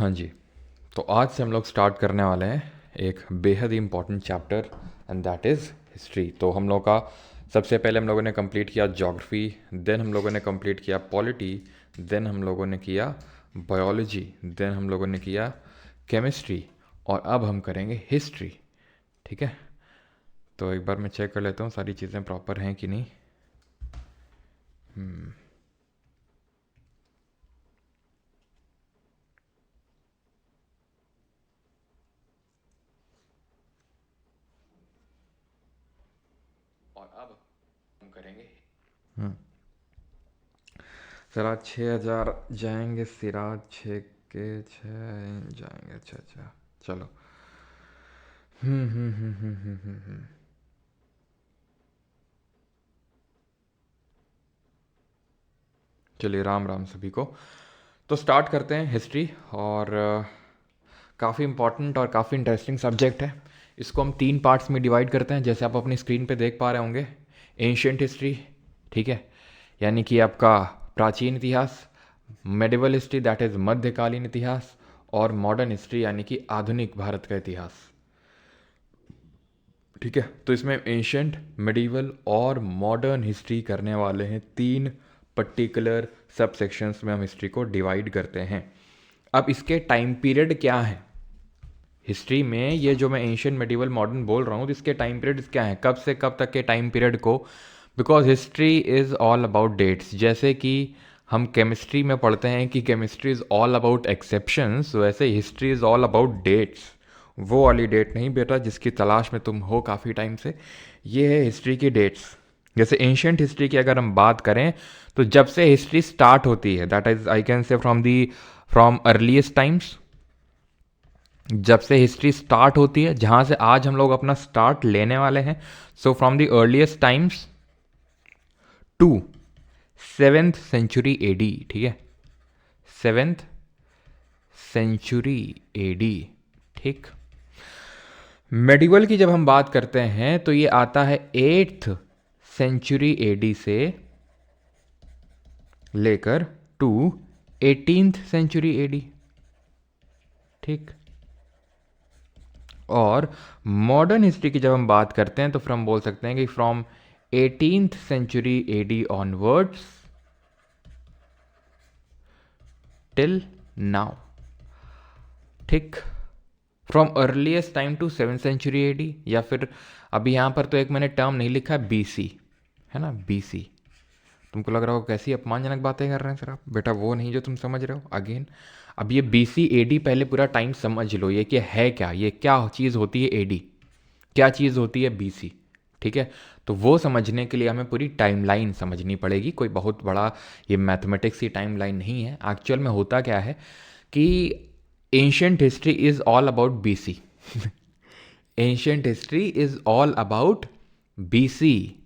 हाँ जी। तो आज से हम लोग स्टार्ट करने वाले हैं एक बेहद ही important chapter and that is history. तो हम लोग का सबसे पहले हम लोगों ने कंप्लीट किया ज्योग्राफी, देन हम लोगों ने कंप्लीट किया पॉलिटी, देन हम लोगों ने किया बायोलॉजी, देन हम लोगों ने किया केमिस्ट्री और अब हम करेंगे हिस्ट्री। ठीक है, तो एक बार मैं चेक कर लेता हूँ सारी चीज़ें प्रॉपर हैं कि नहीं। और अब हम करेंगे सिराज 6,000 जाएंगे, सिराज 6 के 6 जाएंगे। अच्छा अच्छा, चलो। चलिए, राम राम सभी को। तो स्टार्ट करते हैं हिस्ट्री। और काफ़ी इम्पॉर्टेंट और काफ़ी इंटरेस्टिंग सब्जेक्ट है। इसको हम 3 पार्ट्स में डिवाइड करते हैं, जैसे आप अपनी स्क्रीन पे देख पा रहे होंगे। एंशियंट हिस्ट्री, ठीक है, यानी कि आपका प्राचीन इतिहास। मेडिवल हिस्ट्री, दैट इज़ मध्यकालीन इतिहास। और मॉडर्न हिस्ट्री, यानी कि आधुनिक भारत का इतिहास। ठीक है, तो इसमें एंशंट, मेडिवल और मॉडर्न हिस्ट्री करने वाले हैं। 3 पर्टिकुलर सब सेक्शंस में हम हिस्ट्री को डिवाइड करते हैं। अब इसके टाइम पीरियड क्या है हिस्ट्री में, ये जो मैं एंशियंट, मेडिवल, मॉडर्न बोल रहा हूँ, तो इसके टाइम पीरियड्स क्या हैं, कब से कब तक के टाइम पीरियड को। Because history is all about dates. जैसे कि हम केमिस्ट्री में पढ़ते हैं कि chemistry is all about exceptions, वैसे history is all about dates. वो वाली डेट नहीं बेटा जिसकी तलाश में तुम हो काफ़ी टाइम से, ये है हिस्ट्री की डेट्स। जैसे एंशियंट हिस्ट्री की अगर हम बात करें, तो जब से हिस्ट्री स्टार्ट होती है, that is I can say from earliest times. जब से हिस्ट्री स्टार्ट होती है, जहां से आज हम लोग अपना स्टार्ट लेने वाले हैं, so from the earliest times to 7th century AD. ठीक है, 7th century एडी। ठीक। मेडिवल की जब हम बात करते हैं तो ये आता है 8th century एडी से लेकर टू 18th century एडी। ठीक। और मॉडर्न हिस्ट्री की जब हम बात करते हैं तो फिर हम बोल सकते हैं कि from 18th century AD onwards till now. ठीक। From earliest time to 7th century AD, या फिर अभी यहाँ पर तो एक मैंने टर्म नहीं लिखा है, बीसी, है ना, बीसी। तुमको लग रहा हो कैसी अपमानजनक बातें कर रहे हैं सर आप, बेटा वो नहीं जो तुम समझ रहे हो। अगेन, अब ये बीसी एडी पहले पूरा टाइम समझ लो, ये कि है क्या, ये क्या चीज़ होती है एडी, क्या चीज़ होती है बीसी। ठीक है, तो वो समझने के लिए हमें पूरी टाइमलाइन समझनी पड़ेगी। कोई बहुत बड़ा ये मैथमेटिक्स की टाइमलाइन नहीं है। एक्चुअल में होता क्या है कि ancient history is all about BC. Ancient history is all about BC.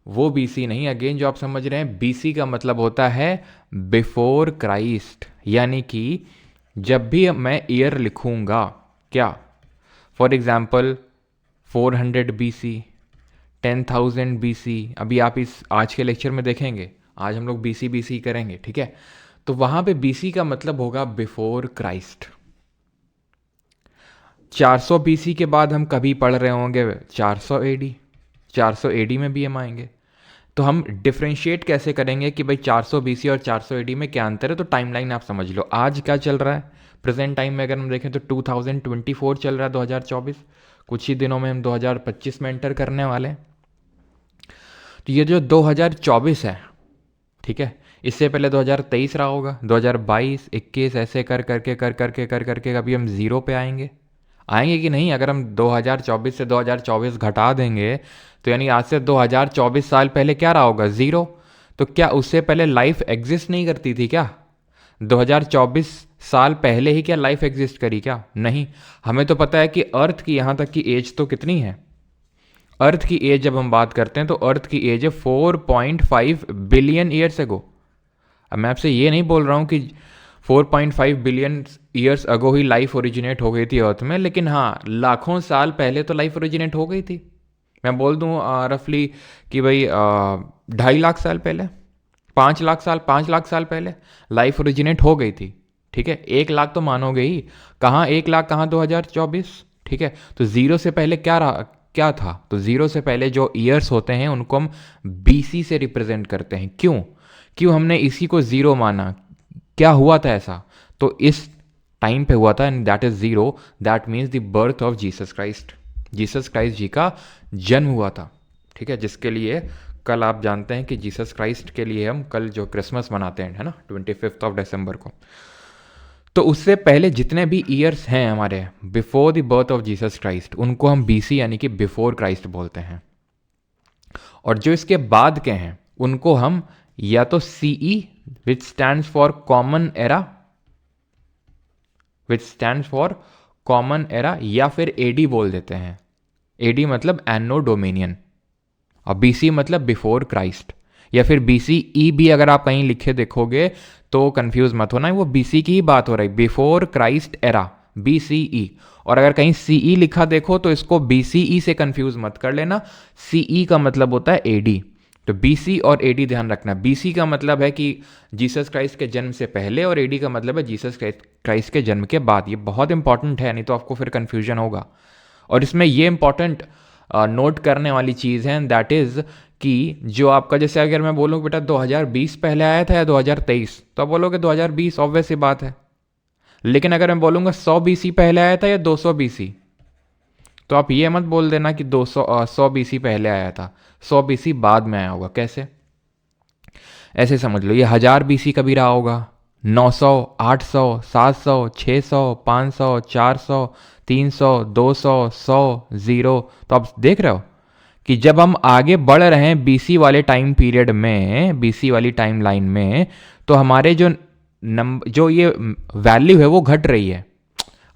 वो बीसी नहीं, अगेन जो आप समझ रहे हैं, बीसी का मतलब होता है बिफोर क्राइस्ट। यानी कि जब भी मैं ईयर लिखूंगा, क्या, फॉर एग्जाम्पल 400 बीसी, 10,000 बीसी। अभी आप इस आज के लेक्चर में देखेंगे, आज हम लोग बीसी बीसी करेंगे। ठीक है, तो वहां पे बीसी का मतलब होगा बिफोर क्राइस्ट। 400 बीसी के बाद हम कभी पढ़ रहे होंगे 400 एडी। 400 एडी में भी हम आएंगे। तो हम डिफ्रेंशिएट कैसे करेंगे कि भाई 400 बीसी और 400 एडी में क्या अंतर है। तो टाइमलाइन आप समझ लो, आज क्या चल रहा है प्रेजेंट टाइम में, अगर हम देखें तो 2024 चल रहा है, 2024। कुछ ही दिनों में हम 2025 में एंटर करने वाले हैं। तो ये जो 2024 है, ठीक है, इससे पहले 2023 रहा होगा, 2022, 21, ऐसे कर करके कभी हम ज़ीरो पे आएंगे। आएंगे कि नहीं। अगर हम 2024 से 2024 घटा देंगे तो यानी आज से 2024 साल पहले क्या रहा होगा, ज़ीरो। तो क्या उससे पहले लाइफ एग्जिस्ट नहीं करती थी क्या? 2024 साल पहले ही क्या लाइफ एग्जिस्ट करी क्या? नहीं। हमें तो पता है कि अर्थ की यहाँ तक की एज तो कितनी है। अर्थ की एज जब हम बात करते हैं तो अर्थ की एज है 4.5 बिलियन ईयर्स एगो। अब मैं आपसे ये नहीं बोल रहा हूँ कि 4.5 बिलियन ईयर्स अगो ही लाइफ ओरिजिनेट हो गई थी अर्थ में, लेकिन हाँ, लाखों साल पहले तो लाइफ ओरिजिनेट हो गई थी। मैं बोल दूँ रफली कि भाई 2.5 लाख साल पहले, 5 लाख साल, 5 लाख साल पहले लाइफ ओरिजिनेट हो गई थी। ठीक है, 1 लाख तो मानोगे ही, कहाँ 1 लाख, कहाँ 2024। ठीक है, तो जीरो से पहले क्या रहा, क्या था, तो जीरो से पहले जो ईयर्स होते हैं उनको हम बीसी से रिप्रेजेंट करते हैं। क्यों, क्यों हमने इसी को जीरो माना, क्या हुआ था ऐसा, तो इस टाइम पे हुआ था, and that is zero, that means the birth of Jesus Christ, Jesus Christ ji का जन्म हुआ था। ठीक है, जिसके लिए कल आप जानते हैं कि जीसस क्राइस्ट के लिए हम कल जो क्रिसमस मनाते हैं, है ना, 25 को। तो उससे पहले जितने भी ईयर्स हैं हमारे before the birth of Jesus Christ, उनको हम बीसी यानी कि बिफोर क्राइस्ट बोलते हैं। और जो इसके बाद के हैं उनको हम या तो CE which stands for common era, which stands for common era, या फिर एडी बोल देते हैं। एडी मतलब एनो डोमिनियन, और बीसी मतलब बिफोर क्राइस्ट, या फिर बीसीई भी अगर आप कहीं लिखे देखोगे तो कंफ्यूज मत होना, वो बीसी की ही बात हो रही, बिफोर क्राइस्ट एरा, बीसीई। और अगर कहीं सीई लिखा देखो तो इसको बीसीई से कंफ्यूज मत कर लेना, सीई का मतलब होता है एडी। तो बीसी और एडी ध्यान रखना, बीसी का मतलब है कि जीसस क्राइस्ट के जन्म से पहले, और एडी का मतलब है जीसस क्राइस्ट के जन्म के बाद। ये बहुत इंपॉर्टेंट है, नहीं तो आपको फिर कंफ्यूजन होगा। और इसमें ये इंपॉर्टेंट नोट करने वाली चीज़ है, दैट इज़ कि जो आपका, जैसे अगर मैं बोलूँ बेटा 2020 पहले आया था या 2023, तो आप बोलोगे 2020, ऑब्वियस सी बात है। लेकिन अगर मैं बोलूँगा 100 बीसी पहले आया था या 200 बीसी, तो आप ये मत बोल देना कि 100 बीसी पहले आया था, 100 बीसी बाद में आया होगा। कैसे, ऐसे समझ लो, ये 1000 बीसी कभी रहा होगा, 900, 800, 700, 600, 500, 400, 300, 200, 100, ज़ीरो। तो आप देख रहे हो कि जब हम आगे बढ़ रहे हैं बीसी वाले टाइम पीरियड में, बीसी वाली टाइम लाइन में, तो हमारे जो नंबर, जो ये वैल्यू है वो घट रही है।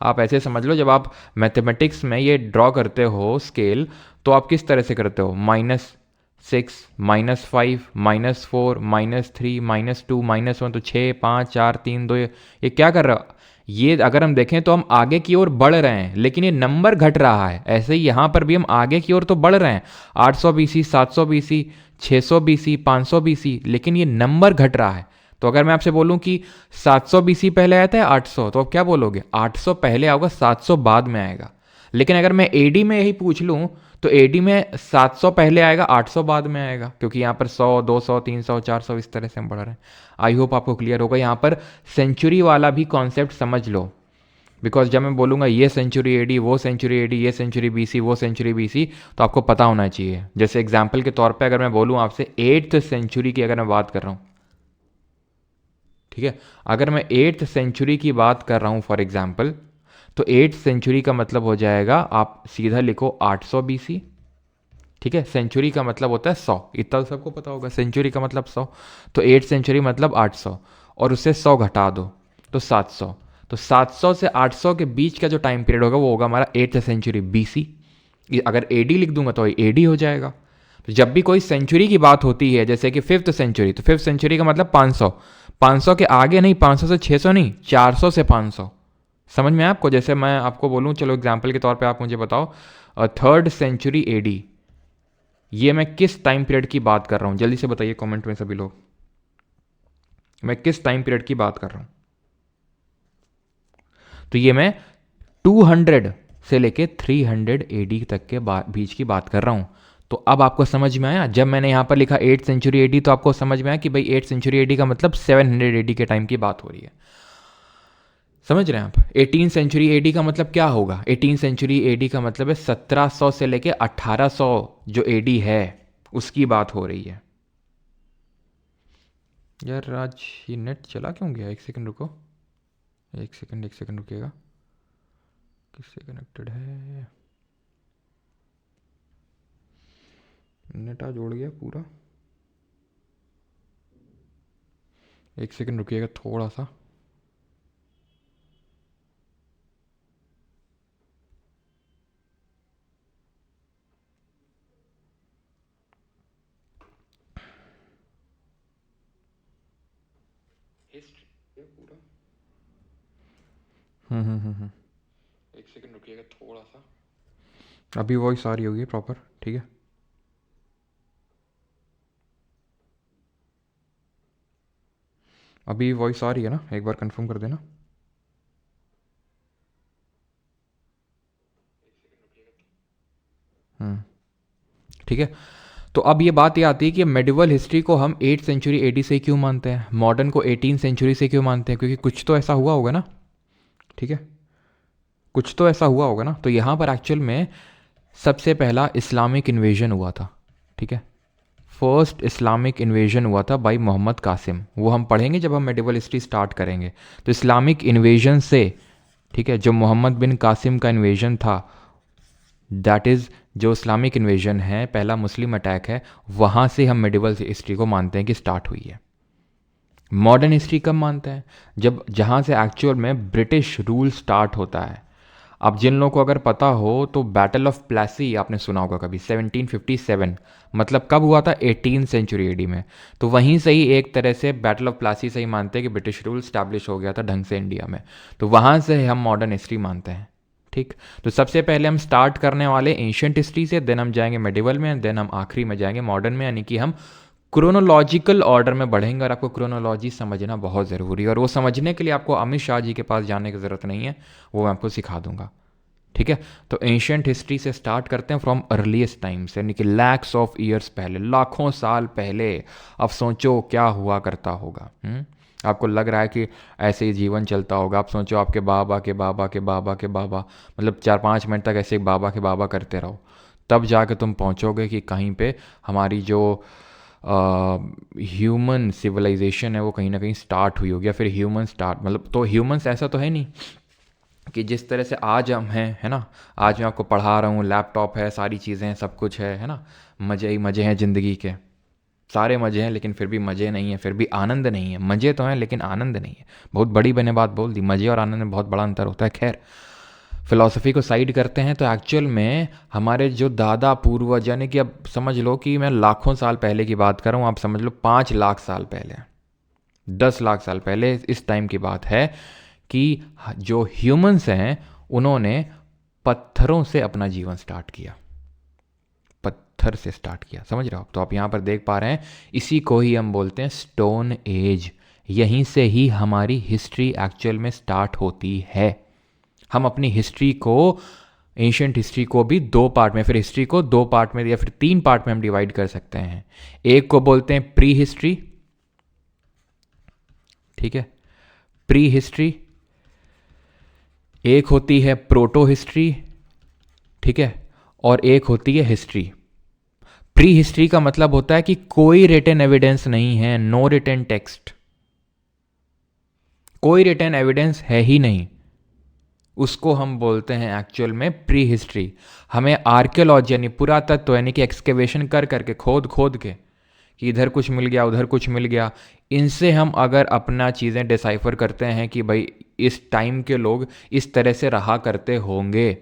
आप ऐसे समझ लो, जब आप मैथमेटिक्स में ये ड्रॉ करते हो स्केल, तो आप किस तरह से करते हो, -6, -5, -4, -3, -2, -1, तो 6, 5, 4, 3, 2, ये क्या कर रहा है, ये अगर हम देखें तो हम आगे की ओर बढ़ रहे हैं, लेकिन ये नंबर घट रहा है। ऐसे ही यहाँ पर भी हम आगे की ओर तो बढ़ रहे हैं, 800 बीसी, 700 बीसी, 600 बीसी, 500 बीसी, लेकिन ये नंबर घट रहा है। तो अगर मैं आपसे बोलूं कि 700 बीसी पहले आया था या 800, तो आप क्या बोलोगे, 800 पहले आएगा, 700 बाद में आएगा। लेकिन अगर मैं एडी में यही पूछ लूं, तो एडी में 700 पहले आएगा, 800 बाद में आएगा, क्योंकि यहाँ पर 100, 200, 300, 400 इस तरह से हम बढ़ रहे हैं। आई होप आपको क्लियर होगा। यहाँ पर सेंचुरी वाला भी कॉन्सेप्ट समझ लो, बिकॉज जब मैं बोलूँगा ये सेंचुरी एडी, वो सेंचुरी एडी, ये सेंचुरी बीसी, वो सेंचुरी बीसी, तो आपको पता होना चाहिए। जैसे एग्जाम्पल के तौर पर अगर मैं बोलूँ आपसे 8th सेंचुरी की अगर मैं बात कर रहा हूँ, ठीक है, अगर मैं 8th सेंचुरी की बात कर रहा हूँ फॉर एग्जाम्पल, तो 8th सेंचुरी का मतलब हो जाएगा, आप सीधा लिखो 800 बीसी। ठीक है, सेंचुरी का मतलब होता है 100, इतना तो सबको पता होगा, सेंचुरी का मतलब 100, तो 8th सेंचुरी मतलब 800, और उससे 100 घटा दो तो 700। तो 700 से 800 के बीच का जो टाइम पीरियड होगा वो होगा हमारा 8th सेंचुरी बीसी। अगर एडी लिख दूंगा तो एडी हो जाएगा। तो जब भी कोई सेंचुरी की बात होती है, जैसे कि 5th सेंचुरी, तो 5th सेंचुरी का मतलब 500, 500 के आगे नहीं, 500 से 600 नहीं, 400 से 500। समझ में आपको, जैसे मैं आपको बोलूँ, चलो एग्जाम्पल के तौर पे आप मुझे बताओ 3rd सेंचुरी एडी, ये मैं किस टाइम पीरियड की बात कर रहा हूँ, जल्दी से बताइए कमेंट में सभी लोग, मैं किस टाइम पीरियड की बात कर रहा हूँ। तो ये मैं 200 से लेके 300 एडी तक के बीच की बात कर रहा हूँ। तो अब आपको समझ में आया, जब मैंने यहाँ पर लिखा 8th सेंचुरी एडी, तो आपको समझ में आया कि भाई 8th सेंचुरी एडी का मतलब 700 एडी के टाइम की बात हो रही है। समझ रहे हैं आप। 18th सेंचुरी एडी का मतलब क्या होगा, 18th सेंचुरी एडी का मतलब है 1700 से लेके 1800 जो एडी है उसकी बात हो रही है। यार आज ये नेट चला क्यों गया, एक सेकंड रुको, एक सेकंड रुकिएगा, किससे कनेक्टेड है, नेट आज उड़ गया पूरा, एक सेकंड रुकिएगा थोड़ा सा। हिस्ट्री पूरा, एक सेकंड रुकिएगा थोड़ा सा, अभी वॉइस आ रही होगी प्रॉपर, ठीक है। अभी वॉइस आ रही है ना, एक बार कंफर्म कर देना। ठीक है। तो अब ये बात ये आती है कि मेडिवल हिस्ट्री को हम 8th सेंचुरी एडी से क्यों मानते हैं, मॉडर्न को 18th सेंचुरी से क्यों मानते हैं, क्योंकि कुछ तो ऐसा हुआ होगा ना। ठीक है, कुछ तो ऐसा हुआ होगा ना। तो यहाँ पर एक्चुअल में सबसे पहला इस्लामिक इन्वेजन हुआ था। ठीक है, फर्स्ट इस्लामिक इन्वेजन हुआ था बाई मोहम्मद कासिम, वो हम पढ़ेंगे जब हम मेडिवल हिस्ट्री स्टार्ट करेंगे। तो इस्लामिक इन्वेजन से, ठीक है, जो मोहम्मद बिन कासिम का इन्वेजन था, दैट इज़ जो इस्लामिक इन्वेजन है, पहला मुस्लिम अटैक है, वहाँ से हम मेडिवल हिस्ट्री को मानते हैं कि स्टार्ट हुई है। मॉडर्न हिस्ट्री कब मानते हैं, जब जहाँ से एक्चुअल में ब्रिटिश रूल स्टार्ट होता है। अब जिन लोगों को अगर पता हो तो बैटल ऑफ प्लासी आपने सुना होगा कभी, 1757, मतलब कब हुआ था, 18th सेंचुरी एडी में। तो वहीं से ही एक तरह से बैटल ऑफ प्लासी से ही मानते हैं कि ब्रिटिश रूल स्टैब्लिश हो गया था ढंग से इंडिया में। तो वहाँ से हम मॉडर्न हिस्ट्री मानते हैं। ठीक, तो सबसे पहले हम स्टार्ट करने वाले एंशियंट हिस्ट्री से, देन हम जाएंगे मेडिवल में, देन हम आखिरी में जाएंगे मॉडर्न में, यानी कि हम क्रोनोलॉजिकल ऑर्डर में बढ़ेंगे। और आपको क्रोनोलॉजी समझना बहुत ज़रूरी है, और वो समझने के लिए आपको अमित शाह जी के पास जाने की ज़रूरत नहीं है, वो मैं आपको सिखा दूंगा। ठीक है, तो एंशियंट हिस्ट्री से स्टार्ट करते हैं फ्रॉम अर्लीस्ट टाइम से, यानी कि लैक्स ऑफ ईयर्स पहले, लाखों साल पहले। अब सोचो क्या हुआ करता होगा। आपको लग रहा है कि ऐसे ही जीवन चलता होगा। आप सोचो आपके बाबा के बाबा के बाबा के बाबा, मतलब 4-5 मिनट तक ऐसे बाबा के बाबा करते रहो, तब जाके तुम पहुंचोगे कि कहीं पे हमारी जो ह्यूमन सिविलाइजेशन है वो कहीं ना कहीं स्टार्ट हुई होगी, या फिर ह्यूमन स्टार्ट, मतलब तो ह्यूमंस ऐसा तो है नहीं कि जिस तरह से आज हम हैं, है ना। आज मैं आपको पढ़ा रहा हूँ, लैपटॉप है, सारी चीज़ें हैं, सब कुछ है ना। मज़े ही मज़े हैं ज़िंदगी के, सारे मज़े हैं, लेकिन फिर भी मज़े नहीं है, फिर भी आनंद नहीं है। मज़े तो हैं लेकिन आनंद नहीं है। बहुत बड़ी मैंने बात बोल दी, मज़े और आनंद में बहुत बड़ा अंतर होता है। खैर, फ़िलॉसफी को साइड करते हैं। तो एक्चुअल में हमारे जो दादा पूर्वज, यानी कि अब समझ लो कि मैं लाखों साल पहले की बात कर रहा हूँ, आप समझ लो 5 लाख साल पहले, 10 लाख साल पहले, इस टाइम की बात है कि जो ह्यूमंस हैं उन्होंने पत्थरों से अपना जीवन स्टार्ट किया, पत्थर से स्टार्ट किया, समझ रहे हो। तो आप यहाँ पर देख पा रहे हैं, इसी को ही हम बोलते हैं स्टोन एज। यहीं से ही हमारी हिस्ट्री एक्चुअल में स्टार्ट होती है। हम अपनी हिस्ट्री को, एंशियंट हिस्ट्री को भी 2 पार्ट में, फिर हिस्ट्री को 2 पार्ट में या फिर 3 पार्ट में हम डिवाइड कर सकते हैं। एक को बोलते हैं प्री हिस्ट्री, ठीक है, प्री हिस्ट्री। एक होती है प्रोटो हिस्ट्री, ठीक है, और एक होती है हिस्ट्री। प्री हिस्ट्री का मतलब होता है कि कोई रिटन एविडेंस नहीं है, नो रिटन टेक्स्ट, कोई रिटन एविडेंस है ही नहीं, उसको हम बोलते हैं एक्चुअल में प्री हिस्ट्री। हमें आर्कियोलॉजी यानी पुरातत्व, यानी कि एक्सकेवेशन कर करके, खोद खोद के, कि इधर कुछ मिल गया उधर कुछ मिल गया, इनसे हम अगर अपना चीज़ें डिसाइफर करते हैं कि भाई इस टाइम के लोग इस तरह से रहा करते होंगे।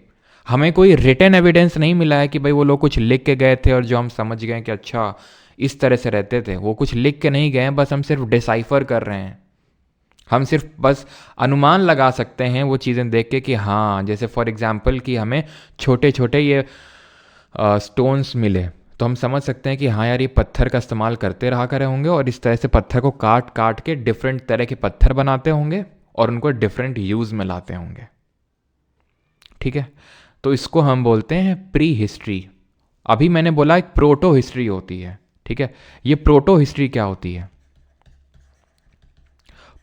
हमें कोई रिटन एविडेंस नहीं मिला है कि भाई वो लोग कुछ लिख के गए थे और जो हम समझ गए कि अच्छा इस तरह से रहते थे। वो कुछ लिख के नहीं गए, बस हम सिर्फ डिसाइफर कर रहे हैं। हम सिर्फ बस अनुमान लगा सकते हैं वो चीज़ें देख के कि हाँ, जैसे फॉर एग्जांपल कि हमें छोटे छोटे ये स्टोन्स मिले, तो हम समझ सकते हैं कि हाँ यार, ये पत्थर का इस्तेमाल करते रहा करे होंगे, और इस तरह से पत्थर को काट काट के डिफरेंट तरह के पत्थर बनाते होंगे और उनको डिफरेंट यूज़ में लाते होंगे। ठीक है, तो इसको हम बोलते हैं प्री हिस्ट्री। अभी मैंने बोला एक प्रोटो हिस्ट्री होती है, ठीक है। ये प्रोटो हिस्ट्री क्या होती है?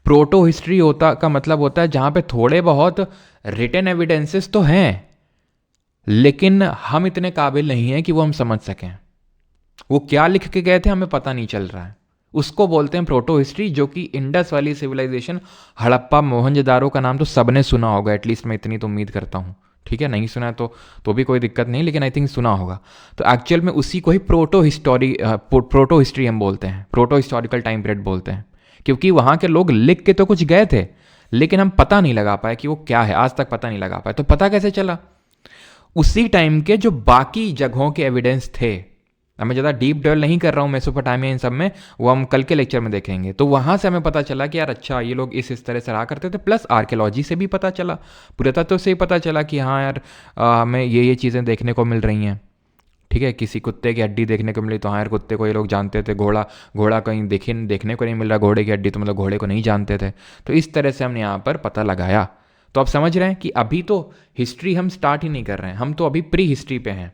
प्रोटो हिस्ट्री होता का मतलब होता है जहां पे थोड़े बहुत रिटन एविडेंसेस तो हैं, लेकिन हम इतने काबिल नहीं हैं कि वो हम समझ सकें। वो क्या लिख के गए थे हमें पता नहीं चल रहा है, उसको बोलते हैं प्रोटो हिस्ट्री। जो कि इंडस वाली सिविलाइजेशन, हड़प्पा मोहनजोदारो का नाम तो सबने सुना होगा, एटलीस्ट मैं इतनी तो उम्मीद करता हूँ। ठीक है, नहीं सुना है तो भी कोई दिक्कत नहीं, लेकिन आई थिंक सुना होगा। तो एक्चुअल में उसी को ही प्रोटो हिस्ट्री हम बोलते हैं, प्रोटो हिस्टोरिकल टाइम पीरियड बोलते हैं, क्योंकि वहाँ के लोग लिख के तो कुछ गए थे, लेकिन हम पता नहीं लगा पाए कि वो क्या है, आज तक पता नहीं लगा पाए। तो पता कैसे चला? उसी टाइम के जो बाकी जगहों के एविडेंस थे, अब मैं ज़्यादा डीप डेवल नहीं कर रहा हूँ मेसोपोटामिया इन सब में, वो हम कल के लेक्चर में देखेंगे। तो वहाँ से हमें पता चला कि यार अच्छा, ये लोग इस तरह से रहा करते थे। प्लस आर्कियोलॉजी से भी पता चला, पुरातत्व से ही पता चला कि हाँ यार, हमें ये चीज़ें देखने को मिल रही हैं। ठीक है, किसी कुत्ते की हड्डी देखने को मिली तो हाँ यार, कुत्ते को ये लोग जानते थे। घोड़ा कहीं देखने को नहीं मिल रहा, घोड़े की हड्डी, तो मतलब घोड़े को नहीं जानते थे। तो इस तरह से हमने यहाँ पर पता लगाया। तो आप समझ रहे हैं कि अभी तो हिस्ट्री हम स्टार्ट ही नहीं कर रहे हैं, हम तो अभी प्री हिस्ट्री पे हैं।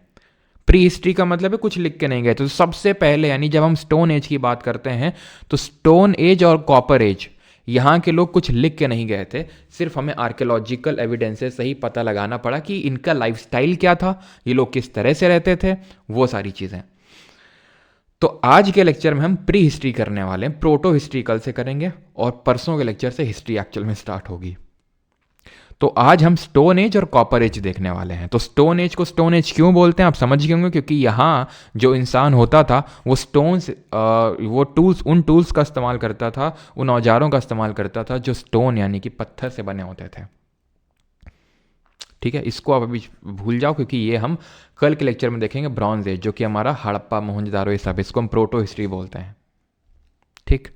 प्री हिस्ट्री का मतलब है कुछ लिख के नहीं गए। तो सबसे पहले यानी जब हम स्टोन एज की बात करते हैं तो स्टोन एज और कॉपर एज यहाँ के लोग कुछ लिख के नहीं गए थे, सिर्फ हमें आर्कियोलॉजिकल एविडेंसेस से ही पता लगाना पड़ा कि इनका लाइफस्टाइल क्या था, ये लोग किस तरह से रहते थे, वो सारी चीज़ें। तो आज के लेक्चर में हम प्री हिस्ट्री करने वाले हैं, प्रोटो हिस्ट्री कल से करेंगे और परसों के लेक्चर से हिस्ट्री एक्चुअल में स्टार्ट होगी। तो आज हम स्टोन एज और कॉपर एज देखने वाले हैं। तो स्टोन एज को स्टोन एज क्यों बोलते हैं आप समझ गए होंगे, क्योंकि यहाँ जो इंसान होता था वो स्टोन्स वो टूल्स उन टूल्स का इस्तेमाल करता था, उन औजारों का इस्तेमाल करता था जो स्टोन यानी कि पत्थर से बने होते थे। ठीक है, इसको आप अभी भूल जाओ क्योंकि ये हम कल के लेक्चर में देखेंगे ब्रॉन्ज एज, जो कि हमारा हड़प्पा मोहनजोदारो ये सब, इसको हम प्रोटो हिस्ट्री बोलते हैं। ठीक,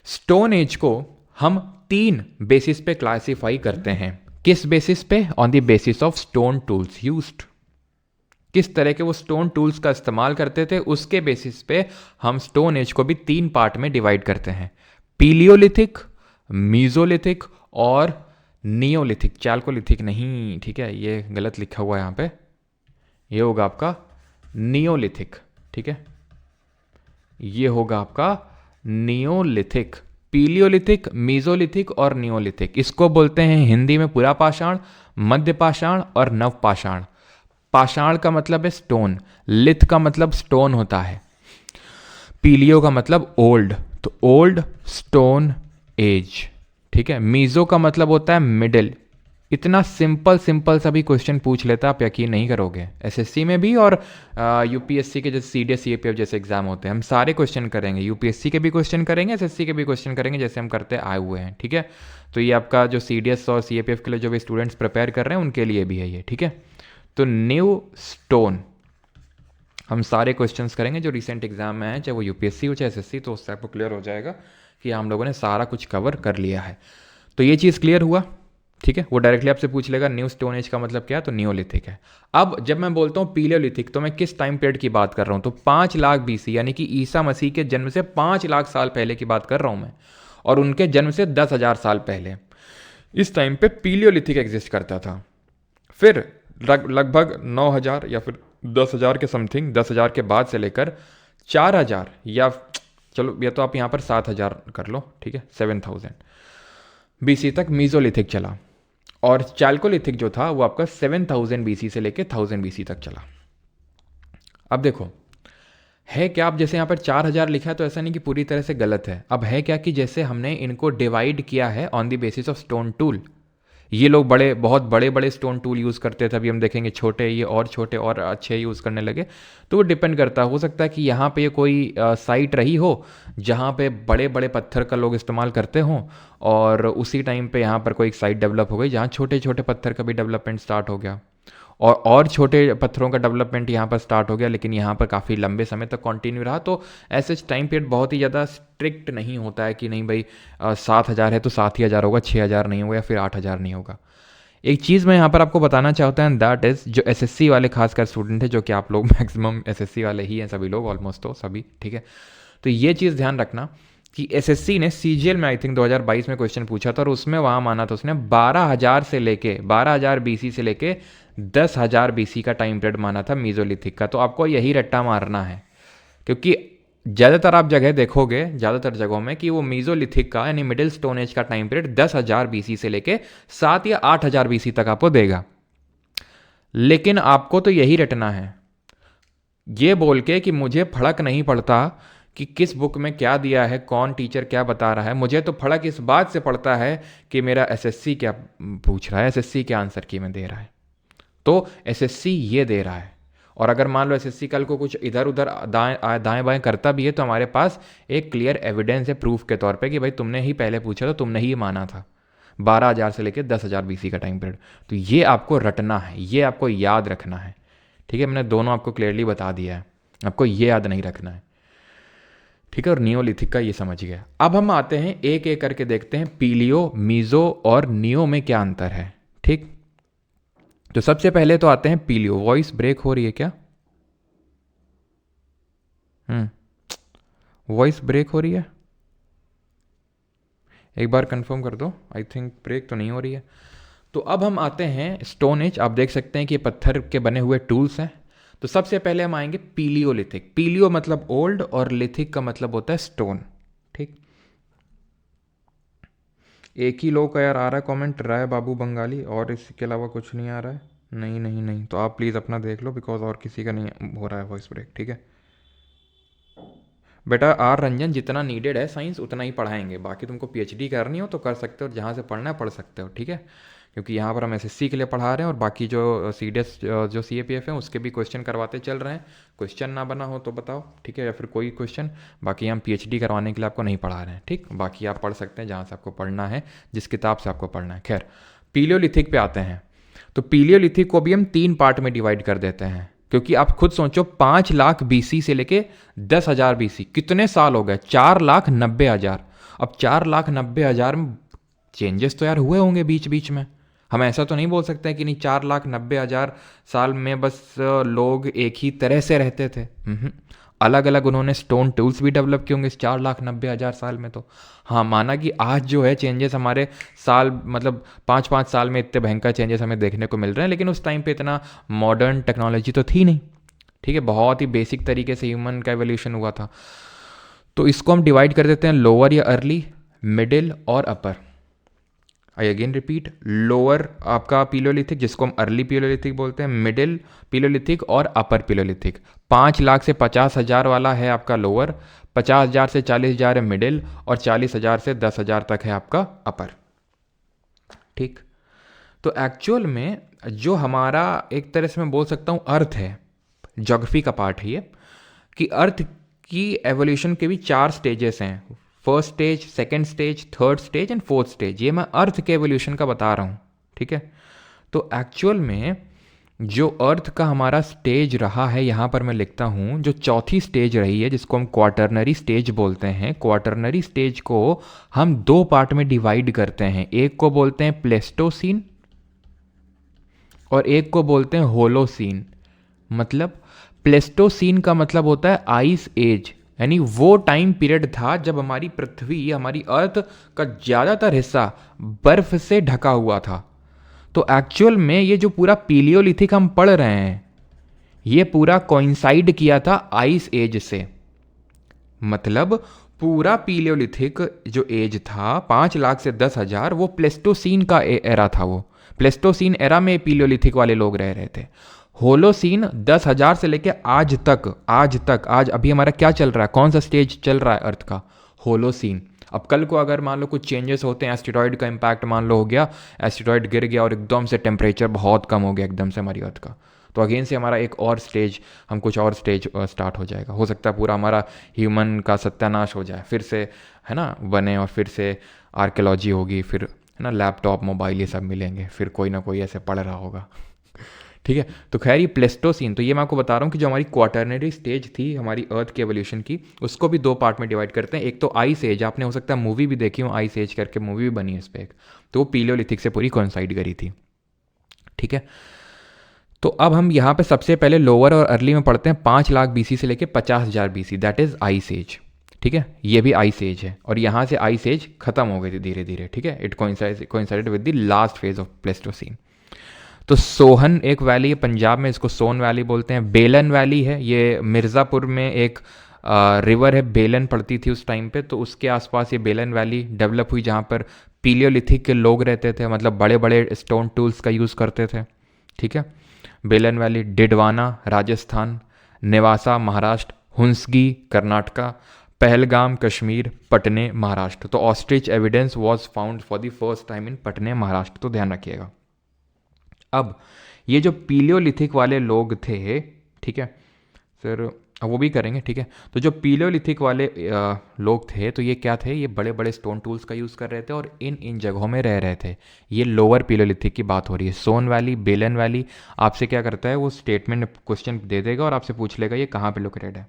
स्टोन एज को हम 3 बेसिस पे क्लासिफाई करते हैं। किस बेसिस पे? On the basis of stone tools used. किस तरह के वो स्टोन टूल्स का इस्तेमाल करते थे उसके बेसिस पे हम स्टोन एज को भी 3 पार्ट में डिवाइड करते हैं, पीलियोलिथिक, मीजोलिथिक और नियोलिथिक। चैल्कोलिथिक नहीं, ठीक है, ये गलत लिखा हुआ है यहाँ पे, ये होगा आपका नियोलिथिक। ठीक है, ये होगा आपका नियोलिथिक। पीलियोलिथिक, मीजोलिथिक और नियोलिथिक, इसको बोलते हैं हिंदी में पुरा पाषाण, मध्य पाषाण और नव पाषाण। पाषाण का मतलब है स्टोन, लिथ का मतलब स्टोन होता है, पीलियो का मतलब ओल्ड, तो ओल्ड स्टोन एज। ठीक है, मीजो का मतलब होता है मिडिल। इतना सिंपल सिंपल सा भी क्वेश्चन पूछ लेता, आप यकीन नहीं करोगे, एसएससी में भी और यूपीएससी के जैसे सीडीएस सीएपीएफ जैसे एग्जाम होते हैं, हम सारे क्वेश्चन करेंगे, यूपीएससी के भी क्वेश्चन करेंगे, एसएससी के भी क्वेश्चन करेंगे, जैसे हम करते आए हुए हैं। ठीक है, तो ये आपका जो सीडीएस और सीएपीएफ के लिए जो भी स्टूडेंट्स प्रिपेयर कर रहे हैं उनके लिए भी है ये। ठीक है, तो न्यू स्टोन हम सारे क्वेश्चंस करेंगे जो रिसेंट एग्जाम में है, चाहे वो यूपीएससी हो चाहे एसएससी, तो उससे आपको क्लियर हो जाएगा कि हम लोगों ने सारा कुछ कवर कर लिया है। तो ये चीज़ क्लियर हुआ। ठीक है, वो डायरेक्टली आपसे पूछ लेगा न्यू स्टोन एज का मतलब क्या है, तो नियोलिथिक है। अब जब मैं बोलता हूँ पीलियोलिथिक तो मैं किस टाइम पीरियड की बात कर रहा हूँ, तो 5 लाख बीसी यानी कि ईसा मसीह के जन्म से 5 लाख साल पहले की बात कर रहा हूँ मैं, और उनके जन्म से 10,000 साल पहले, इस टाइम पे पीलियोलिथिक एग्जिस्ट करता था। फिर लगभग 9,000 या फिर 10,000 के समथिंग, 10,000 के बाद से लेकर 4,000 या चलो या तो आप यहाँ पर 7,000 कर लो, ठीक है, 7,000 बीसी तक मीजोलिथिक चला, और चैल्कोलिथिक जो था वो आपका 7,000 बीसी से लेकर 1000 बीसी तक चला। अब देखो है क्या, आप जैसे यहाँ पर 4,000 लिखा है तो ऐसा नहीं कि पूरी तरह से गलत है। अब है क्या कि जैसे हमने इनको डिवाइड किया है on the basis of stone tool, ये लोग बहुत बड़े बड़े स्टोन टूल यूज़ करते थे, अभी हम देखेंगे छोटे, ये और छोटे और अच्छे यूज़ करने लगे। तो वो डिपेंड करता है, हो सकता है कि यहाँ पे कोई साइट रही हो जहाँ पे बड़े बड़े पत्थर का लोग इस्तेमाल करते हों, और उसी टाइम पे यहाँ पर कोई एक साइट डेवलप हो गई जहाँ छोटे छोटे पत्थर का भी डेवलपमेंट स्टार्ट हो गया, और छोटे पत्थरों का डेवलपमेंट यहाँ पर स्टार्ट हो गया, लेकिन यहाँ पर काफ़ी लंबे समय तक कंटिन्यू रहा। तो ऐसे टाइम पीरियड बहुत ही ज़्यादा स्ट्रिक्ट नहीं होता है कि नहीं भाई 7,000 है तो 7,000 होगा, 6,000 नहीं होगा या फिर 8,000 नहीं होगा। एक चीज़ मैं यहाँ पर आपको बताना चाहता हूँ, दैट इज़ जो एसएससी वाले खासकर स्टूडेंट है, जो कि आप लोग मैक्सिमम एसएससी वाले ही हैं, सभी लोग ऑलमोस्ट, तो सभी, ठीक है। तो ये चीज़ ध्यान रखना कि एसएससी ने सीजीएल में आई थिंक 2022 में क्वेश्चन पूछा था, और उसमें वहाँ माना था उसने 12,000 से लेके 12,000 बीसी से लेके 10,000 बीसी का टाइम पीरियड माना था मीजोलिथिक का। तो आपको यही रट्टा मारना है, क्योंकि ज़्यादातर आप जगह देखोगे, ज़्यादातर जगहों में, कि वो मीजोलिथिक का यानी मिडिल स्टोन एज का टाइम पीरियड 10,000 बीसी से लेके 7 या 8,000 बीसी तक आपको देगा। लेकिन आपको तो यही रटना है, ये बोल के कि मुझे फर्क नहीं पड़ता कि किस बुक में क्या दिया है, कौन टीचर क्या बता रहा है, मुझे तो फर्क इस बात से पड़ता है कि मेरा एसएससी क्या पूछ रहा है, एसएससी क्या आंसर की में दे रहा है। तो एसएससी ये दे रहा है, और अगर मान लो एसएससी कल को कुछ इधर उधर दाएं बाएं करता भी है तो हमारे पास एक क्लियर एविडेंस है प्रूफ के तौर पे कि भाई तुमने ही पहले पूछा था, तुमने ही माना था 12,000 से लेकर 10,000 बीसी का टाइम पीरियड। तो ये आपको रटना है, ये आपको याद रखना है, ठीक है। मैंने दोनों आपको क्लियरली बता दिया है, आपको ये याद नहीं रखना है, ठीक है। और नियोलिथिक का ये समझ गया। अब हम आते हैं एक एक करके देखते हैं पीलियो, मीजो और नियो में क्या अंतर है, ठीक। तो सबसे पहले तो आते हैं पीलियो। वॉइस ब्रेक हो रही है क्या? वॉइस ब्रेक हो रही है, एक बार कंफर्म कर दो। आई थिंक ब्रेक तो नहीं हो रही है। तो अब हम आते हैं स्टोन एज। आप देख सकते हैं कि ये पत्थर के बने हुए टूल्स हैं। तो सबसे पहले हम आएंगे पीलियोलिथिक। पीलियो मतलब ओल्ड और लिथिक का मतलब होता है स्टोन। ठीक, एक ही लोग का यार आ रहा है कमेंट, राय बाबू बंगाली, और इसके अलावा कुछ नहीं आ रहा है। नहीं नहीं नहीं, तो आप प्लीज़ अपना देख लो, बिकॉज और किसी का नहीं हो रहा है वॉइस ब्रेक। ठीक है बेटा, आर रंजन, जितना नीडेड है साइंस उतना ही पढ़ाएंगे, बाकी तुमको पीएचडी करनी हो तो कर सकते हो, जहाँ से पढ़ना है पढ़ सकते हो। ठीक है, क्योंकि यहाँ पर हम एसएससी के लिए पढ़ा रहे हैं, और बाकी जो सीडीएस जो सीएपीएफ है उसके भी क्वेश्चन करवाते चल रहे हैं। क्वेश्चन ना बना हो तो बताओ, ठीक है, या फिर कोई क्वेश्चन। बाकी हम पीएचडी करवाने के लिए आपको नहीं पढ़ा रहे हैं। ठीक, बाकी आप पढ़ सकते हैं जहाँ से आपको पढ़ना है, जिस किताब से आपको पढ़ना है। खैर, पीलियोलिथिक पे आते हैं। तो पीलियोलिथिक को भी हम 3 पार्ट में डिवाइड कर देते हैं, क्योंकि आप खुद सोचो 5 लाख बीसी से लेके 10,000 बीसी कितने साल हो गए? 4,90,000। अब 4,90,000 में चेंजेस तो यार हुए होंगे बीच बीच में। हम ऐसा तो नहीं बोल सकते कि नहीं 4,90,000 साल में बस लोग एक ही तरह से रहते थे। अलग अलग उन्होंने स्टोन टूल्स भी डेवलप किए होंगे इस 4,90,000 साल में। तो हाँ, माना कि आज जो है चेंजेस हमारे साल मतलब 5-5 साल में इतने भयंकर चेंजेस हमें देखने को मिल रहे हैं, लेकिन उस टाइम पे इतना मॉडर्न टेक्नोलॉजी तो थी नहीं। ठीक है, बहुत ही बेसिक तरीके से ह्यूमन का एवोल्यूशन हुआ था। तो इसको हम डिवाइड कर देते हैं लोअर या अर्ली, मिडिल और अपर। आई अगेन रिपीट, लोअर आपका पीलियोलिथिक जिसको हम अर्ली पीलियोलिथिक बोलते हैं, मिडिल पीलियोलिथिक और अपर पीलियोलिथिक। 5 लाख से 50,000 वाला है आपका लोअर, 50,000 से 40,000 है मिडिल, और 40,000 से 10,000 तक है आपका अपर। ठीक, तो एक्चुअल में जो हमारा एक तरह से मैं बोल सकता हूँ अर्थ है, ज्योग्राफी का पार्ट है ये, कि अर्थ की एवोल्यूशन के भी 4 स्टेजेस हैं। First stage, second stage, third stage and fourth stage. ये मैं अर्थ के एवोल्यूशन का बता रहा हूँ। ठीक है, तो एक्चुअल में जो अर्थ का हमारा स्टेज रहा है, यहाँ पर मैं लिखता हूँ जो चौथी स्टेज रही है जिसको हम क्वाटरनरी स्टेज बोलते हैं। क्वाटरनरी स्टेज को हम 2 पार्ट में डिवाइड करते हैं, एक को बोलते हैं प्लेस्टोसीन और एक को बोलते हैं होलोसीन। मतलब प्लेस्टोसीन का मतलब होता है आइस एज, यानी वो टाइम पीरियड था जब हमारी पृथ्वी, हमारी अर्थ का ज़्यादातर हिस्सा बर्फ से ढका हुआ था। तो एक्चुअल में ये जो पूरा पीलियोलिथिक हम पढ़ रहे हैं, ये पूरा कोइंसाइड किया था आइस एज से। मतलब पूरा पीलियोलिथिक जो एज था 5 लाख से 10,000, वो प्लेस्टोसीन का एरा था। वो प्लेस्टोसीन एरा में पीलियोलिथिक वाले लोग रह रहे थे। होलोसीन 10,000 से लेके आज अभी हमारा क्या चल रहा है, कौन सा स्टेज चल रहा है अर्थ का? होलोसीन। अब कल को अगर मान लो कुछ चेंजेस होते हैं, एस्टेरॉयड का इम्पैक्ट मान लो हो गया, एस्टेरॉयड गिर गया और एकदम से टेम्परेचर बहुत कम हो गया एकदम से हमारी अर्थ का, तो अगेन से हमारा एक और स्टेज, हम कुछ और स्टेज स्टार्ट हो जाएगा। हो सकता है पूरा हमारा ह्यूमन का सत्यानाश हो जाए, फिर से है ना बने, और फिर से आर्कियोलॉजी होगी, फिर है ना लैपटॉप मोबाइल ये सब मिलेंगे, फिर कोई ना कोई ऐसे पढ़ रहा होगा। ठीक है, तो खैर ये प्लेस्टोसीन, तो ये मैं आपको बता रहा हूँ कि जो हमारी क्वाटरनरी स्टेज थी हमारी अर्थ के एवोल्यूशन की, उसको भी 2 पार्ट में डिवाइड करते हैं। एक तो आइस एज, आपने हो सकता है मूवी भी देखी हो, आइस एज करके मूवी भी बनी है इस पर एक, तो वो पीलियोलिथिक से पूरी कोइंसाइड करी थी। ठीक है, तो अब हम यहाँ पे सबसे पहले लोअर और अर्ली में पढ़ते हैं 5 लाख बीसी से लेके 50,000 BC, that is ice age. ठीक है, ये भी आइस एज है, और यहाँ से आइस एज खत्म हो गई थी धीरे धीरे। ठीक है, it coincided with the last phase of Pleistocene. तो सोहन एक वैली है पंजाब में, इसको सोन वैली बोलते हैं। बेलन वैली है, ये मिर्ज़ापुर में एक रिवर है, बेलन पड़ती थी उस टाइम पे, तो उसके आसपास ये बेलन वैली डेवलप हुई, जहाँ पर पीलियोलिथिक के लोग रहते थे, मतलब बड़े बड़े स्टोन टूल्स का यूज़ करते थे। ठीक है, बेलन वैली, डिडवाना राजस्थान, नेवासा महाराष्ट्र, हुंसगी कर्नाटका, पहलगाम कश्मीर, पटने महाराष्ट्र। तो ostrich evidence was found for the first time in पटने महाराष्ट्र, तो ध्यान रखिएगा। अब ये जो पीलियोलिथिक वाले लोग थे, ठीक है सर, वो भी करेंगे। ठीक है, तो जो पीलियोलिथिक वाले लोग थे, तो ये क्या थे, ये बड़े बड़े स्टोन टूल्स का यूज़ कर रहे थे और इन जगहों में रह रहे थे। ये लोअर पीलियोलिथिक की बात हो रही है। सोन वैली, बेलन वैली, आपसे क्या करता है वो स्टेटमेंट क्वेश्चन दे देगा और आपसे पूछ लेगा ये कहाँ पे लोकेटेड है।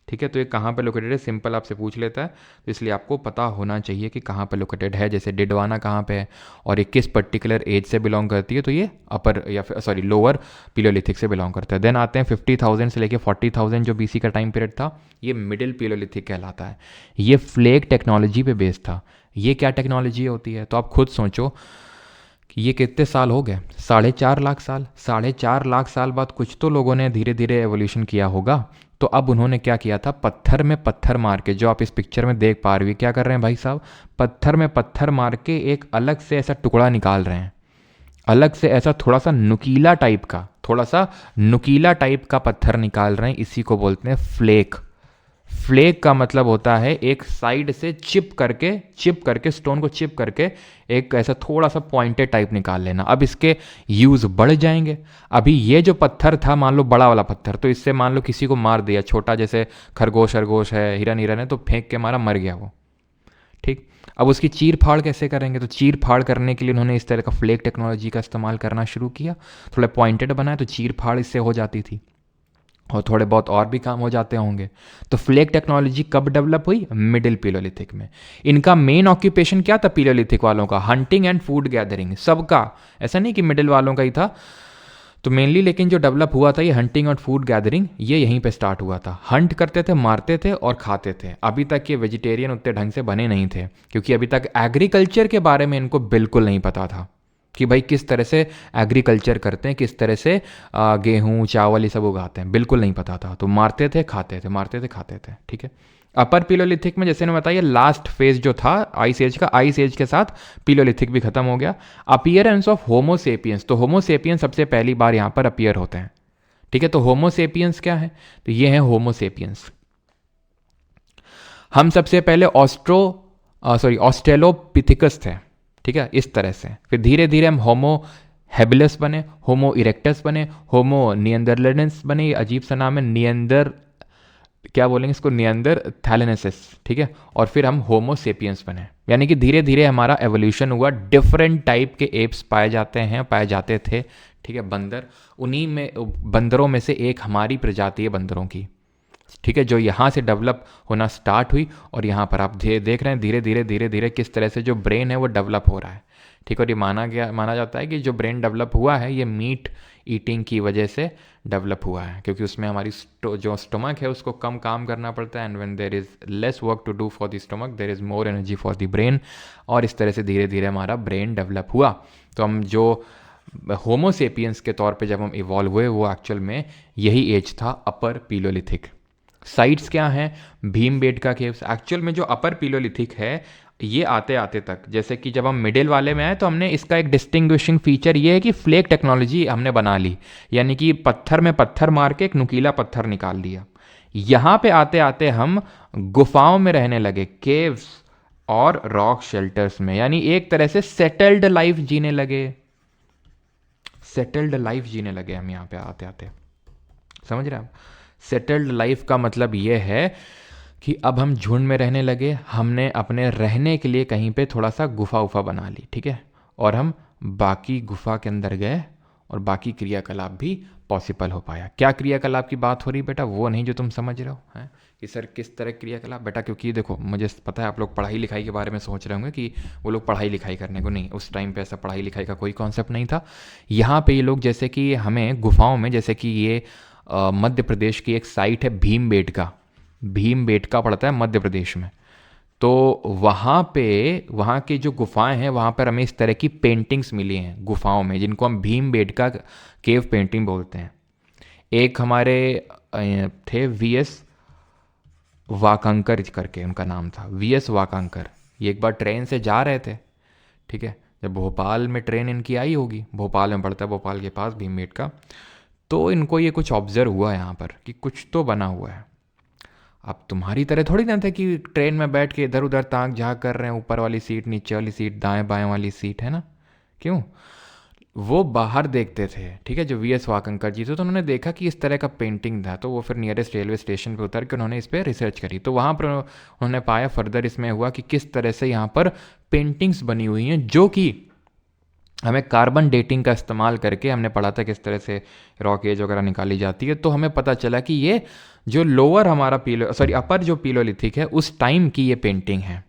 ठीक है, तो ये कहाँ पे लोकेटेड है सिंपल आपसे पूछ लेता है, तो इसलिए आपको पता होना चाहिए कि कहाँ पे लोकेटेड है। जैसे डिडवाना कहाँ पे है और ये किस पर्टिकुलर एज से बिलोंग करती है, तो ये अपर या फिर सॉरी लोअर पीलियोलिथिक से बिलोंग करता है। देन आते हैं 50,000 से लेके 40,000 जो बीसी का टाइम पीरियड था, ये मिडिल पीलियोलिथिक कहलाता है। ये फ्लेक टेक्नोलॉजी पे बेस्ड था। ये क्या टेक्नोलॉजी होती है, तो आप खुद सोचो कि ये कितने साल हो गए, 4.5 लाख साल। 4.5 लाख साल बाद कुछ तो लोगों ने धीरे धीरे एवोल्यूशन किया होगा। तो अब उन्होंने क्या किया था, पत्थर में पत्थर मार के, जो आप इस पिक्चर में देख पा रहे हो क्या कर रहे हैं भाई साहब, पत्थर में पत्थर मार के एक अलग से ऐसा टुकड़ा निकाल रहे हैं, अलग से ऐसा थोड़ा सा नुकीला टाइप का, थोड़ा सा नुकीला टाइप का पत्थर निकाल रहे हैं। इसी को बोलते हैं फ्लेक। फ्लेक का मतलब होता है एक साइड से चिप करके स्टोन को चिप करके एक ऐसा थोड़ा सा पॉइंटेड टाइप निकाल लेना। अब इसके यूज़ बढ़ जाएंगे। अभी ये जो पत्थर था, मान लो बड़ा वाला पत्थर, तो इससे मान लो किसी को मार दिया, छोटा जैसे खरगोश खरगोश है, हिरन हिरन है, तो फेंक के मारा, मर गया वो, ठीक। अब उसकी चीर फाड़ कैसे करेंगे, तो चीर फाड़ करने के लिए उन्होंने इस तरह का फ्लेक टेक्नोलॉजी का इस्तेमाल करना शुरू किया। थोड़ा पॉइंटेड बनाया तो चीर फाड़ इससे हो जाती थी, और थोड़े बहुत और भी काम हो जाते होंगे। तो फ्लेक टेक्नोलॉजी कब डेवलप हुई, मिडिल पिलोलिथिक में। इनका मेन ऑक्यूपेशन क्या था पिलोलिथिक वालों का, हंटिंग एंड फूड गैदरिंग, सबका, ऐसा नहीं कि मिडिल वालों का ही था। तो मेनली लेकिन जो डेवलप हुआ था ये हंटिंग और फूड गैदरिंग, ये यहीं पे स्टार्ट हुआ था। हंट करते थे, मारते थे और खाते थे। अभी तक ये वेजिटेरियन उतने ढंग से बने नहीं थे, क्योंकि अभी तक एग्रीकल्चर के बारे में इनको बिल्कुल नहीं पता था कि भाई किस तरह से एग्रीकल्चर करते हैं, किस तरह से गेहूँ चावल ये सब उगाते हैं, बिल्कुल नहीं पता था। तो मारते थे खाते थे, मारते थे खाते थे, ठीक है। अपर पिलोलिथिक में जैसे ने बताया लास्ट फेज जो था आइस एज का, आइस एज के साथ पिलोलिथिक भी खत्म हो गया। अपीयरेंस ऑफ होमोसेपियंस, तो होमोसेपियंस सबसे पहली बार यहाँ पर अपीयर होते हैं, ठीक है। तो होमोसेपियंस क्या है, तो ये है होमोसेपियंस। हम सबसे पहले ऑस्ट्रेलोपिथिकस थे, ठीक है, इस तरह से। फिर धीरे धीरे हम होमो हेबिलस बने, होमो इरेक्टस बने, होमो नियंदरलेंस बने, ये अजीब सा नाम है, नियंदर क्या बोलेंगे इसको, नियंदर थैलेनेसिस, ठीक है। और फिर हम होमो सेपियंस बने, यानी कि धीरे धीरे हमारा एवोल्यूशन हुआ। डिफरेंट टाइप के एप्स पाए जाते थे, ठीक है, बंदर। उन्हीं में बंदरों में से एक हमारी प्रजाति है बंदरों की, ठीक है, जो यहाँ से डेवलप होना स्टार्ट हुई। और यहाँ पर आप देख रहे हैं धीरे धीरे किस तरह से जो ब्रेन है वो डेवलप हो रहा है, ठीक। और ये माना जाता है कि जो ब्रेन डेवलप हुआ है ये मीट ईटिंग की वजह से डेवलप हुआ है, क्योंकि उसमें हमारी जो स्टमक है उसको कम काम करना पड़ता है। And when there is less work to do for the stomach there is more energy for the brain. और इस तरह से धीरे धीरे हमारा ब्रेन डेवलप हुआ। तो हम जो होमोसेपियंस के तौर पे जब हम इवॉल्व हुए, वो एक्चुअल में यही एज था, अपर पिलोलिथिक। साइट्स क्या हैं, भीमबेटका केव्स। एक्चुअल में जो अपर पिलोलिथिक है ये आते आते तक, जैसे कि जब हम मिडिल वाले में आए तो हमने इसका एक डिस्टिंग्विशिंग फीचर ये है कि फ्लेक टेक्नोलॉजी हमने बना ली, यानी कि पत्थर में पत्थर मार के एक नुकीला पत्थर निकाल दिया। यहाँ पे आते आते हम गुफाओं में रहने लगे, केव्स और रॉक शेल्टर्स में, यानी एक तरह से सेटल्ड लाइफ जीने लगे। सेटल्ड लाइफ जीने लगे हम यहाँ पे आते आते, समझ रहे हैं आप। सेटल्ड लाइफ का मतलब ये है कि अब हम झुंड में रहने लगे, हमने अपने रहने के लिए कहीं पे थोड़ा सा गुफा उफा बना ली, ठीक है। और हम बाकी गुफा के अंदर गए और बाकी क्रियाकलाप भी पॉसिबल हो पाया। क्या क्रियाकलाप की बात हो रही बेटा, वो नहीं जो तुम समझ रहे हो हैं कि सर किस तरह क्रियाकलाप बेटा, क्योंकि देखो मुझे पता है आप लोग पढ़ाई लिखाई के बारे में सोच रहे होंगे कि वो लोग पढ़ाई लिखाई करने को, नहीं, उस टाइम पे ऐसा पढ़ाई लिखाई का कोई कॉन्सेप्ट नहीं था। यहाँ पे ये लोग जैसे कि हमें गुफाओं में, जैसे कि ये मध्य प्रदेश की एक साइट है भीमबेटका, भीमबेटका पड़ता है मध्य प्रदेश में। तो वहाँ पे, वहाँ की जो गुफाएं हैं वहाँ पर हमें इस तरह की पेंटिंग्स मिली हैं गुफाओं में, जिनको हम भीमबेटका केव पेंटिंग बोलते हैं। एक हमारे थे वीएस वाकांकर करके उनका नाम था, वीएस वाकांकर। ये एक बार ट्रेन से जा रहे थे, ठीक है, जब भोपाल में ट्रेन इनकी आई होगी, भोपाल में पड़ता है, भोपाल के पास भीमबेटका। तो इनको ये कुछ ऑब्जर्व हुआ यहाँ पर कि कुछ तो बना हुआ है। अब तुम्हारी तरह थोड़ी ना था कि ट्रेन में बैठ के इधर उधर ताक झाँक कर रहे हैं, ऊपर वाली सीट, नीचे वाली सीट, दाएं बाएं वाली सीट, है ना। क्यों, वो बाहर देखते थे, ठीक है, जो वीएस वाकंकर जी थे। तो उन्होंने देखा कि इस तरह का पेंटिंग था, तो वो फिर नियरेस्ट रेलवे स्टेशन पे उतर के उन्होंने इस पर रिसर्च करी। तो वहाँ पर उन्होंने पाया, फर्दर इसमें हुआ कि किस तरह से यहाँ पर पेंटिंग्स बनी हुई हैं, जो कि हमें कार्बन डेटिंग का इस्तेमाल करके, हमने पढ़ा था किस तरह से रॉक एज वगैरह निकाली जाती है। तो हमें पता चला कि ये जो लोअर हमारा अपर जो पिलोलिथिक है उस टाइम की ये पेंटिंग है,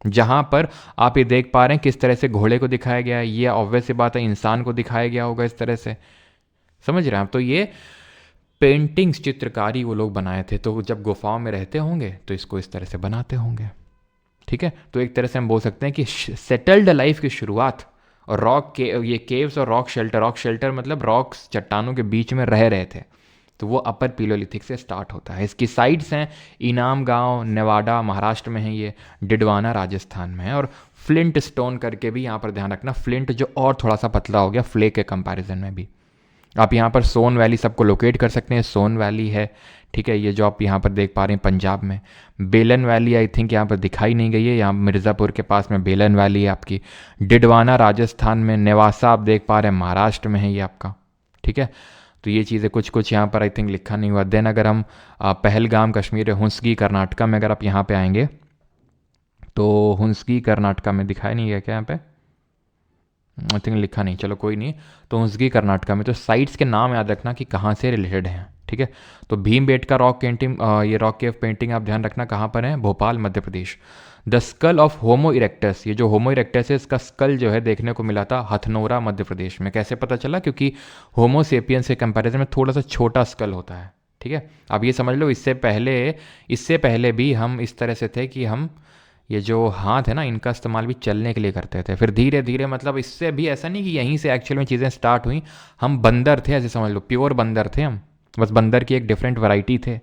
जहाँ पर आप ये देख पा रहे हैं किस तरह से घोड़े को दिखाया गया है। ये ऑब्वियस सी बात है इंसान को दिखाया गया होगा इस तरह से, समझ रहे हैं आप। तो ये पेंटिंग्स, चित्रकारी वो लोग बनाए थे। तो जब गुफाओं में रहते होंगे तो इसको इस तरह से बनाते होंगे, ठीक है। तो एक तरह से हम बोल सकते हैं कि सेटल्ड लाइफ की शुरुआत और ये केव्स और रॉक शेल्टर मतलब रॉक्स चट्टानों के बीच में रह रहे थे, तो वो अपर पीलोलिथिक से स्टार्ट होता है। इसकी साइट्स हैं इनाम गांव नेवाडा महाराष्ट्र में है, ये डिडवाना राजस्थान में है, और फ्लिंट स्टोन करके भी यहाँ पर ध्यान रखना, फ्लिंट जो और थोड़ा सा पतला हो गया फ्ले के कंपैरिजन में भी। आप यहाँ पर सोन वैली सबको लोकेट कर सकते हैं, सोन वैली है, ठीक है, ये जो आप यहाँ पर देख पा रहे हैं पंजाब में। बेलन वैली आई थिंक यहाँ पर दिखाई नहीं गई है, यहाँ मिर्ज़ापुर के पास में बेलन वैली है आपकी। डिडवाना राजस्थान में, नेवासा आप देख पा रहे हैं महाराष्ट्र में है ये आपका, ठीक है। तो ये चीज़ें कुछ कुछ यहाँ पर आई थिंक लिखा नहीं हुआ। देन अगर हम पहलगाम कश्मीर, हुंसगी कर्नाटका में अगर आप यहाँ पे आएंगे तो हुंसगी कर्नाटका में दिखाई नहीं है क्या यहाँ पे, आई थिंक लिखा नहीं, चलो कोई नहीं। तो हुंसगी कर्नाटका में, तो साइट्स के नाम याद रखना कि कहाँ से रिलेटेड हैं, ठीक है। तो भीमबेटका रॉक पेंटिंग, ये रॉक केव पेंटिंग आप ध्यान रखना कहाँ पर है, Bhopal Madhya Pradesh. The skull of Homo erectus, ये जो होमो इरेक्टस है इसका स्कल जो है देखने को मिला था हथनोरा मध्य प्रदेश में। कैसे पता चला, क्योंकि होमो सेपियंस के कंपैरिजन में थोड़ा सा छोटा स्कल होता है, ठीक है। अब ये समझ लो इससे पहले भी हम इस तरह से थे कि हम ये जो हाथ है ना इनका इस्तेमाल भी चलने के लिए करते थे, फिर धीरे धीरे मतलब इससे भी ऐसा नहीं कि यहीं से एक्चुअल में चीज़ें स्टार्ट हुई। हम बंदर थे, ऐसे समझ लो, प्योर बंदर थे हम, बस बंदर की एक डिफरेंट वैरायटी थे,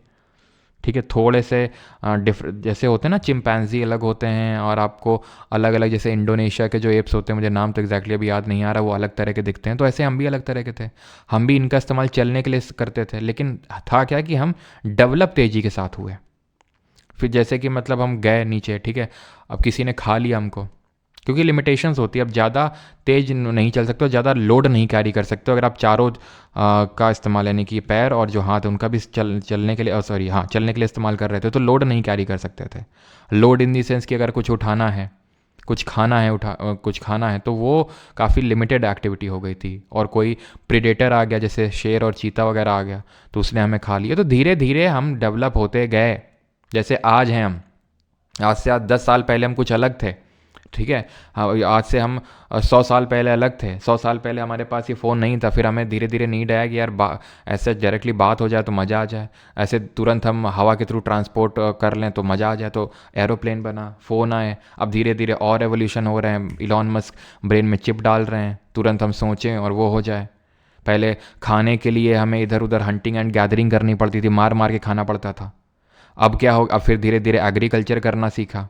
ठीक है। थोड़े से जैसे होते हैं ना चिंपैंजी अलग होते हैं, और आपको अलग अलग जैसे इंडोनेशिया के जो एप्स होते हैं, मुझे नाम तो एग्जैक्टली अभी याद नहीं आ रहा, वो अलग तरह के दिखते हैं, तो ऐसे हम भी अलग तरह के थे। हम भी इनका इस्तेमाल चलने के लिए करते थे, लेकिन था क्या कि हम डेवलप तेज़ी के साथ हुए। फिर जैसे कि मतलब हम गए नीचे, ठीक है, अब किसी ने खा लिया हमको, क्योंकि लिमिटेशंस होती है, अब ज़्यादा तेज़ नहीं चल सकते हो, ज़्यादा लोड नहीं कैरी कर सकते हो। अगर आप चारों का इस्तेमाल यानी कि पैर और जो हाथ उनका भी चलने के लिए चलने के लिए इस्तेमाल कर रहे थे, तो लोड नहीं कैरी कर सकते थे। लोड इन दी सेंस कि अगर कुछ उठाना है, कुछ खाना है तो वो काफ़ी लिमिटेड एक्टिविटी हो गई थी। और कोई प्रीडेटर आ गया जैसे शेर और चीता वगैरह आ गया तो उसने हमें खा लिया। तो धीरे धीरे हम डेवलप होते गए। जैसे आज हैं हम, आज से 10 साल पहले हम कुछ अलग थे, ठीक है। हाँ, आज से हम 100 साल पहले अलग थे। 100 साल पहले हमारे पास ये फ़ोन नहीं था, फिर हमें धीरे धीरे नीड आया कि यार ऐसे डायरेक्टली बात हो जाए तो मज़ा आ जाए, ऐसे तुरंत हम हवा के थ्रू ट्रांसपोर्ट कर लें तो मज़ा आ जाए, तो एरोप्लेन बना, फ़ोन आए। अब धीरे धीरे और एवोल्यूशन हो रहे हैं, इलॉन मस्क ब्रेन में चिप डाल रहे हैं, तुरंत हम सोचें और वो हो जाए। पहले खाने के लिए हमें इधर उधर हंटिंग एंड गैदरिंग करनी पड़ती थी, मार मार के खाना पड़ता था। अब क्या हो, अब फिर धीरे धीरे एग्रीकल्चर करना सीखा,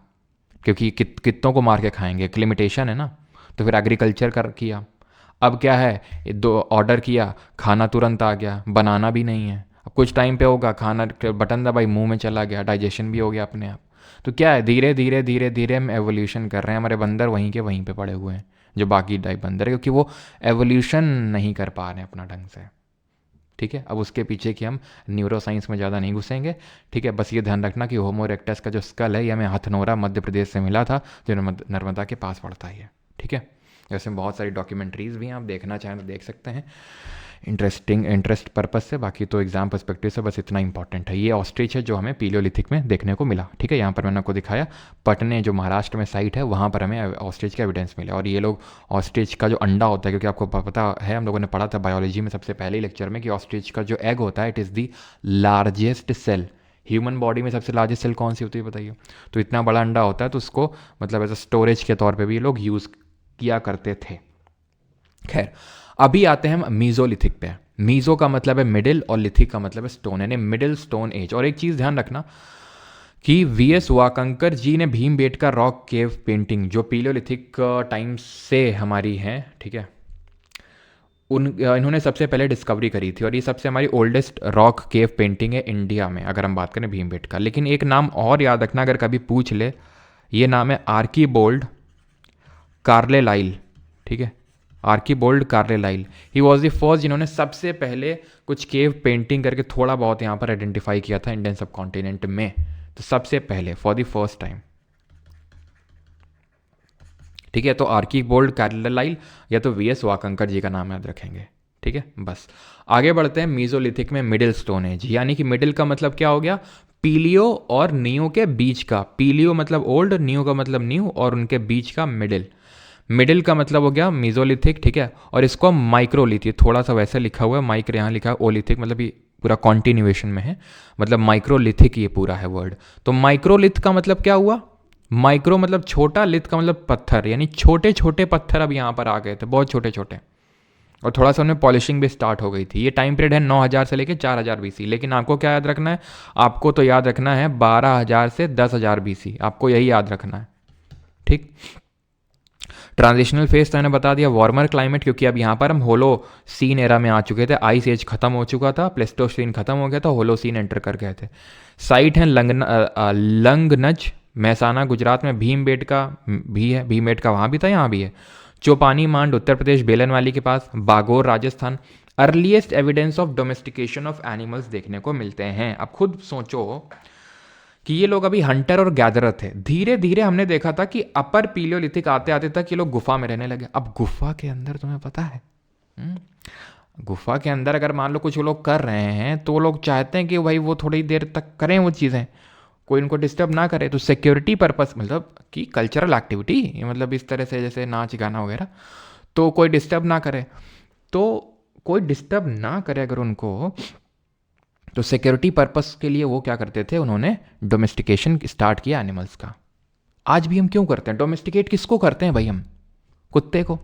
क्योंकि कित्तों को मार के खाएंगे, एक लिमिटेशन है ना, तो फिर एग्रीकल्चर किया। अब क्या है, दो ऑर्डर किया, खाना तुरंत आ गया, बनाना भी नहीं है। अब कुछ टाइम पे होगा, खाना बटन दबाई मुंह में चला गया, डाइजेशन भी हो गया अपने आप। तो क्या है, धीरे धीरे धीरे धीरे हम एवोल्यूशन कर रहे हैं। हमारे बंदर वहीं के वहीं पे पड़े हुए हैं, जो बाकी टाइप बंदर है, क्योंकि वो एवोल्यूशन नहीं कर पा रहे हैं अपना ढंग से, ठीक है। अब उसके पीछे कि हम न्यूरो साइंस में ज़्यादा नहीं घुसेंगे, ठीक है। बस ये ध्यान रखना कि होमो इरेक्टस का जो स्कल है ये हमें हथनोरा मध्य प्रदेश से मिला था, जो नर्मदा के पास पड़ता है, ठीक है। जैसे बहुत सारी डॉक्यूमेंट्रीज़ भी हैं, आप देखना चाहें तो देख सकते हैं इंटरेस्ट पर्पस से। बाकी तो एग्जाम पर्सपेक्टिव से बस इतना इंपॉर्टेंट है। ये ऑस्ट्रिच है जो हमें पीलियोलिथिक में देखने को मिला, ठीक है। यहाँ पर मैंने आपको दिखाया पटने जो महाराष्ट्र में साइट है, वहाँ पर हमें ऑस्ट्रिच का एविडेंस मिला। और ये लोग ऑस्ट्रिच का जो अंडा होता है, क्योंकि आपको पता है, हम लोगों ने पढ़ा था बायोलॉजी में सबसे पहले ही लेक्चर में कि ऑस्ट्रिच का जो एग होता है it is the largest cell. Human body में सबसे लार्जेस्ट सेल कौन सी होती है बताइए? तो इतना बड़ा अंडा होता है, तो उसको मतलब एज अ स्टोरेज के तौर पर भी ये लोग यूज़ किया करते थे। खैर, अभी आते हैं हम मीजोलिथिक पे। मीजो का मतलब है मिडिल और लिथिक का मतलब है स्टोन, यानी मिडिल स्टोन एज। और एक चीज़ ध्यान रखना कि वीएस वाकंकर जी ने भीमबेटका रॉक केव पेंटिंग जो पीलियोलिथिक टाइम से हमारी है, ठीक है, इन्होंने सबसे पहले डिस्कवरी करी थी। और ये सबसे हमारी ओल्डेस्ट रॉक केव पेंटिंग है इंडिया में, अगर हम बात करें भीमबेटका। लेकिन एक नाम और याद रखना, अगर कभी पूछ ले, ये नाम है आर्कीबोल्ड कार्लेलाइल, ठीक है, आर्कीबोल्ड कार्लेलाइल। ही वॉज द फर्स्ट जिन्होंने सबसे पहले कुछ केव पेंटिंग करके थोड़ा बहुत यहाँ पर आइडेंटिफाई किया था इंडियन सब कॉन्टिनेंट में। तो सबसे पहले फॉर द फर्स्ट टाइम, ठीक है। तो आर्कीबोल्ड कार्लेलाइल या तो वीएस वाकंकर जी का नाम याद रखेंगे, ठीक है। बस आगे बढ़ते हैं मीजोलिथिक में मिडिल स्टोन एज, यानी कि मिडिल का मतलब क्या हो गया, पीलियो और नियो के बीच का। पीलियो मतलब ओल्ड, नियो का मतलब न्यू, और उनके बीच का मिडिल। मिडिल का मतलब हो गया मीजोलिथिक, ठीक है। और इसको हम माइक्रोलिथिक, थोड़ा सा वैसे लिखा हुआ है, माइक्रो यहाँ लिखा है, ओलिथिक मतलब ये पूरा कॉन्टिन्यूएशन में है, मतलब माइक्रोलिथिक ये पूरा है वर्ड। तो माइक्रोलिथ का मतलब क्या हुआ, माइक्रो मतलब छोटा, लिथ का मतलब पत्थर, यानी छोटे छोटे पत्थर अब यहाँ पर आ गए थे, बहुत छोटे छोटे। और थोड़ा सा उनमें पॉलिशिंग भी स्टार्ट हो गई थी। ये टाइम पीरियड है 9000 से लेकर 4000 बीसी। लेकिन आपको क्या याद रखना है? आपको तो याद रखना है 12000 से 10000 बीसी, आपको यही याद रखना है, ठीक। ट्रांजिशनल फेज तो मैंने बता दिया, वार्मर क्लाइमेट, क्योंकि अब यहाँ पर हम होलो सीन एरा में आ चुके थे। आइस एज खत्म हो चुका था, प्लेस्टोसीन खत्म हो गया था, होलो सीन एंटर कर गए थे। साइट है लंगनज, महसाना गुजरात में। भीमबेटका भी है, भीमबेटका वहाँ भी था, यहाँ भी है। चौपानी मांड उत्तर प्रदेश बेलन वाली के पास। Bagor Rajasthan. Earliest evidence of domestication of animals देखने को मिलते हैं। अब खुद सोचो कि ये लोग अभी हंटर और गैदरर थे। धीरे धीरे हमने देखा था कि अपर पीलियोलिथिक आते आते तक ये लोग गुफा में रहने लगे। अब गुफा के अंदर तुम्हें पता है, गुफा के अंदर अगर मान लो कुछ लोग कर रहे हैं तो लोग चाहते हैं कि भाई वो थोड़ी देर तक करें वो चीज़ें, कोई उनको डिस्टर्ब ना करे। तो सिक्योरिटी पर्पस मतलब कि कल्चरल एक्टिविटी, मतलब इस तरह से जैसे नाच गाना वगैरह, तो कोई डिस्टर्ब ना करे। तो कोई डिस्टर्ब ना करे अगर उनको, तो सिक्योरिटी पर्पस के लिए वो क्या करते थे, उन्होंने डोमेस्टिकेशन स्टार्ट किया एनिमल्स का। आज भी हम क्यों करते हैं डोमेस्टिकेट? किसको करते हैं भाई? हम कुत्ते को,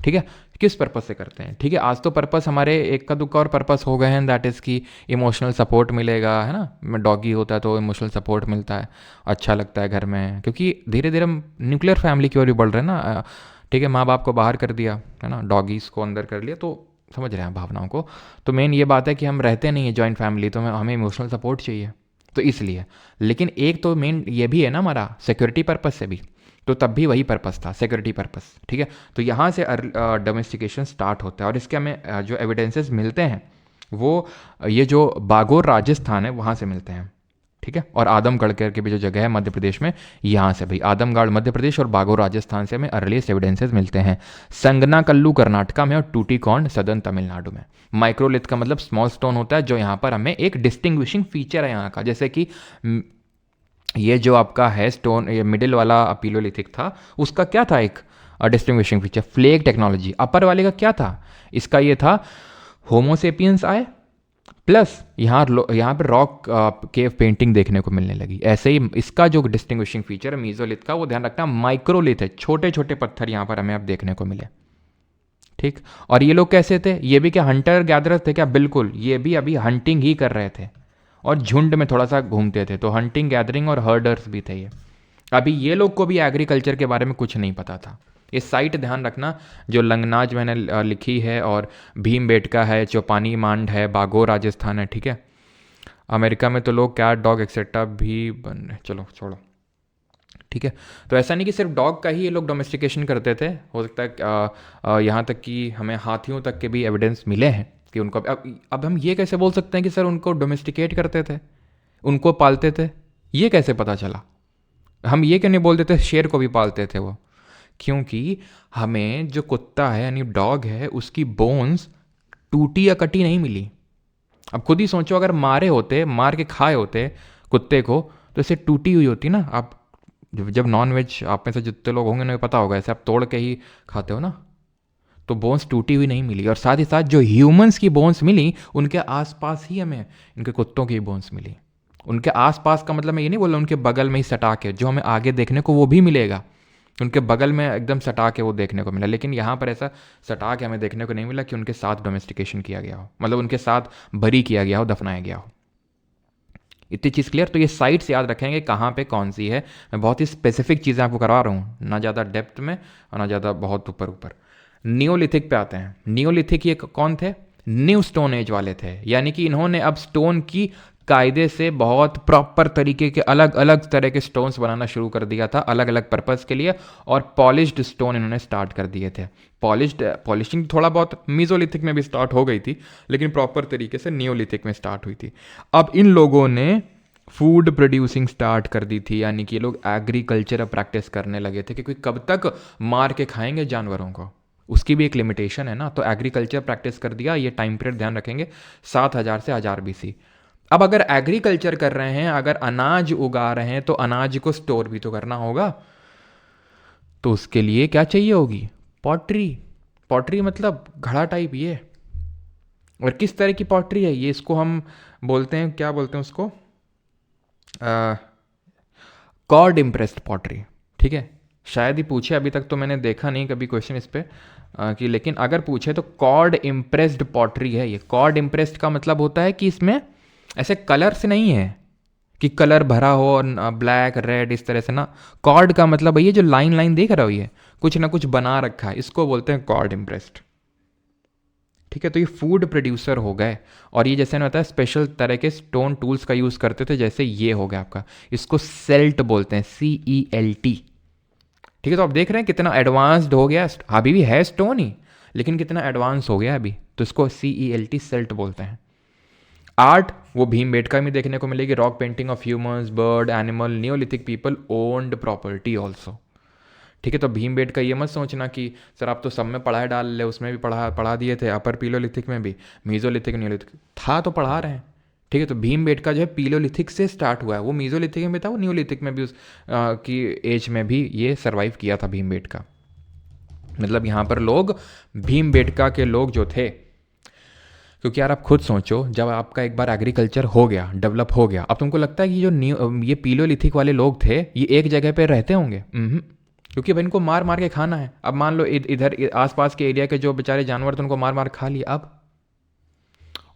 ठीक है। किस पर्पस से करते हैं? ठीक है, आज तो पर्पस हमारे एक का दुक्का और पर्पस हो गए हैं, दैट इज़ कि इमोशनल सपोर्ट मिलेगा, है ना। डॉगी होता है तो इमोशनल सपोर्ट मिलता है, अच्छा लगता है घर में, क्योंकि धीरे धीरे हम न्यूक्लियर फैमिली की ओर भी बढ़ रहे हैं ना। ठीक है, माँ बाप को बाहर कर दिया, है ना, डॉगीज़ को अंदर कर लिया, तो समझ रहे हैं भावनाओं को। तो मेन ये बात है कि हम रहते नहीं है जॉइंट फैमिली, तो हमें इमोशनल सपोर्ट चाहिए, तो इसलिए। लेकिन एक तो मेन ये भी है ना हमारा सिक्योरिटी पर्पस से भी, तो तब भी वही पर्पस था, सिक्योरिटी पर्पस, ठीक है। तो यहाँ से डोमेस्टिकेशन स्टार्ट होता है। और इसके हमें जो एविडेंसेस मिलते हैं वो ये जो बागोर राजस्थान है वहाँ से मिलते हैं, ठीक है। और आदमगढ़ करके भी जो जगह है मध्य प्रदेश में, यहाँ से भाई आदमगढ़ मध्य प्रदेश और बागोर राजस्थान से हमें अर्लीस्ट एविडेंसेस मिलते हैं। संगनाकल्लू कर्नाटका में और टूटीकॉर्न सदर्न तमिलनाडु में। माइक्रोलिथ का मतलब स्मॉल स्टोन होता है, जो यहाँ पर हमें एक डिस्टिंग्विशिंग फीचर है यहाँ का। जैसे कि ये जो आपका है स्टोन, ये मिडिल वाला पीलोलिथिक था, उसका क्या था एक distinguishing feature? Flake technology. Upper वाले का क्या था? इसका ये था होमोसेपियंस आए, प्लस यहाँ पर रॉक केव पेंटिंग देखने को मिलने लगी। ऐसे ही इसका जो डिस्टिंग्विशिंग फीचर है मीजोलिथ का, वो ध्यान रखना माइक्रोलिथ है, छोटे छोटे पत्थर यहाँ पर हमें अब देखने को मिले, ठीक। और ये लोग कैसे थे? ये भी क्या हंटर गैदरर थे क्या? बिल्कुल, ये भी अभी हंटिंग ही कर रहे थे और झुंड में थोड़ा सा घूमते थे, तो हंटिंग गैदरिंग और हर्डर्स भी थे ये। अभी ये लोग को भी एग्रीकल्चर के बारे में कुछ नहीं पता था। ये साइट ध्यान रखना, जो लंगनाज मैंने लिखी है, और भीमबेटका है, चौपानी मांड है, बागोर राजस्थान है, ठीक है। अमेरिका में तो लोग कैट डॉग एक्सेट्रा भी बन रहे, चलो छोड़ो, ठीक है। तो ऐसा नहीं कि सिर्फ डॉग का ही ये लोग डोमेस्टिकेशन करते थे, हो सकता है यहाँ तक कि हमें हाथियों तक के भी एविडेंस मिले हैं कि उनको। अब हम ये कैसे बोल सकते हैं कि सर उनको डोमेस्टिकेट करते थे, उनको पालते थे? ये कैसे पता चला? हम ये क्यों नहीं बोल देते शेर को भी पालते थे वो? क्योंकि हमें जो कुत्ता है यानी डॉग है, उसकी बोन्स टूटी या कटी नहीं मिली। अब खुद ही सोचो, अगर मारे होते, मार के खाए होते कुत्ते को, तो इसे टूटी हुई होती ना। आप जब नॉन वेज, आप में से जितने लोग होंगे उन्हें पता होगा, ऐसे आप तोड़ के ही खाते हो ना, तो बोन्स टूटी हुई नहीं मिली। और साथ ही साथ जो ह्यूमंस की बोन्स मिली, उनके आसपास ही हमें इनके कुत्तों की बोन्स मिली। उनके आसपास का मतलब मैं ये नहीं बोल रहा उनके बगल में ही सटा के, जो हमें आगे देखने को वो भी मिलेगा, उनके बगल में एकदम सटा के वो देखने को मिला। लेकिन यहाँ पर ऐसा सटा के हमें देखने को नहीं मिला कि उनके साथ डोमेस्टिकेशन किया गया हो, मतलब उनके साथ बरी किया गया हो, दफनाया गया हो। इतनी चीज़ क्लियर? तो ये साइट्स याद रखेंगे कहाँ पे कौन सी है। मैं बहुत ही स्पेसिफिक चीज़ें आपको करवा रहा हूँ, ना ज़्यादा डेप्थ में और ना ज़्यादा बहुत ऊपर ऊपर। नियोलिथिक पे आते हैं। नियोलिथिक ये कौन थे? न्यू स्टोन एज वाले थे, यानी कि इन्होंने अब स्टोन की कायदे से बहुत प्रॉपर तरीके के अलग अलग तरह के स्टोन्स बनाना शुरू कर दिया था, अलग अलग पर्पस के लिए। और पॉलिश्ड स्टोन इन्होंने स्टार्ट कर दिए थे। पॉलिशिंग थोड़ा बहुत मीजोलिथिक में भी स्टार्ट हो गई थी, लेकिन प्रॉपर तरीके से नियोलिथिक में स्टार्ट हुई थी। अब इन लोगों ने फूड प्रोड्यूसिंग स्टार्ट कर दी थी, यानी कि ये लोग एग्रीकल्चर प्रैक्टिस करने लगे थे, क्योंकि कब तक मार के खाएंगे जानवरों को, उसकी भी एक लिमिटेशन है ना। तो एग्रीकल्चर प्रैक्टिस कर दिया। ये टाइम पीरियड ध्यान रखेंगे 7000 से 1000 बीसी। अब अगर एग्रीकल्चर कर रहे हैं, अगर अनाज उगा रहे हैं, तो अनाज को स्टोर भी तो करना होगा। तो उसके लिए क्या चाहिए होगी? पॉटरी। पॉटरी मतलब घड़ा टाइप ये। और किस तरह की पॉटरी है ये? इसको हम बोलते हैं, क्या बोलते हैं उसको? कॉर्ड इम्प्रेस्ड पॉटरी, ठीक है। शायद ही पूछे, अभी तक तो मैंने देखा नहीं कभी क्वेश्चन इस पे कि, लेकिन अगर पूछे तो कॉर्ड इम्प्रेस्ड पॉटरी है ये। कॉर्ड इम्प्रेस्ड का मतलब होता है कि इसमें ऐसे कलर से नहीं है कि कलर भरा हो और ब्लैक रेड इस तरह से ना। कॉर्ड का मतलब ये जो लाइन लाइन देख रहे हो, ये कुछ ना कुछ बना रखा है, इसको बोलते हैं कॉर्ड इम्प्रेस्ड, ठीक है। तो ये फूड प्रोड्यूसर हो गए, और ये जैसे ना होता है स्पेशल तरह के स्टोन टूल्स का यूज़ करते थे, जैसे ये हो गया आपका, इसको सेल्ट बोलते हैं, CELT, ठीक है। तो आप देख रहे हैं कितना एडवांस्ड हो गया, अभी भी है स्टोन ही, लेकिन कितना एडवांस हो गया अभी, तो इसको CELT सेल्ट बोलते हैं। आर्ट वो भीमबेटका में देखने को मिलेगी, rock painting of humans, bird, animal, Neolithic people owned property also, ठीक है। तो भीमबेटका ये मत सोचना कि सर आप तो सब में पढ़ाए डाल ले, उसमें भी पढ़ा दिए थे, अपर पीलोलिथिक में भी, मीजोलिथिक नियोलिथिक था तो पढ़ा रहे हैं, ठीक है। तो भीमबेटका जो है पीलोलिथिक से स्टार्ट हुआ है, वो मीजोलिथिक में भी था, वो नियोलिथिक में भी उस की एज में भी ये सर्वाइव किया था भीमबेटका। मतलब यहाँ पर लोग भीमबेटका के लोग जो थे, क्योंकि यार आप खुद सोचो, जब आपका एक बार एग्रीकल्चर हो गया, डेवलप हो गया, अब तुमको लगता है कि जो ये पीलोलिथिक वाले लोग थे ये एक जगह पे रहते होंगे? क्योंकि भाई इनको मार मार के खाना है। अब मान लो इधर आसपास के एरिया के जो बेचारे जानवर थे उनको मार मार खा लिया, अब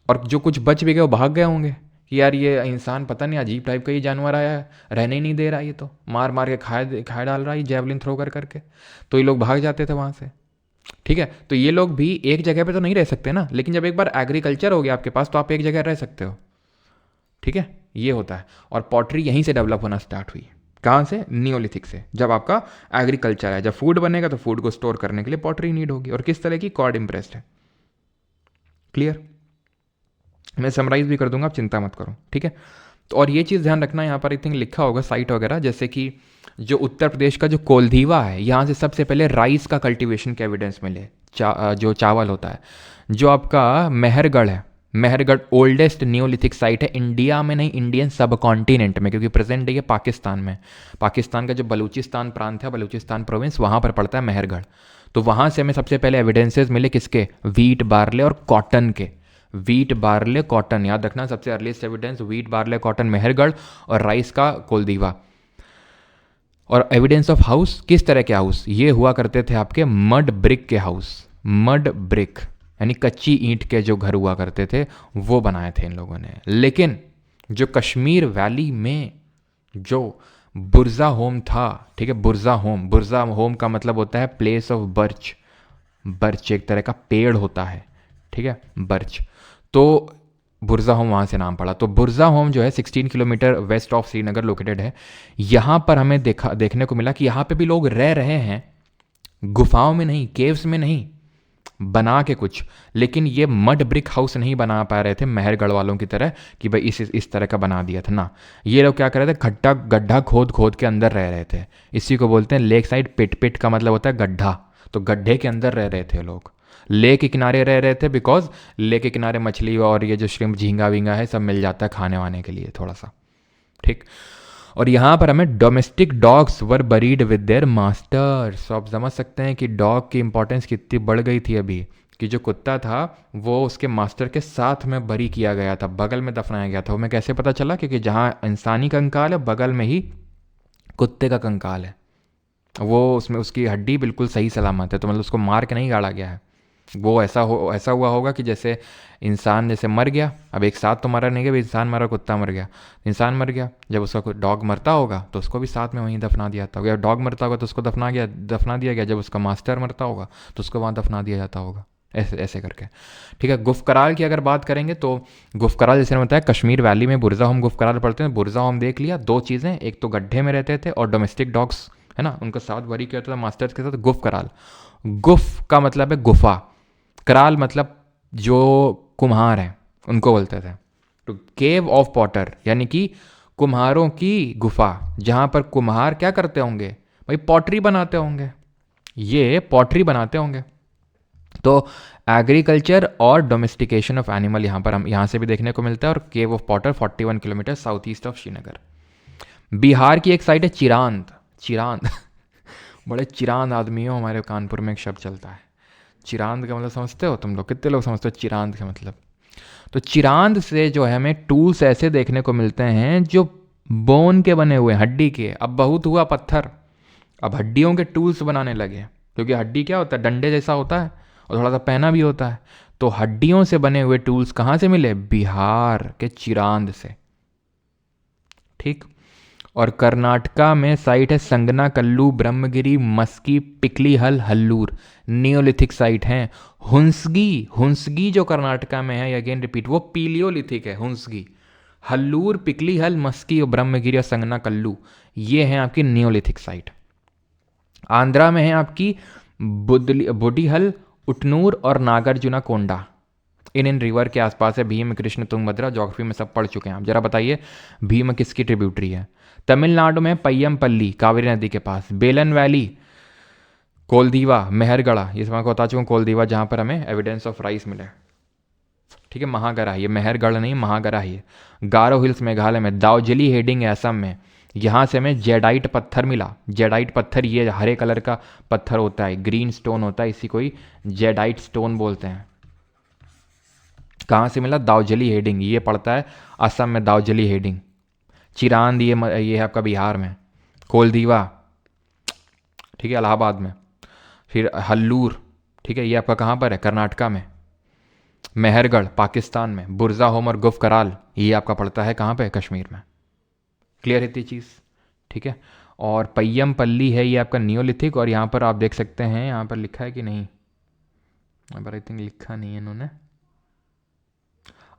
और जो कुछ बच भी गए वो भाग गए होंगे कि यार ये इंसान पता नहीं अजीब टाइप का ये जानवर आया है, रहने ही नहीं दे रहा, ये तो मार मार के खाए डाल रहा है जेवलिन थ्रो कर करके, तो ये लोग भाग जाते थे वहाँ से, ठीक है। तो ये लोग भी एक जगह पे तो नहीं रह सकते ना, लेकिन जब एक बार एग्रीकल्चर हो गया आपके पास तो आप एक जगह रह सकते हो, ठीक है। ये होता है, और पॉटरी यहीं से डेवलप होना स्टार्ट हुई। कहाँ से? नियोलिथिक से। जब आपका एग्रीकल्चर है, जब फूड बनेगा तो फूड को स्टोर करने के लिए पॉटरी नीड होगी, और किस तरह की? कॉर्ड इम्प्रेस्ड है। क्लियर? मैं समराइज भी कर दूंगा, आप चिंता मत करो, ठीक है। तो और ये चीज़ ध्यान रखना, यहाँ पर आई थिंक लिखा होगा साइट वगैरह, जैसे कि जो उत्तर प्रदेश का जो कोलधीवा है, यहाँ से सबसे पहले राइस का कल्टीवेशन के एविडेंस मिले, जो चावल होता है। जो आपका मेहरगढ़ है, मेहरगढ़ ओल्डेस्ट नियोलिथिक साइट है इंडिया में, नहीं इंडियन सब कॉन्टिनेंट में, क्योंकि प्रेजेंट डे ये पाकिस्तान में, पाकिस्तान का जो बलूचिस्तान प्रांत है, बलूचिस्तान प्रोविंस, वहाँ पर पड़ता है मेहरगढ़। तो वहाँ से हमें सबसे पहले एविडेंसेस मिले, किसके? व्हीट, बार्ले और कॉटन के। व्हीट, बार्ले, कॉटन, याद रखना, सबसे earliest evidence wheat, barley, cotton Mehrgarh, और राइस का कोलदीवा। और एविडेंस ऑफ हाउस, किस तरह के हाउस? ये हुआ करते थे आपके मड ब्रिक के हाउस, मड ब्रिक यानी कच्ची ईंट के जो घर हुआ करते थे वो बनाए थे इन लोगों ने। लेकिन जो कश्मीर वैली में जो बुर्जा होम था, ठीक है, बुर्जा होम का मतलब होता है प्लेस ऑफ बर्च। बर्च एक तरह का पेड़ होता है, ठीक है, बर्च। तो बुर्जा होम वहाँ से नाम पड़ा। तो बुर्जा होम जो है 16 kilometre west of Srinagar located है। यहाँ पर हमें देखने को मिला कि यहाँ पे भी लोग रह रहे हैं, गुफाओं में नहीं, केव्स में नहीं, बना के कुछ। लेकिन ये मड ब्रिक हाउस नहीं बना पा रहे थे मेहरगढ़ वालों की तरह कि भाई इस तरह का बना दिया था ना। ये लोग क्या कर रहे थे? गड्ढा खोद खोद के अंदर रह रहे थे। इसी को बोलते हैं लेक साइड पिट। पिट का मतलब होता है गड्ढा। तो गड्ढे के अंदर रह रहे थे लोग, लेक के किनारे रह रहे थे, बिकॉज लेक के किनारे मछली और ये जो श्रिम्प, झींगा वींगा है, सब मिल जाता है खाने वाने के लिए थोड़ा सा, ठीक। और यहाँ पर हमें domestic dogs were buried with their masters. आप समझ सकते हैं कि डॉग की इंपॉर्टेंस कितनी बढ़ गई थी अभी, कि जो कुत्ता था वो उसके मास्टर के साथ में बरी किया गया था, बगल में दफनाया गया था। वो मैं कैसे पता चला? क्योंकि जहाँ इंसानी कंकाल है बगल में ही कुत्ते का कंकाल है, वो उसमें उसकी हड्डी बिल्कुल सही सलामत है। तो मतलब उसको मार के नहीं गाड़ा गया है। वो ऐसा हुआ होगा कि जैसे इंसान जैसे मर गया, अब एक साथ तो मरा नहीं गया, इंसान मरा, कुत्ता मर गया, इंसान मर गया, जब उसका कोई डॉग मरता होगा तो उसको भी साथ में वहीं दफना दिया जाता होगा, या डॉग मरता होगा तो उसको दफना दिया गया, जब उसका मास्टर मरता होगा तो उसको वहाँ दफना दिया जाता होगा, ऐसे ऐसे करके, ठीक है। गुफकराल की अगर बात करेंगे तो गुफकराल जैसे मैंने बताया कश्मीर वैली में बुर्जा होम गुफकराल पढ़ते हैं। बुर्जा होम देख लिया, दो चीज़ें, एक तो गड्ढे में रहते थे और डोमेस्टिक डॉग्स है ना, उनका साथ बरी किया था मास्टर्स के साथ। गुफकराल, गुफ का मतलब है गुफा, कराल मतलब जो कुम्हार हैं उनको बोलते थे। तो केव ऑफ पॉटर यानी कि कुम्हारों की गुफा, जहाँ पर कुम्हार क्या करते होंगे भाई? पॉटरी बनाते होंगे, ये पॉटरी बनाते होंगे। तो एग्रीकल्चर और डोमेस्टिकेशन ऑफ एनिमल यहाँ से भी देखने को मिलता है। और केव of Potter 41 kilometre south east of Srinagar. Bihar की एक साइड है चिरांद। चिरांद बड़े चिरांद आदमी हो, हमारे कानपुर में एक शब्द चलता है चिरांद का मतलब, समझते हो तुम लोग? कितने लोग समझते हो चिरांद का मतलब? तो चिरांद से जो है हमें टूल्स ऐसे देखने को मिलते हैं जो बोन के बने हुए, हड्डी के। अब बहुत हुआ पत्थर, अब हड्डियों के टूल्स बनाने लगे, क्योंकि हड्डी क्या होता है, डंडे जैसा होता है और थोड़ा सा पहना भी होता है। तो हड्डियों से बने हुए टूल्स कहाँ से मिले? बिहार के चिरांद से। ठीक। और कर्नाटका में साइट है संगनाकल्लू, ब्रह्मगिरी, मस्की, पिकली हल, हल्लूर, नियोलिथिक साइट हैं। हुंसगी, हुंसगी जो कर्नाटका में है, अगेन रिपीट, वो पीलियोलिथिक है हुंसगी। हल्लूर, पिकली हल, मस्की और ब्रह्मगिरी और संगनाकल्लू ये हैं आपकी नियोलिथिक साइट। आंध्रा में है आपकी बुडिहल, उटनूर और नागार्जुना कोंडा। इन रिवर के आसपास है। भीम, कृष्ण, तुंगभद्रा, ज्योग्राफी में सब पढ़ चुके हैं आप। जरा बताइए भीम किसकी ट्रिब्यूटरी है? तमिलनाडु में पय्यमपल्ली, कावेरी नदी के पास। बेलन वैली, कोलदीवा, मेहरगढ़ा, ये सब मैं बता चुका हूँ। कोलदीवा जहाँ पर हमें एविडेंस ऑफ राइस मिले। ठीक है, महागरा, ये मेहरगढ़ नहीं, महागरा ही है। गारो हिल्स मेघालय में। दाउजिली हेडिंग है असम में। यहाँ से हमें जेडाइट पत्थर मिला। जेडाइट पत्थर ये हरे कलर का पत्थर होता है, ग्रीन स्टोन होता है, इसी को ही जेडाइट स्टोन बोलते हैं। कहाँ से मिला? दाउजली हेडिंग, ये पड़ता है असम में, दाउजली हेडिंग। चिरांद ये है आपका बिहार में। कोलदीवा, ठीक है, इलाहाबाद में। फिर हल्लूर, ठीक है, ये आपका कहाँ पर है? कर्नाटका में। मेहरगढ़ पाकिस्तान में। बुरजा होम और गुफ कराल ये आपका पड़ता है कहाँ पे? कश्मीर में। क्लियर है ये चीज़? ठीक है। और पय्यमपल्ली है ये आपका नियोलिथिक। और यहाँ पर आप देख सकते हैं, यहाँ पर लिखा है कि नहीं, यहाँ पर आई थिंक लिखा नहीं है इन्होंने।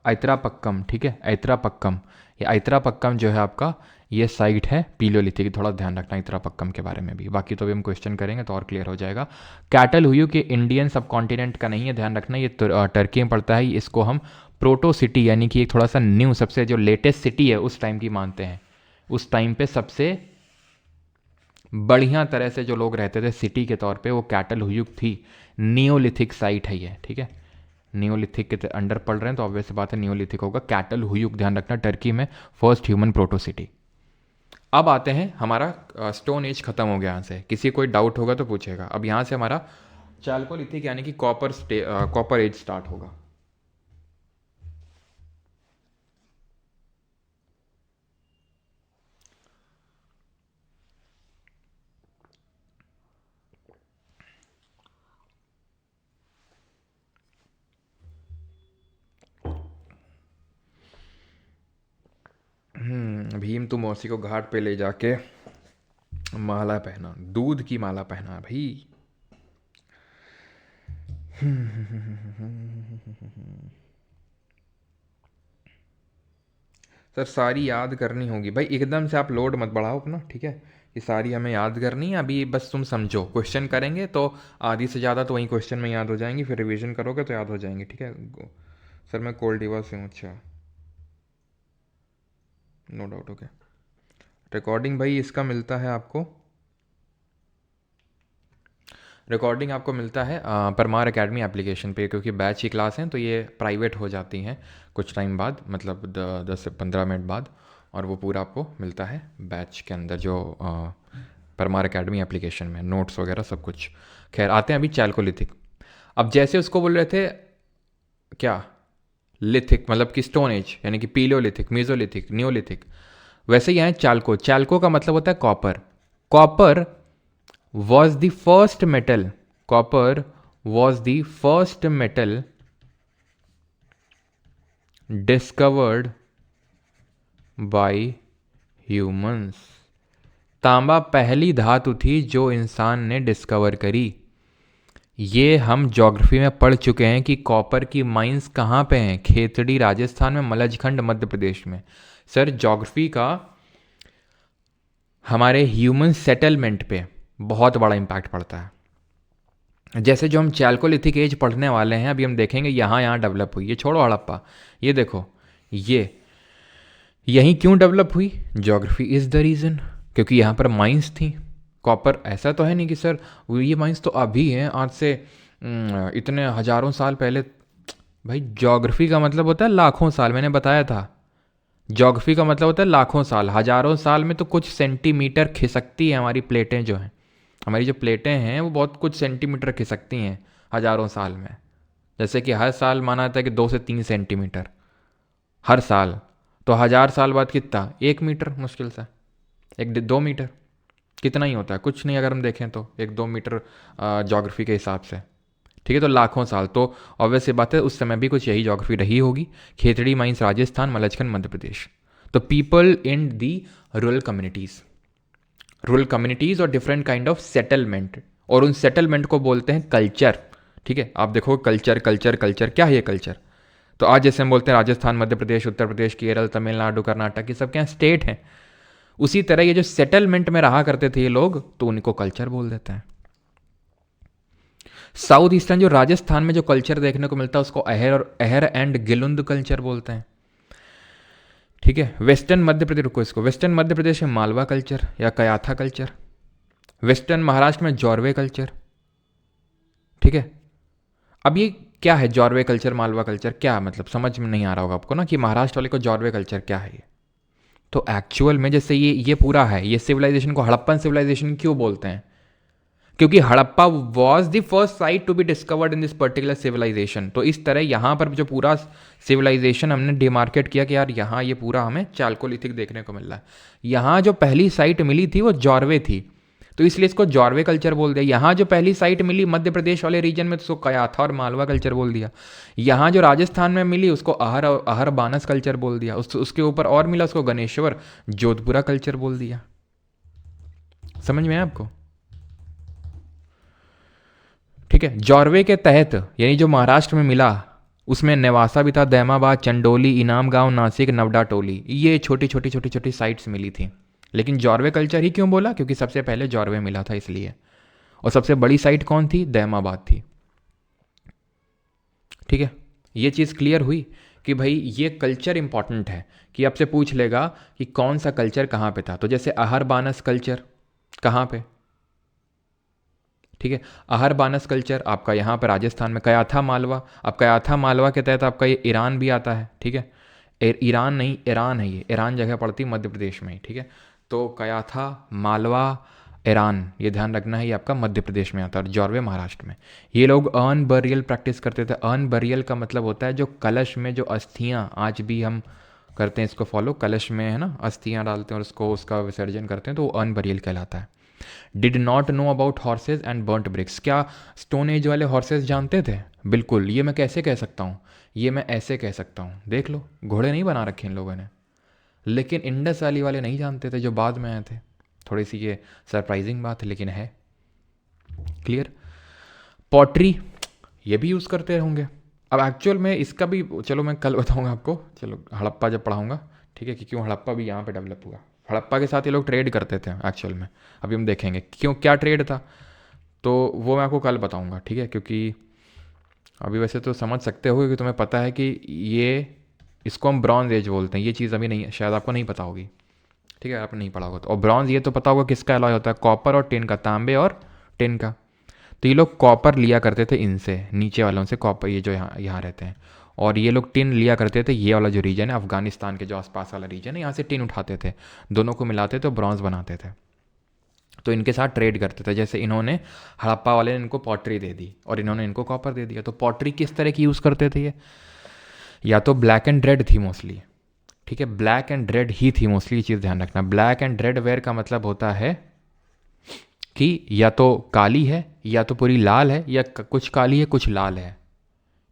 ऐत्रापक्कम, ठीक है, ऐत्रापक्कम, ये ऐत्रापक्कम जो है आपका, ये साइट है पीलियोलिथिक। थोड़ा ध्यान रखना ऐत्रापक्कम के बारे में भी। बाकी तो भी हम क्वेश्चन करेंगे तो और क्लियर हो जाएगा। कैटल हुयू के इंडियन सब कॉन्टिनेंट का नहीं है, ध्यान रखना, ये टर्की में पड़ता है। इसको हम प्रोटो सिटी यानी कि एक थोड़ा सा न्यू, सबसे जो लेटेस्ट सिटी है उस टाइम की मानते हैं। उस टाइम पे सबसे बढ़िया तरह से जो लोग रहते थे सिटी के तौर पे, वो कैटल हुयू थी। नियोलिथिक साइट है ये, ठीक है, नियोलिथिक के अंडर पड़ रहे हैं तो ऑब्वियस बात है नियोलिथिक होगा। कैटल हुयुक, ध्यान रखना, टर्की में फर्स्ट ह्यूमन प्रोटो सिटी। अब आते हैं, हमारा स्टोन एज खत्म हो गया यहाँ से। किसी कोई डाउट होगा तो पूछेगा। अब यहाँ से हमारा चाल्कोलिथिक यानी कि कॉपर एज स्टार्ट होगा। भीम तो मौसी को घाट पे ले जाके माला पहना, दूध की माला पहना भाई। सर सारी याद करनी होगी भाई, एकदम से आप लोड मत बढ़ाओ अपना, ठीक है। ये सारी हमें याद करनी है अभी, बस तुम समझो। क्वेश्चन करेंगे तो आधी से ज़्यादा तो वहीं क्वेश्चन में याद हो जाएंगी, फिर रिवीजन करोगे तो याद हो जाएंगे, ठीक है। सर मैं कोल्डिवा से हूँ। अच्छा, नो डाउट, ओके। रिकॉर्डिंग भाई इसका मिलता है आपको, रिकॉर्डिंग आपको मिलता है परमार एकेडमी एप्लीकेशन पे, क्योंकि बैच की क्लास हैं तो ये प्राइवेट हो जाती हैं कुछ टाइम बाद, मतलब 10 से 15 मिनट बाद। और वो पूरा आपको मिलता है बैच के अंदर, जो परमार एकेडमी एप्लीकेशन में नोट्स वगैरह सब कुछ। खैर आते हैं अभी चाल्कोलिथिक। अब जैसे उसको बोल रहे थे क्या, लिथिक मतलब कि स्टोन एज, यानी कि पीलियोलिथिक, मीजोलिथिक, नियोलिथिक, वैसे ही यहाँ चाल्को। चाल्को का मतलब होता है copper. Copper was the first metal, copper was the first metal discovered by humans। तांबा पहली धातु थी जो इंसान ने डिस्कवर करी। ये हम ज्योग्राफी में पढ़ चुके हैं कि कॉपर की माइंस कहाँ पे हैं, खेतड़ी राजस्थान में, मलजखंड मध्य प्रदेश में। सर ज्योग्राफी का हमारे ह्यूमन सेटलमेंट पे बहुत बड़ा इम्पैक्ट पड़ता है। जैसे जो हम चाल्कोलिथिक एज पढ़ने वाले हैं अभी, हम देखेंगे यहाँ डेवलप हुई। ये छोड़ो हड़प्पा, ये देखो, ये यहीं क्यों डेवलप हुई? ज्योग्राफी इज़ द रीज़न, क्योंकि यहाँ पर माइंस थी। कॉपर ऐसा तो है नहीं कि सर ये माइंस तो अभी हैं, आज से इतने हज़ारों साल पहले। भाई ज्योग्राफी का मतलब होता है लाखों साल, मैंने बताया था। ज्योग्राफी का मतलब होता है लाखों साल। हज़ारों साल में तो कुछ सेंटीमीटर खिसकती है हमारी प्लेटें जो हैं, हमारी जो प्लेटें हैं वो बहुत कुछ सेंटीमीटर खिसकती हैं हज़ारों साल में। जैसे कि हर साल माना जाता है कि 2 से 3 सेंटीमीटर हर साल। तो तो 1000 साल बाद कितना, 1 मीटर मुश्किल से, 1-2 मीटर, कितना ही होता है, कुछ नहीं अगर हम देखें तो 1-2 मीटर जोग्राफी के हिसाब से। ठीक है, तो लाखों साल, तो ऑब्वियस सी बात है उस समय भी कुछ यही जोग्राफी रही होगी। खेतड़ी माइंस राजस्थान, मलचखंड मध्य प्रदेश। तो people in the rural communities और डिफरेंट काइंड ऑफ सेटलमेंट, और उन सेटलमेंट को बोलते हैं कल्चर। ठीक है, आप देखो कल्चर कल्चर कल्चर, क्या है ये कल्चर? तो आज जैसे हम बोलते हैं राजस्थान, मध्य प्रदेश, उत्तर प्रदेश, केरल, तमिलनाडु, कर्नाटक, ये सब क्या स्टेट हैं। उसी तरह ये जो सेटलमेंट में रहा करते थे ये लोग, तो उनको कल्चर बोल देते हैं। साउथ ईस्टर्न जो राजस्थान में जो कल्चर देखने को मिलता है उसको अहर एंड गिलुंद कल्चर बोलते हैं। ठीक है, वेस्टर्न मध्य प्रदेश, रुको इसको, वेस्टर्न मध्य प्रदेश में मालवा कल्चर या कयाथा कल्चर। वेस्टर्न महाराष्ट्र में जॉर्वे कल्चर। ठीक है, अब ये क्या है जॉर्वे कल्चर, मालवा कल्चर, क्या मतलब समझ में नहीं आ रहा होगा आपको ना कि महाराष्ट्र वाले को जॉर्वे कल्चर क्या है ये। तो एक्चुअल में जैसे ये पूरा है, ये सिविलाइजेशन को हड़प्पन सिविलाइजेशन क्यों बोलते हैं? क्योंकि Harappa was the first site to be discovered in this particular civilisation. तो इस तरह यहाँ पर जो पूरा सिविलाइजेशन हमने डिमार्केट किया कि यार यहाँ ये पूरा हमें चाल्कोलिथिक देखने को मिल रहा है। यहाँ जो पहली साइट मिली थी वो जॉर्वे थी, तो इसलिए इसको जॉर्वे कल्चर बोल दिया। यहाँ जो पहली साइट मिली मध्य प्रदेश वाले रीजन में, तो उसको कयाथा और मालवा कल्चर बोल दिया। यहाँ जो राजस्थान में मिली उसको अहर बानस कल्चर बोल दिया। उसके ऊपर और मिला उसको गणेश्वर जोधपुरा कल्चर बोल दिया। समझ में आया आपको? ठीक है, जॉर्वे के तहत यानी जो महाराष्ट्र में मिला उसमें नेवासा भी था, दैमाबाद, चंडोली, इनाम गांव, नासिक, नवडा टोली, ये छोटी छोटी छोटी छोटी साइट्स मिली थी। लेकिन जॉर्वे कल्चर ही क्यों बोला? क्योंकि सबसे पहले जॉर्वे मिला था इसलिए। और सबसे बड़ी साइट कौन थी? दैमाबाद थी। ठीक है, ये चीज़ क्लियर हुई कि भाई ये कल्चर इंपॉर्टेंट है, कि आपसे पूछ लेगा कि कौन सा कल्चर कहाँ पे था। तो जैसे अहर बानस कल्चर कहाँ पे? ठीक है, अहर बानस कल्चर आपका यहाँ पर राजस्थान में। कयाथा मालवा, अब कयाथा मालवा के तहत आपका ये ईरान भी आता है। ठीक है, ईरान नहीं, ईरान है ये, ईरान जगह पड़ती मध्य प्रदेश में। ठीक है, तो कयाथा मालवा ईरान, ये ध्यान रखना है, ये आपका मध्य प्रदेश में आता है और जॉर्वे महाराष्ट्र में। ये लोग अर्न बरियल प्रैक्टिस करते थे। अर्न बरियल का मतलब होता है जो कलश में जो अस्थियाँ, आज भी हम करते हैं इसको फॉलो, कलश में है ना अस्थियाँ डालते हैं और उसको उसका विसर्जन करते हैं, तो वो अर्न बरियल कहलाता है। Did not know about horses and burnt bricks, क्या स्टोन एज वाले हॉर्सेज जानते थे? बिल्कुल। ये मैं कैसे कह सकता हूँ? ये मैं ऐसे कह सकता हूँ, देख लो घोड़े नहीं बना रखे इन लोगों ने। लेकिन इंडस वैली वाले नहीं जानते थे जो बाद में आए थे। थोड़ी सी ये सरप्राइजिंग बात है लेकिन है। क्लियर? पॉटरी ये भी यूज़ करते होंगे। अब एक्चुअल में इसका भी चलो मैं कल बताऊंगा आपको, चलो हड़प्पा जब पढ़ाऊंगा। ठीक है, कि क्यों हड़प्पा भी यहाँ पे डेवलप हुआ। हड़प्पा के साथ ये लोग ट्रेड करते थे एक्चुअल में, अभी हम देखेंगे क्यों, क्या ट्रेड था, तो वो मैं आपको कल बताऊंगा। ठीक है, क्योंकि अभी वैसे तो समझ सकते हो कि तुम्हें पता है कि ये, इसको हम ब्रॉन्ज एज बोलते हैं। ये चीज़ अभी नहीं, शायद आपको नहीं पता होगी। ठीक है, आपने नहीं पढ़ा होगा तो। और ब्रॉन्ज ये तो पता होगा किसका अलॉय होता है, कॉपर और टिन का, तांबे और टिन का। तो ये लोग कॉपर लिया करते थे इनसे, नीचे वालों से कॉपर, ये जो यहाँ रहते हैं। और ये लोग टिन लिया करते थे, ये वाला जो रीजन है अफगानिस्तान के जो आसपास वाला रीजन है, यहाँ से टिन उठाते थे, दोनों को मिलाते थे, ब्रॉन्ज बनाते थे। तो इनके साथ ट्रेड करते थे। जैसे इन्होंने, हड़प्पा वाले ने इनको पॉटरी दे दी और इन्होंने इनको कॉपर दे दिया। तो पॉटरी किस तरह की यूज़ करते थे ये? या तो ब्लैक एंड रेड थी मोस्टली। ठीक है, ब्लैक एंड रेड ही थी मोस्टली, ये चीज़ ध्यान रखना। ब्लैक एंड रेड वेयर का मतलब होता है कि या तो काली है या तो पूरी लाल है, या कुछ काली है कुछ लाल है।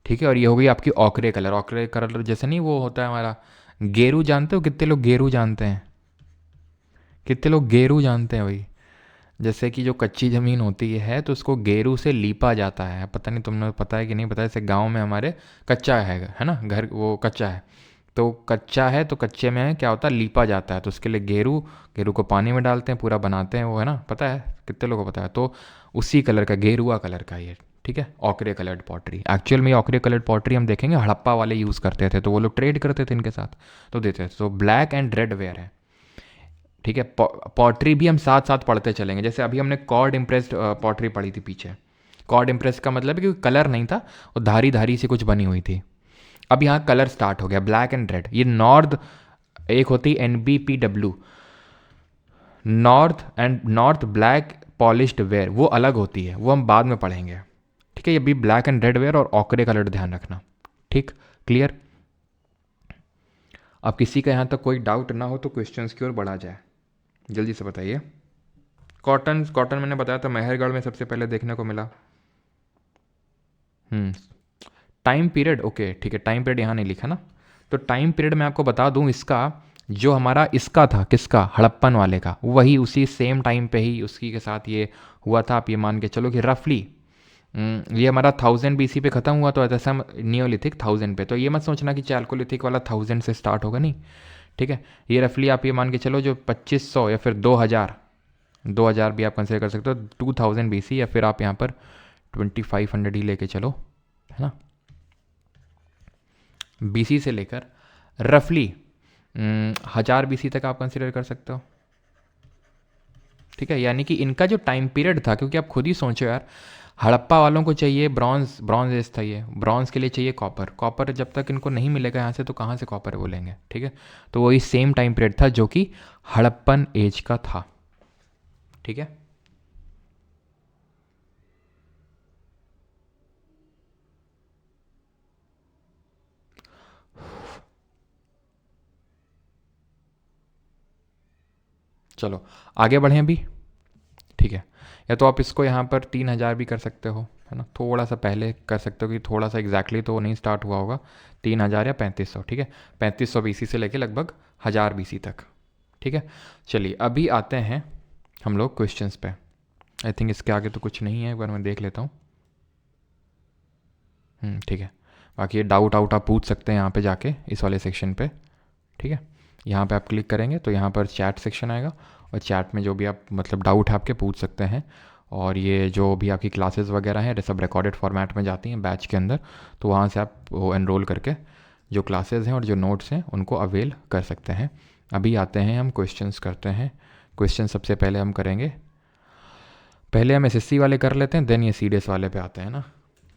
ठीक है, और ये हो गई आपकी ऑकरे कलर। ऑकरे कलर जैसे नहीं वो होता है हमारा गेरू, जानते हो? कितने लोग गेरू जानते हैं? कितने लोग गेरू जानते हैं भाई? जैसे कि जो कच्ची ज़मीन होती है तो उसको गेरू से लीपा जाता है। पता नहीं तुमने पता है कि नहीं पता है। जैसे गांव में हमारे कच्चा है ना, घर वो कच्चा है, तो कच्चा है तो कच्चे में क्या होता है, लीपा जाता है। तो उसके लिए गेरू, गेरू को पानी में डालते हैं, पूरा बनाते हैं वो, है ना, पता है कितने लोगों को पता है। तो उसी कलर का, गेरुआ कलर का ये। ठीक है, ऑकरे कलर्ड पॉटरी। एक्चुअल में ऑकरे कलर्ड पॉटरी हम देखेंगे हड़प्पा वाले यूज़ करते थे, तो वो लोग ट्रेड करते थे इनके साथ, तो देते थे। तो ब्लैक एंड रेड वेयर है। ठीक है, पॉटरी भी हम साथ साथ पढ़ते चलेंगे। जैसे अभी हमने कॉर्ड इम्प्रेस्ड पॉटरी पढ़ी थी पीछे। कॉर्ड इम्प्रेस का मतलब है कि कलर नहीं था, वो धारी धारी से कुछ बनी हुई थी। अब यहाँ कलर स्टार्ट हो गया, ब्लैक एंड रेड। ये नॉर्थ, एक होती है NBPW, north black polished where, वो अलग होती है, वो हम बाद में पढ़ेंगे। ठीक है, ये भी ब्लैक एंड रेड वेयर और ऑकरे कलर ध्यान रखना। ठीक, क्लियर? अब किसी का यहाँ तक कोई डाउट ना हो तो क्वेश्चंस की ओर बढ़ा जाए, जल्दी से बताइए। कॉटन कॉटन मैंने बताया था मेहरगढ़ में सबसे पहले देखने को मिला। टाइम पीरियड, ओके ठीक है, टाइम पीरियड यहाँ नहीं लिखा ना, तो टाइम पीरियड मैं आपको बता दूँ इसका, जो हमारा इसका था, किसका, हड़प्पन वाले का, वही उसी सेम टाइम पे ही उसकी के साथ ये हुआ था। आप ये मान के चलो कि रफली ये हमारा 1000 BC पे ख़त्म हुआ, तो ऐसा नियोलिथिक 1000 पे, तो ये मत सोचना कि चैल्कोलिथिक वाला 1000 से स्टार्ट होगा, नहीं, ठीक है। ये रफली आप ये मान के चलो जो 2500 या फिर 2000 भी आप कंसिडर कर सकते हो, 2000 BC, या फिर आप यहाँ पर 2500 ही लेके चलो, है ना, BC से लेकर रफली 1000 BC तक आप कंसिडर कर सकते हो, ठीक है। यानी कि इनका जो टाइम पीरियड था, क्योंकि आप खुद ही सोचो यार, हड़प्पा वालों को चाहिए ब्रॉन्ज एज था, ये ब्रॉन्ज के लिए चाहिए कॉपर जब तक इनको नहीं मिलेगा यहाँ से तो कहाँ से कॉपर बोलेंगे, ठीक है। तो वही सेम टाइम पीरियड था जो कि हड़प्पन एज का था, ठीक है। चलो आगे बढ़ें अभी, ठीक है। या तो आप इसको यहाँ पर 3000 भी कर सकते हो, है ना, थोड़ा सा पहले कर सकते हो कि थोड़ा सा एग्जैक्टली तो नहीं स्टार्ट हुआ होगा, 3000 या 3500, ठीक है, 3500 BC से लेके लगभग 1000 BC तक, ठीक है। चलिए अभी आते हैं हम लोग क्वेश्चंस पे। आई थिंक इसके आगे तो कुछ नहीं है, एक बार मैं देख लेता हूँ। ठीक है, बाकी ये डाउट आउट आप पूछ सकते हैं यहाँ पे जाके इस वाले सेक्शन पे, ठीक है। यहाँ पे आप क्लिक करेंगे तो यहाँ पर चैट सेक्शन आएगा, और चैट में जो भी आप मतलब डाउट है आपके पूछ सकते हैं। और ये जो भी आपकी क्लासेस वगैरह हैं सब रिकॉर्डेड फॉर्मेट में जाती हैं बैच के अंदर, तो वहाँ से आप वो एनरोल करके जो क्लासेस हैं और जो नोट्स हैं उनको अवेल कर सकते हैं। अभी आते हैं हम क्वेश्चंस करते हैं। क्वेश्चन सबसे पहले हम करेंगे, पहले हम SSC वाले कर लेते हैं, देन ये CDS वाले पे आते हैं ना।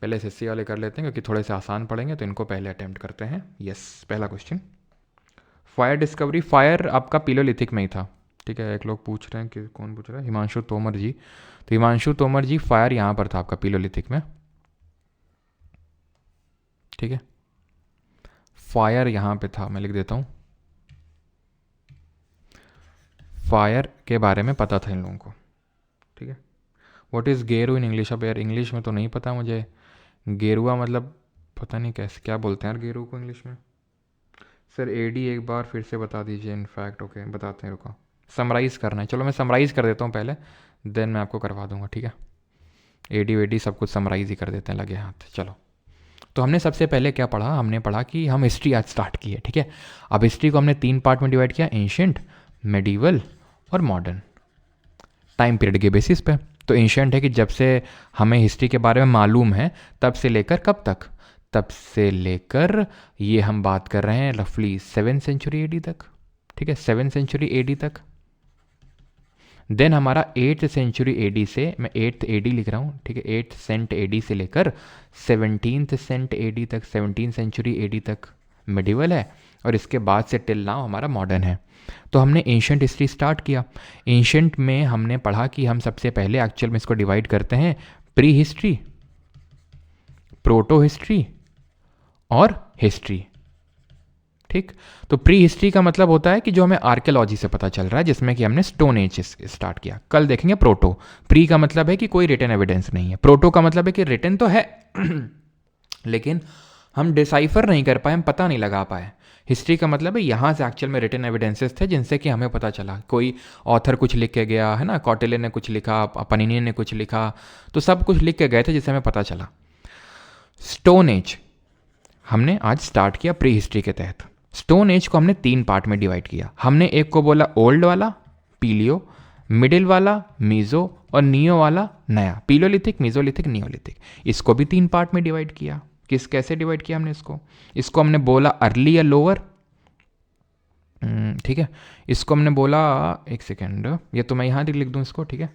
पहले SSC वाले कर लेते हैं क्योंकि थोड़े से आसान पड़ेंगे, तो इनको पहले अटैम्प्ट करते हैं। यस, पहला क्वेश्चन, फायर डिस्कवरी, फायर आपका पीलोलिथिक में ही था, ठीक है। एक लोग पूछ रहे हैं कि कौन पूछ रहा है, हिमांशु तोमर जी। तो हिमांशु तोमर जी, फायर यहाँ पर था आपका पीलोलिथिक में, ठीक है, फायर यहाँ पे था, मैं लिख देता हूँ, फायर के बारे में पता था इन लोगों को, ठीक है। व्हाट इज़ गेरू इन इंग्लिश, अब यार इंग्लिश में तो नहीं पता मुझे, गेरुआ मतलब पता नहीं कैसे क्या बोलते हैं यार गेरू को इंग्लिश में। सर AD एक बार फिर से बता दीजिए, इनफैक्ट ओके बताते हैं, रुको, समराइज़ करना है, चलो मैं समराइज़ कर देता हूँ पहले, देन मैं आपको करवा दूंगा, ठीक है। AD सब कुछ समराइज़ ही कर देते हैं लगे हाथ। चलो, तो हमने सबसे पहले क्या पढ़ा, हमने पढ़ा कि हम हिस्ट्री आज स्टार्ट की है, ठीक है। अब हिस्ट्री को हमने 3 पार्ट में डिवाइड किया, एंशिएंट, मेडिवल और मॉडर्न, टाइम पीरियड के बेसिस पे। तो एंशिएंट है कि जब से हमें हिस्ट्री के बारे में मालूम है तब से लेकर कब तक, तब से लेकर ये हम बात कर रहे हैं रफली 7th सेंचुरी AD तक, ठीक है, 7th सेंचुरी AD तक। देन हमारा 8th सेंचुरी AD से, मैं 8th AD लिख रहा हूँ, ठीक है, 8th सेंट AD से लेकर 17th सेंट AD तक, 17th सेंचुरी AD तक मिडिवल है, और इसके बाद से टिल नाउ हमारा मॉडर्न है। तो हमने एंशिएंट हिस्ट्री स्टार्ट किया। एंशिएंट में हमने पढ़ा कि हम सबसे पहले एक्चुअल में इसको डिवाइड करते हैं प्री हिस्ट्री, प्रोटो हिस्ट्री और हिस्ट्री, ठीक। तो प्री हिस्ट्री का मतलब होता है कि जो हमें आर्कियोलॉजी से पता चल रहा है, जिसमें कि हमने स्टोन एज स्टार्ट किया। कल देखेंगे प्रोटो। प्री का मतलब है कि कोई रिटन एविडेंस नहीं है, प्रोटो का मतलब है कि रिटन तो है लेकिन हम डिसाइफर नहीं कर पाए, हम पता नहीं लगा पाए। हिस्ट्री का मतलब है यहाँ से एक्चुअल में रिटन एविडेंसेस थे जिनसे कि हमें पता चला, कोई ऑथर कुछ लिख के गया है ना, कौटिल्य ने कुछ लिखा, पनिनी ने कुछ लिखा, तो सब कुछ लिख के गए थे जिससे हमें पता चला। स्टोन एज हमने आज स्टार्ट किया प्री हिस्ट्री के तहत। स्टोन एज को हमने 3 पार्ट में डिवाइड किया। हमने एक को बोला ओल्ड वाला पीलियो, मिडिल वाला मीजो, और नियो वाला नया, पीलोलिथिक, मीजोलिथिक, नियोलिथिक। इसको भी 3 पार्ट में डिवाइड किया। कैसे डिवाइड किया हमने इसको हमने बोला अर्ली या लोअर, ठीक है। इसको हमने बोला, एक सेकेंड, ये तो मैं यहाँ लिख दूँ इसको, ठीक है,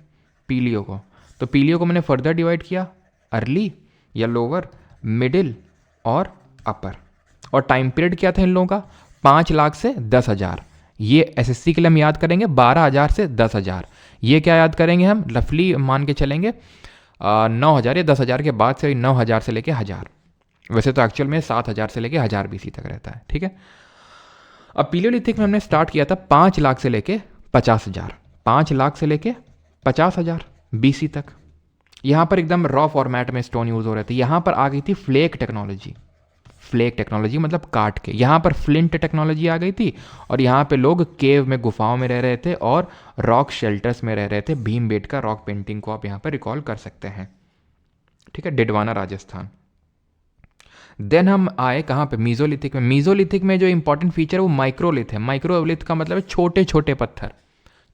पीलियो को। तो पीलियो को मैंने फर्दर डिवाइड किया, अर्ली या लोअर, मिडिल और अपर। और टाइम पीरियड क्या था इन लोगों का, 5 लाख से 10,000। ये SSC के लिए हम याद करेंगे 12,000 से 10,000। ये क्या याद करेंगे हम, रफली मान के चलेंगे 9,000 या 10,000 के बाद से 9,000 से लेके 1,000। वैसे तो एक्चुअल में 7,000 से लेके 1,000 BC तक रहता है, ठीक है। अब पीलियोलिथिक में हमने स्टार्ट किया था 5 लाख से लेके 50,000, 5 लाख से लेके 50,000 BC तक। यहाँ पर एकदम रॉ फॉर्मेट में स्टोन यूज़ हो रहे थे। यहाँ पर आ गई थी फ्लेक टेक्नोलॉजी, फ्लेक टेक्नोलॉजी मतलब काट के। यहाँ पर फ्लिंट टेक्नोलॉजी आ गई थी और यहाँ पे लोग केव में, गुफाओं में रह रहे थे और रॉक शेल्टर्स में रह रहे थे। भीमबेटका रॉक पेंटिंग को आप यहाँ पर रिकॉल कर सकते हैं, ठीक है, डिडवाना राजस्थान। देन हम आए कहाँ पे, मीजोलिथिक में। मीजोलिथिक में जो इंपॉर्टेंट फीचर है वो माइक्रोलिथ है। माइक्रोलिथ का मतलब है छोटे छोटे पत्थर,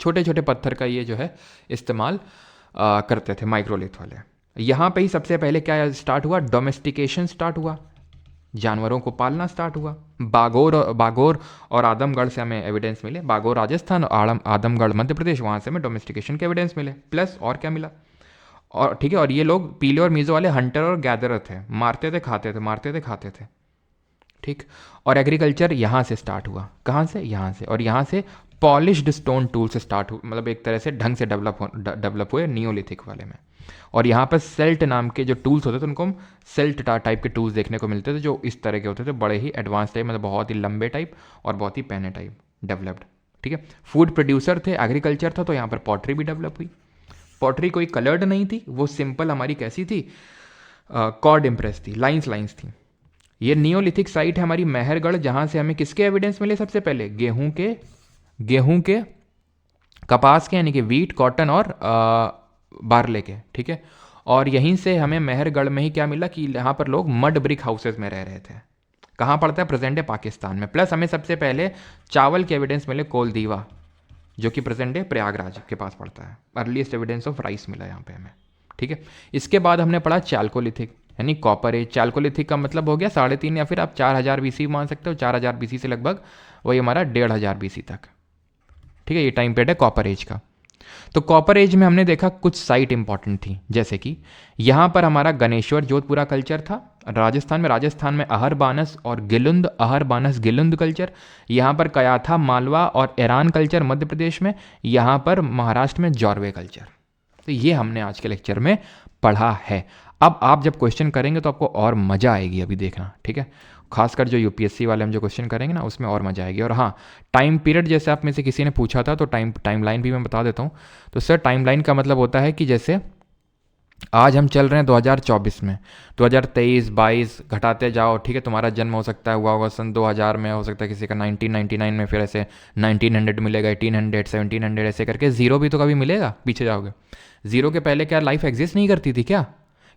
छोटे छोटे पत्थर का ये जो है इस्तेमाल करते थे माइक्रोलिथ वाले। यहाँ पे ही सबसे पहले क्या स्टार्ट हुआ, डोमेस्टिकेशन स्टार्ट हुआ, जानवरों को पालना स्टार्ट हुआ। बागोर और आदमगढ़ से हमें एविडेंस मिले, बागोर राजस्थान और आदमगढ़ मध्य प्रदेश, वहाँ से हमें डोमेस्टिकेशन के एविडेंस मिले। प्लस और क्या मिला, और ठीक है, और ये लोग पीले और मीज़ो वाले हंटर और गैदरर थे, मारते थे खाते थे, मारते थे खाते थे, ठीक। और एग्रीकल्चर यहाँ से स्टार्ट हुआ, कहाँ से, यहाँ से। और यहाँ से पॉलिश्ड स्टोन टूल से स्टार्ट हुआ, मतलब एक तरह से ढंग से डेवलप हुए नियोलिथिक वाले में। और यहाँ पर सेल्ट नाम के जो टूल्स होते थे उनको हम सेल्ट टाइप के टूल्स देखने को मिलते थे, जो इस तरह के होते थे, बड़े ही एडवांस टाइप, मतलब बहुत ही लंबे टाइप और बहुत ही पैने टाइप डेवलप्ड, ठीक है। फूड प्रोड्यूसर थे, एग्रीकल्चर था, तो यहाँ पर पॉटरी भी डेवलप हुई। पॉटरी कोई कलर्ड नहीं थी, वो सिंपल हमारी कैसी थी, कॉर्ड इम्प्रेस थी, लाइंस थी। ये नियोलिथिक साइट है हमारी मेहरगढ़, जहाँ से हमें किसके एविडेंस मिले, सबसे पहले गेहूं के, कपास के यानी कि वीट, कॉटन और बार्ले के, ठीक है। और यहीं से हमें मेहरगढ़ में ही क्या मिला कि यहाँ पर लोग मड ब्रिक हाउसेज में रह रहे थे। कहाँ पड़ता है, प्रेजेंट डे पाकिस्तान में। प्लस हमें सबसे पहले चावल के एविडेंस मिले, कोलदीवा, जो कि प्रेजेंट डे प्रयागराज के पास पड़ता है। अर्लीस्ट एविडेंस ऑफ राइस मिला यहाँ पे हमें, ठीक है। इसके बाद हमने पढ़ा चाल्कोलिथिक यानी कॉपर एज। चाल्कोलिथिक का मतलब हो गया 3.5 या फिर आप 4000 BC मान सकते हो, 4000 BC से लगभग वही हमारा 1500 BC तक, ठीक है। ये टाइम पीरियड है कॉपर एज का। तो कॉपर एज में हमने देखा कुछ साइट इंपॉर्टेंट थी, जैसे कि यहाँ पर हमारा गणेश्वर जोधपुरा कल्चर था राजस्थान में अहरबानस और गिलुंद, अहरबानस गिलुंद कल्चर। यहाँ पर कयाथा, मालवा और ईरान कल्चर मध्य प्रदेश में। यहाँ पर महाराष्ट्र में जॉर्वे कल्चर। तो ये हमने आज के लेक्चर में पढ़ा है। अब आप जब क्वेश्चन करेंगे तो आपको और मज़ा आएगी, अभी देखना, ठीक है। खासकर जो यूपीएससी वाले हम जो क्वेश्चन करेंगे ना, उसमें और मजा आएगी। और हाँ, टाइम पीरियड जैसे आप में से किसी ने पूछा था, तो टाइमलाइन भी मैं बता देता हूँ। तो सर टाइमलाइन का मतलब होता है कि जैसे आज हम चल रहे हैं 2024 में, 2023, 22 घटाते जाओ, ठीक है। तुम्हारा जन्म हो सकता है हुआ होगा सन 2000 में, हो सकता है किसी का 1999 में, फिर ऐसे 1900 मिलेगा, 1800, 1700, ऐसे करके जीरो भी तो कभी मिलेगा, पीछे जाओगे। जीरो के पहले क्या लाइफ एग्जिस्ट नहीं करती थी क्या,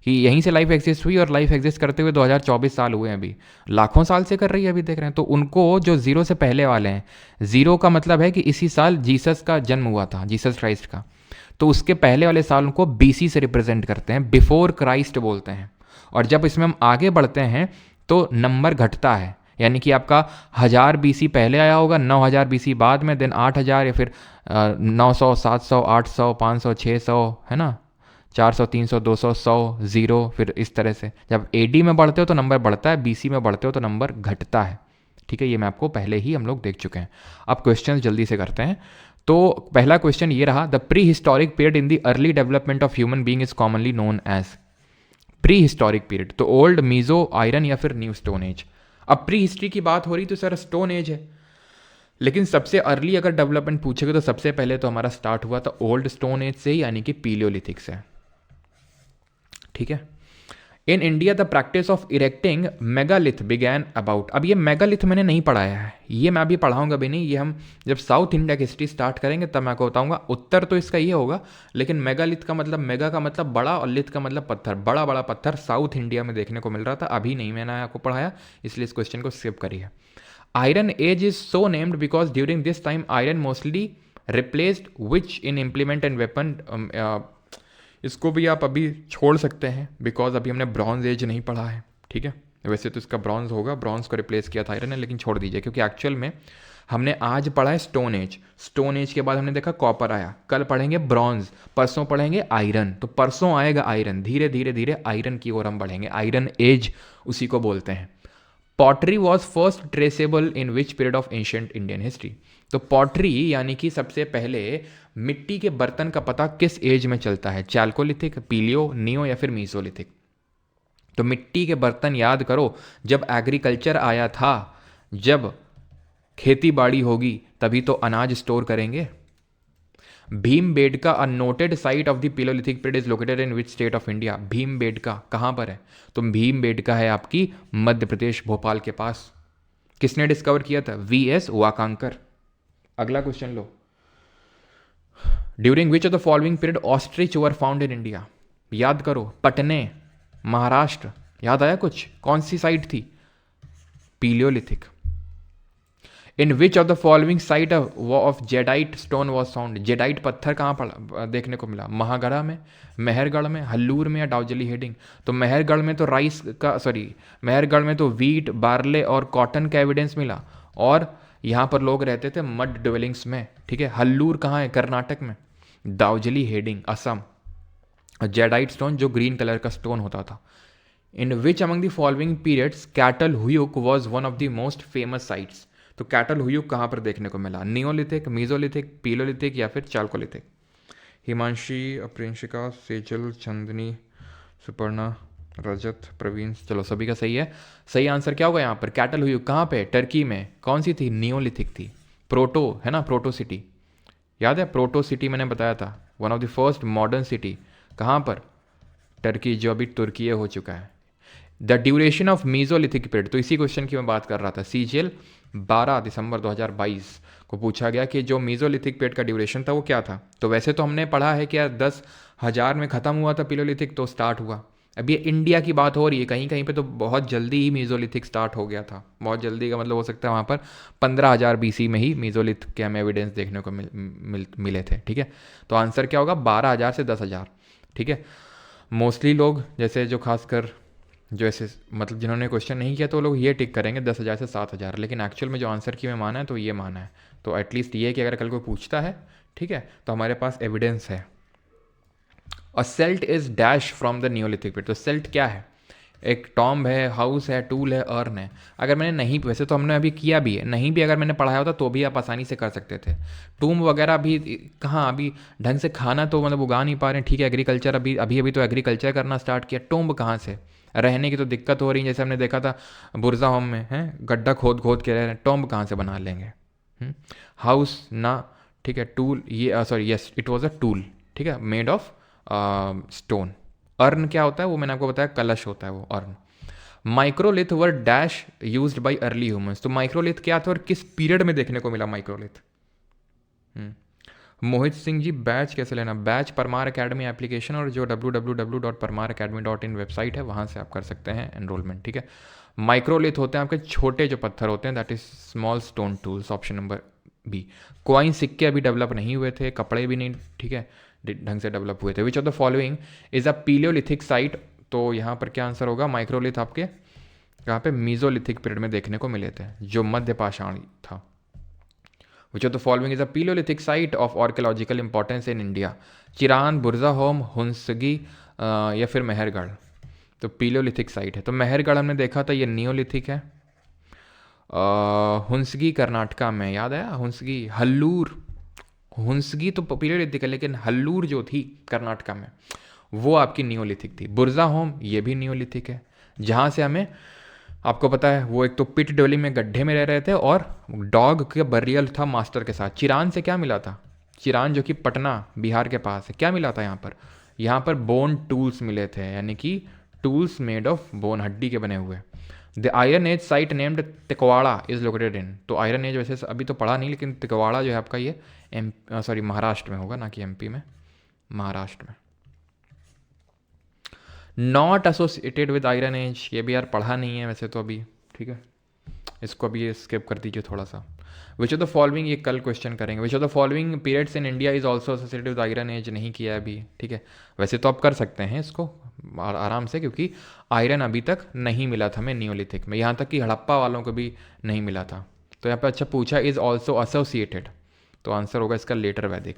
कि यहीं से लाइफ एग्जिस्ट हुई और लाइफ एग्जिस्ट करते हुए 2024 साल हुए हैं, अभी लाखों साल से कर रही है, अभी देख रहे हैं। तो उनको जो जीरो से पहले वाले हैं, जीरो का मतलब है कि इसी साल जीसस का जन्म हुआ था, जीसस क्राइस्ट का, तो उसके पहले वाले साल को BC से रिप्रेजेंट करते हैं, बिफोर क्राइस्ट बोलते हैं। और जब इसमें हम आगे बढ़ते हैं तो नंबर घटता है, यानी कि आपका 1000 BC पहले आया होगा, 9000 BC बाद में, देन 8000 या फिर 900, 700, 800, 500, 600, है ना, 400, 300, 200, 100, 0, फिर इस तरह से। जब AD में बढ़ते हो तो नंबर बढ़ता है, BC में बढ़ते हो तो नंबर घटता है, ठीक है। ये मैं आपको पहले ही हम लोग देख चुके हैं। अब क्वेश्चन जल्दी से करते हैं। तो पहला क्वेश्चन ये रहा, the prehistoric period in the early development of human being is commonly known as. Prehistoric period तो ओल्ड मीजो, आयरन या फिर न्यू स्टोन एज। अब प्री हिस्ट्री की बात हो रही तो सर स्टोन एज है, लेकिन सबसे अर्ली अगर डेवलपमेंट पूछेगा तो सबसे पहले तो हमारा स्टार्ट हुआ था ओल्ड स्टोन एज से, यानी कि पीलियोलिथिक से, ठीक है। In India the practice of erecting megalith began about. अब ये मेगालिथ मैंने नहीं पढ़ाया है, ये मैं अभी पढ़ाऊंगा भी नहीं, ये हम जब साउथ इंडिया की हिस्ट्री स्टार्ट करेंगे तब मैं आपको बताऊंगा। उत्तर तो इसका ये होगा, लेकिन मेगालिथ का मतलब, मेगा का मतलब बड़ा और लिथ का मतलब पत्थर, बड़ा बड़ा पत्थर साउथ इंडिया में देखने को मिल रहा था, अभी नहीं मैंने आपको पढ़ाया, इसलिए इस क्वेश्चन को स्किप करिए। Iron age is so named because during this time iron mostly replaced which in implement and weapon. इसको भी आप अभी छोड़ सकते हैं बिकॉज अभी हमने ब्रॉन्ज एज नहीं पढ़ा है, ठीक है। वैसे तो इसका ब्रॉन्ज होगा, ब्रॉन्ज को रिप्लेस किया था आयरन ने, लेकिन छोड़ दीजिए क्योंकि एक्चुअल में हमने आज पढ़ा है स्टोन एज। स्टोन एज के बाद हमने देखा कॉपर आया, कल पढ़ेंगे ब्रॉन्ज, परसों पढ़ेंगे आयरन, तो परसों आएगा आयरन, धीरे धीरे धीरे आयरन की ओर हम बढ़ेंगे, आयरन एज उसी को बोलते हैं। Pottery was first traceable in which period of ancient Indian history. तो पॉटरी यानी कि सबसे पहले मिट्टी के बर्तन का पता किस एज में चलता है, चाल्कोलिथिक, पीलियो, नियो या फिर मीसोलिथिक। तो मिट्टी के बर्तन याद करो, जब एग्रीकल्चर आया था, जब खेती बाड़ी होगी तभी तो अनाज स्टोर करेंगे। Bhimbetka a noted site of the palaeolithic period is located in which state of India. Bhimbetka कहाँ पर है? तो भीमबेटका है आपकी मध्य प्रदेश, भोपाल के पास। किसने डिस्कवर किया था? वीएस वाकांकर। अगला question low. During which of the following period ostrich were found in India. याद करो, पटने, महाराष्ट्र, याद आया कुछ? कौन सी साइट थी? Palaeolithic. In which of the following site of jadeite stone was found. Jadeite पत्थर कहाँ पर देखने को मिला? महागढ़ा में, मेहरगढ़ में, हल्लूर में या डाउजली हेडिंग। तो मेहरगढ़ में तो राइस का मेहरगढ़ में तो वीट, बार्ले और कॉटन का एविडेंस मिला, और यहाँ पर लोग रहते थे मड ड्वेलिंग्स में, ठीक है। हल्लूर कहाँ है? कर्नाटक में। दाउजली हेडिंग असम। जेडाइट स्टोन जो ग्रीन कलर का स्टोन होता था। In which among the following periods Catal Huyuk was one of the most famous sites. तो कैटल हुयुक कहाँ पर देखने को मिला? नियोलिथिक, मीजोलिथिक, पीलोलिथिक या फिर चाल्कोलिथिक? हिमांशी, अप्रिंशिका, सेजल, चंदनी, सुपर्णा, रजत, प्रवीण, चलो सभी का सही है। सही आंसर क्या होगा यहाँ पर? कैटल हुयुक कहाँ पे? टर्की में। कौन सी थी? नियोलिथिक थी। प्रोटो है ना, प्रोटो सिटी, याद है? प्रोटो सिटी मैंने बताया था, one of the first modern city. कहाँ पर? टर्की, जो अभी तुर्की हो चुका है। The duration of mesolithic period, तो इसी क्वेश्चन की मैं बात कर रहा था। सीजीएल 12 दिसंबर 2022 को पूछा गया कि जो मीजोलिथिक पीरियड का ड्यूरेशन था वो क्या था। तो वैसे तो हमने पढ़ा है कि 10,000 में ख़त्म हुआ था पिलोलिथिक, तो स्टार्ट हुआ। अब ये इंडिया की बात हो रही है, कहीं कहीं पे तो बहुत जल्दी ही मीजोलिथिक स्टार्ट हो गया था। बहुत जल्दी का मतलब हो सकता है वहाँ पर 15,000 बीसी में ही मीजोलिथ के हमें एविडेंस देखने को मिले थे, ठीक है। तो आंसर क्या होगा? 12,000 से 10,000, ठीक है। मोस्टली लोग जैसे जो खासकर जो ऐसे मतलब जिन्होंने क्वेश्चन नहीं किया तो लोग ये टिक करेंगे 10,000 से 7,000, लेकिन एक्चुअल में जो आंसर की में माना है तो ये माना है। तो एटलीस्ट ये कि अगर कल कोई पूछता है, ठीक है, तो हमारे पास एविडेंस है। और celt is dash from the neolithic period. तो सेल्ट क्या है? एक टॉम्ब है, हाउस है, टूल है, अर्न है। अगर मैंने नहीं, वैसे तो हमने अभी किया भी है, नहीं भी अगर मैंने पढ़ाया होता तो भी आप आसानी से कर सकते थे। टूम वगैरह भी कहाँ, अभी ढंग से खाना तो मतलब उगा नहीं पा रहे हैं, ठीक है। एग्रीकल्चर अभी अभी अभी तो एग्रीकल्चर करना स्टार्ट किया, टूम्ब कहाँ से? रहने की तो दिक्कत हो रही है, जैसे हमने देखा था बुरजा होम में है, गड्ढा खोद खोद के रह रहे हैं, टॉम्ब कहाँ से बना लेंगे? हाउस ना, ठीक है। टूल, ये sorry, yes it was a tool, ठीक है, मेड ऑफ स्टोन। अर्न क्या होता है? वो मैंने आपको बताया, कलश होता है वो earn. Microlith were dash used by early humans. तो माइक्रोलिथ क्या था और किस पीरियड में देखने को मिला माइक्रोलिथ? मोहित सिंह जी, बैच कैसे लेना? बैच परमार एकेडमी एप्लीकेशन और जो www.parmaracademy.in वेबसाइट है वहाँ से आप कर सकते हैं एनरोलमेंट, ठीक है। माइक्रोलिथ होते हैं आपके छोटे जो पत्थर होते हैं, that is small stone tools, option number B. Coin, सिक्के अभी डेवलप नहीं हुए थे, कपड़े भी नहीं, ठीक है, ढंग से डेवलप हुए थे। Which of the following is a palaeolithic site. तो यहाँ पर क्या आंसर होगा? माइक्रोलिथ आपके यहाँ पे मीजोलिथिक पीरियड में देखने को मिले थे, जो मध्य पाषाण था। Which of the following is a palaeolithic site of archaeological importance in India. Chirand, Burzahom, Hunsgi या फिर मेहरगढ़। तो पीलियोलिथिक साइट है, तो मेहरगढ़ हमने देखा था ये नियोलिथिक है। हुंसगी कर्नाटका में, याद आया? हुंसगी, हल्लूर, हुंसगी तो पीलियोलिथिक है, लेकिन हल्लूर जो थी कर्नाटका में वो आपकी नियोलिथिक थी। बुरजा होम ये भी नियोलिथिक है, जहाँ से हमें, आपको पता है, वो एक तो पिट ड्वेलिंग में गड्ढे में रह रहे थे और डॉग का बरियल था मास्टर के साथ। चिरान से क्या मिला था? चिरान जो कि पटना बिहार के पास है, क्या मिला था यहाँ पर? यहाँ पर बोन टूल्स मिले थे, यानी कि टूल्स मेड ऑफ बोन, हड्डी के बने हुए। The iron age site named Tikwada is located in. तो आयरन एज वैसे अभी तो पढ़ा नहीं, लेकिन तिकवाड़ा जो है आपका ये महाराष्ट्र में होगा, ना कि एमपी में, महाराष्ट्र में। Not associated with iron age, ये भी यार पढ़ा नहीं है वैसे तो अभी, ठीक है, इसको अभी स्किप कर दीजिए थोड़ा सा। विच ऑफ द फॉलोइंग, ये कल क्वेश्चन करेंगे। Which of the following periods in India is also associated with iron age, नहीं किया है अभी, ठीक है। वैसे तो आप कर सकते हैं इसको आराम से, क्योंकि आयरन अभी तक नहीं मिला था हमें नियोलिथिक में, यहाँ तक कि हड़प्पा वालों को भी नहीं मिला था। तो यहाँ पर अच्छा पूछा, इज ऑल्सो एसोसिएटेड, तो आंसर होगा इसका लेटर वैदिक।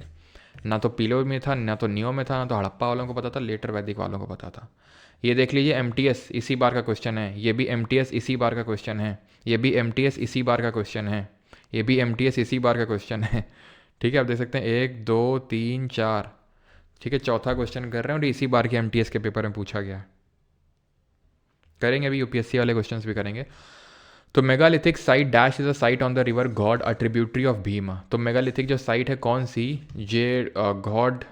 ना तो पीलो में था, ना तो नियो में था, ना तो हड़प्पा वालों को पता था, लेटर वैदिक वालों को पता था। ये देख लीजिए, एमटीएस इसी बार का क्वेश्चन है, ये भी एमटीएस इसी बार का क्वेश्चन है, ये भी एमटीएस इसी बार का क्वेश्चन है, ये भी एमटीएस इसी बार का क्वेश्चन है, ठीक है। आप देख सकते हैं 1 2 3 4, ठीक है, चौथा क्वेश्चन कर रहे हैं और इसी बार के एमटीएस के पेपर में पूछा गया है। करेंगे अभी यूपीएससी वाले क्वेश्चंस भी करेंगे। तो megalithic site dash is a site on the river God a tributary of Bhima. तो मेगालिथिक जो साइट है कौन सी, ये गॉड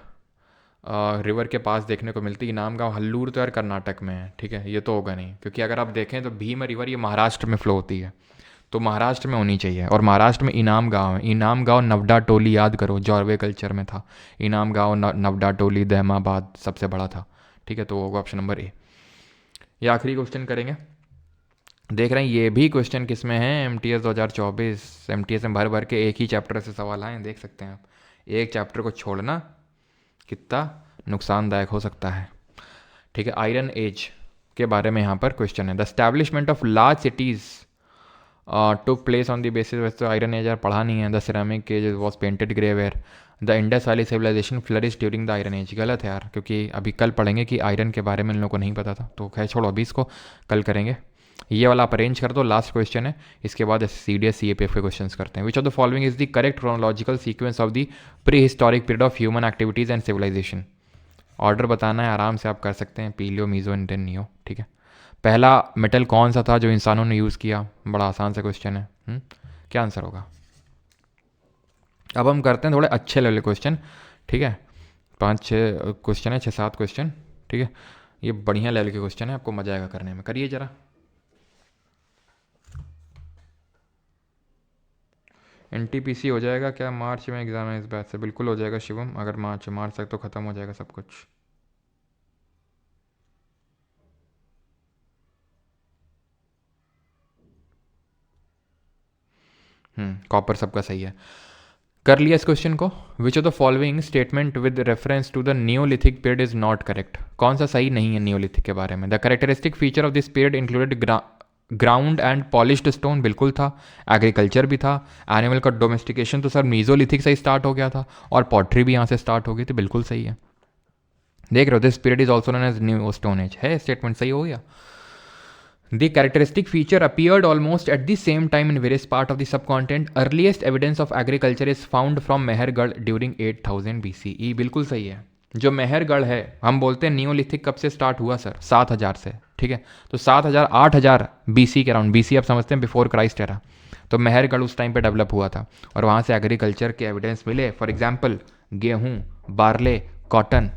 रिवर के पास देखने को मिलती है। इनाम गांव हल्लूर तो यार कर्नाटक में है, ठीक है, ये तो होगा नहीं, क्योंकि अगर आप देखें तो भीम रिवर ये महाराष्ट्र में फ्लो होती है, तो महाराष्ट्र में होनी चाहिए। और महाराष्ट्र में इनाम गांव है, इनाम गांव नवडा टोली, याद करो जॉर्वे कल्चर में था इनाम गांव, नवडा टोली दहमाबाद सबसे बड़ा था, ठीक है, तो होगा ऑप्शन नंबर ए। ये आखिरी क्वेश्चन करेंगे। देख रहे हैं ये भी क्वेश्चन किस में है, M T S 2024, M T S में भर भर के एक ही चैप्टर से सवाल आए, देख सकते हैं आप। एक चैप्टर को छोड़ना कितना नुकसानदायक हो सकता है, ठीक है। आयरन एज के बारे में यहाँ पर क्वेश्चन है। The establishment of large cities took place on the basis, वैसे तो आयरन एज यार पढ़ा नहीं है। The ceramic age was painted grey ware, the Indus valley civilisation flourish during the iron age. गलत है यार, क्योंकि अभी कल पढ़ेंगे कि आयरन के बारे में इन लोगों को नहीं पता था, तो खैर छोड़ो, अभी इसको कल करेंगे। ये वाला आप अरेंज कर दो, लास्ट क्वेश्चन है, इसके बाद C D S C A P F के क्वेश्चन करते हैं। Which of the following is the correct chronological sequence of the prehistoric period of human activities and civilisation. Order बताना है, आराम से आप कर सकते हैं, पीलियो मीजो इंडियन नियो, ठीक है। पहला मेटल कौन सा था जो इंसानों ने यूज़ किया, बड़ा आसान सा क्वेश्चन है। क्या आंसर होगा। अब हम करते हैं थोड़े अच्छे लेवल क्वेश्चन, ठीक है। 5-6 क्वेश्चन है, 6-7 क्वेश्चन, ठीक है। ये बढ़िया लेवल के क्वेश्चन है, आपको मजा आएगा करने में, करिए जरा। एनटीपीसी हो जाएगा क्या मार्च में एग्जाम है इस बैच से? बिल्कुल हो जाएगा शिवम, अगर मार्च तक तो ख़त्म हो जाएगा सब कुछ। कॉपर सबका सही है। कर लिया इस क्वेश्चन को। Which of the following statement with reference to the neolithic period is not correct. कौन सा सही नहीं है नियोलिथिक के बारे में। The characteristic feature of this period included ground and polished stone, बिल्कुल था। एग्रीकल्चर भी था। एनिमल का डोमेस्टिकेशन तो सर मीजोलिथिक से ही स्टार्ट हो गया था, और पॉटरी भी यहाँ से स्टार्ट हो गई थी, बिल्कुल सही है। देख रहे हो, this period is also known as new stone age, है स्टेटमेंट सही हो गया। The characteristic feature appeared almost at the same time in various parts of the subcontinent. Earliest evidence of agriculture is found from Mehrgarh during 8000 BCE. बिल्कुल सही है। जो मेहरगढ़ है, हम बोलते हैं नियोलिथिक कब से स्टार्ट हुआ सर? 7000 से, ठीक है। तो 7000 8000 BC के अराउंड, BC आप समझते हैं बिफोर क्राइस्ट एरा, तो मेहरगढ़ उस टाइम पे डेवलप हुआ था, और वहाँ से एग्रीकल्चर के एविडेंस मिले। फॉर एग्जाम्पल गेहूँ, बार्ले, कॉटन,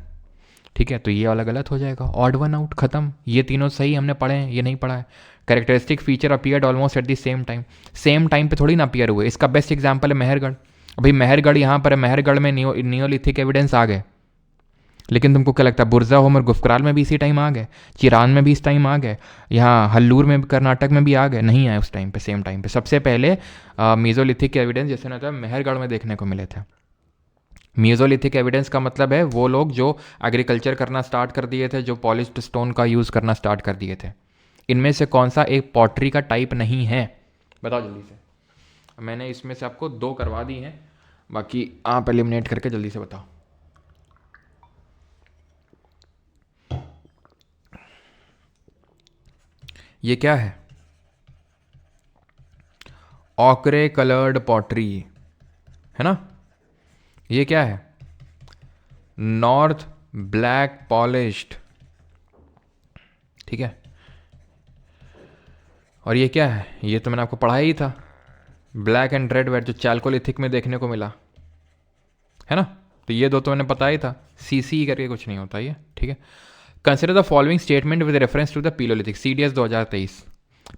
ठीक है। तो ये वाला गलत हो जाएगा, ऑड वन आउट, खत्म। ये तीनों सही हमने पढ़े हैं, ये नहीं पढ़ा है। Characteristic feature appeared almost at the same time, same time पे थोड़ी ना अपीयर हुए। इसका बेस्ट एग्जांपल है मेहरगढ़। अभी मेहरगढ़ यहाँ पर है, मेहरगढ़ में नियोलिथिक एविडेंस आ गए, लेकिन तुमको क्या लगता है बुरजा होम और गुफकराल में भी इसी टाइम आ गए, चिरान में भी इस टाइम आ गए, यहाँ हल्लूर में कर्नाटक में भी आ गए? नहीं आए उस टाइम पे, सेम टाइम पे। सबसे पहले मीजोलिथिक के एविडेंस जैसे ना मेहरगढ़ में देखने को मिले थे। मीजोलिथिक एविडेंस का मतलब है वो लोग जो एग्रीकल्चर करना स्टार्ट कर दिए थे, जो पॉलिश्ड स्टोन का यूज़ करना स्टार्ट कर दिए थे। इनमें से कौन सा एक पॉटरी का टाइप नहीं है, बताओ जल्दी से। मैंने इसमें से आपको 2 करवा दी हैं, बाकी आप एलिमिनेट करके जल्दी से बताओ। ये क्या है? ऑकरे कलर्ड पॉटरी है ना। ये क्या है? नॉर्थ ब्लैक पॉलिश्ड, ठीक है। और ये क्या है? ये तो मैंने आपको पढ़ाया ही था, ब्लैक एंड रेड वेट, जो चैल्कोलिथिक में देखने को मिला है ना। तो ये 2 तो मैंने बताया ही था, सीसी करके कुछ नहीं होता ये, ठीक है। Consider the following statement with reference to the palaeolithic, CDS 2023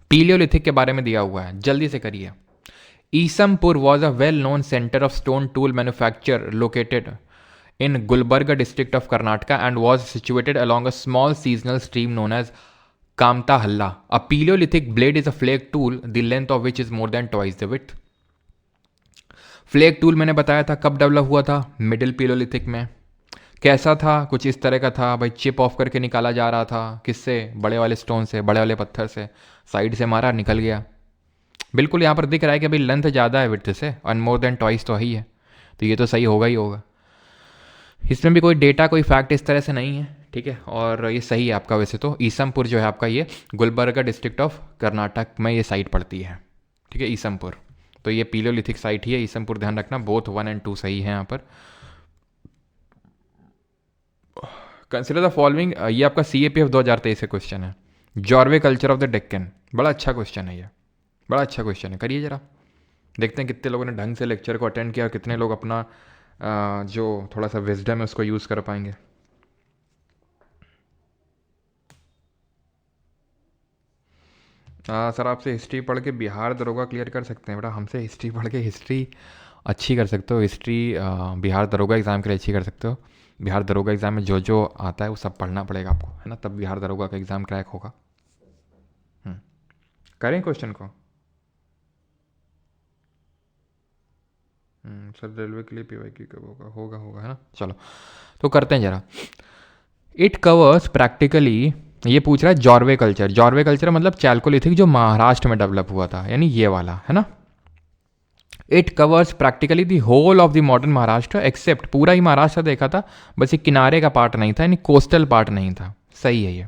palaeolithic के बारे में दिया हुआ है, जल्दी से करिए। Isampur was a well known centre of stone tool manufacture located in Gulbarga district of Karnataka and was situated along a small seasonal stream known as Kamtahalla. A Paleolithic blade is a flake tool, the length of which is more than twice the width. Flake tool मैंने बताया था कब develop हुआ था, middle पीलियोलिथिक में। कैसा था? कुछ इस तरह का था भाई, चिप ऑफ करके निकाला जा रहा था, किससे? बड़े वाले स्टोन से, बड़े वाले पत्थर से, साइड से मारा निकल गया। बिल्कुल यहाँ पर दिख रहा है कि भाई लेंथ ज़्यादा है विड्थ से, और मोर देन ट्वाइस तो ही है, तो ये तो सही होगा ही होगा। इसमें भी कोई डेटा, कोई फैक्ट इस तरह से नहीं है, ठीक है। और ये सही है आपका। वैसे तो ईसमपुर जो है आपका, ये गुलबर्गा डिस्ट्रिक्ट ऑफ कर्नाटक में ये साइट पड़ती है, ठीक है, ईसमपुर। तो ये पीलियोलिथिक साइट ही है ईसमपुर, ध्यान रखना। बोथ 1 और 2 सही है यहाँ पर। कंसिडर द फॉलोइंग, ये आपका CAPF 2023 से क्वेश्चन है। Jorwe culture of the Deccan, बड़ा अच्छा क्वेश्चन है ये, बड़ा अच्छा क्वेश्चन है, करिए ज़रा, देखते हैं कितने लोगों ने ढंग से लेक्चर को अटेंड किया और कितने लोग अपना जो थोड़ा सा विजडम है उसको यूज़ कर पाएंगे। सर आपसे हिस्ट्री पढ़ के बिहार दरोगा क्लियर कर सकते हैं बेटा? हमसे हिस्ट्री पढ़ के हिस्ट्री अच्छी कर सकते हो, हिस्ट्री बिहार दरोगा एग्ज़ाम के लिए अच्छी कर सकते हो। बिहार दरोगा एग्ज़ाम में जो जो आता है वो सब पढ़ना पड़ेगा आपको, है ना, तब बिहार दरोगा का एग्ज़ाम क्रैक होगा। करें क्वेश्चन को? सर रेलवे के लिए पीवाईक्यू कब होगा? होगा होगा, है ना। चलो तो करते हैं ज़रा। इट कवर्स प्रैक्टिकली, ये पूछ रहा है जॉर्वे कल्चर। जॉर्वे कल्चर मतलब चैल्कोलिथिक जो महाराष्ट्र में डेवलप हुआ था, यानी ये वाला, है ना। It covers practically the whole of the modern Maharashtra except, पूरा ही महाराष्ट्र देखा था, बस ये किनारे का पार्ट नहीं था, यानी कोस्टल पार्ट नहीं था। सही है ये।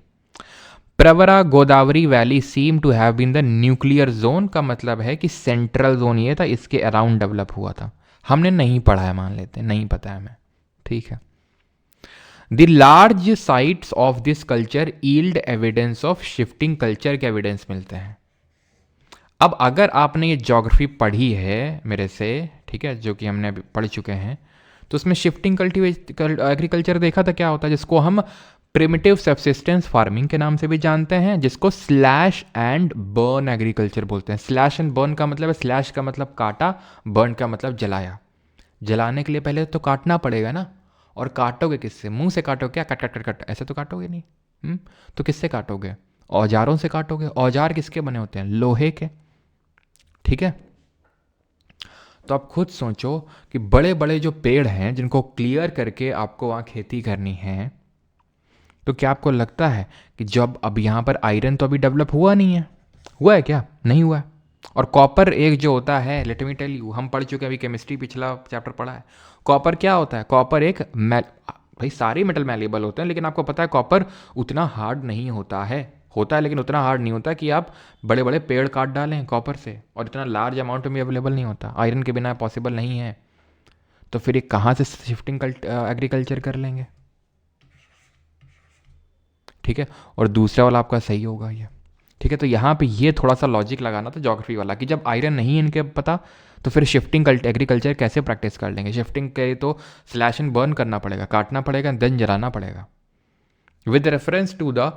Pravara Godavari valley seem to have been the nuclear zone, का मतलब है कि सेंट्रल जोन ये था, इसके अराउंड डेवलप हुआ था। हमने नहीं पढ़ा है, मान लेते हैं नहीं पता है हमें, ठीक है। The large sites of this culture yield evidence of shifting culture के एविडेंस मिलते हैं। अब अगर आपने ये ज्योग्राफी पढ़ी है मेरे से, ठीक है, जो कि हमने अभी पढ़ चुके हैं, तो उसमें शिफ्टिंग एग्रीकल्चर देखा था क्या होता है, जिसको हम प्रिमिटिव सबसिस्टेंस फार्मिंग के नाम से भी जानते हैं, जिसको स्लैश एंड बर्न एग्रीकल्चर बोलते हैं। स्लैश एंड बर्न का मतलब है, स्लैश का मतलब काटा, बर्न का मतलब जलाया। जलाने के लिए पहले तो काटना पड़ेगा ना, और काटोगे किससे? मुंह से काटोगे क्या? कट कट कट कट ऐसे तो काटोगे नहीं। तो किससे काटोगे? औजारों से काटोगे। औजार किसके बने होते हैं? लोहे के, ठीक है। तो आप खुद सोचो कि बड़े बड़े जो पेड़ हैं जिनको क्लियर करके आपको वहाँ खेती करनी है, तो क्या आपको लगता है कि जब अब यहाँ पर आयरन तो अभी डेवलप हुआ नहीं है? हुआ है क्या? नहीं हुआ है। और कॉपर एक जो होता है, लेट मी टेल यू, हम पढ़ चुके हैं अभी केमिस्ट्री, पिछला चैप्टर पढ़ा है। कॉपर क्या होता है? कॉपर एक भाई सारे मेटल मैलेबल होते हैं, लेकिन आपको पता है कॉपर उतना हार्ड नहीं होता है। होता है लेकिन उतना हार्ड नहीं होता कि आप बड़े बड़े पेड़ काट डालें कॉपर से, और इतना लार्ज अमाउंट में अवेलेबल नहीं होता, आयरन के बिना पॉसिबल नहीं है। तो फिर ये कहाँ से शिफ्टिंग एग्रीकल्चर कर लेंगे? ठीक है, और दूसरा वाला आपका सही होगा ये, ठीक है। तो यहाँ पे ये थोड़ा सा लॉजिक लगाना था ज्योग्राफी वाला, कि जब आयरन नहीं इनके पता, तो फिर शिफ्टिंग एग्रीकल्चर कैसे प्रैक्टिस कर लेंगे? शिफ्टिंग के तो स्लैश एंड बर्न करना पड़ेगा, काटना पड़ेगा, देन जलाना पड़ेगा। With reference to the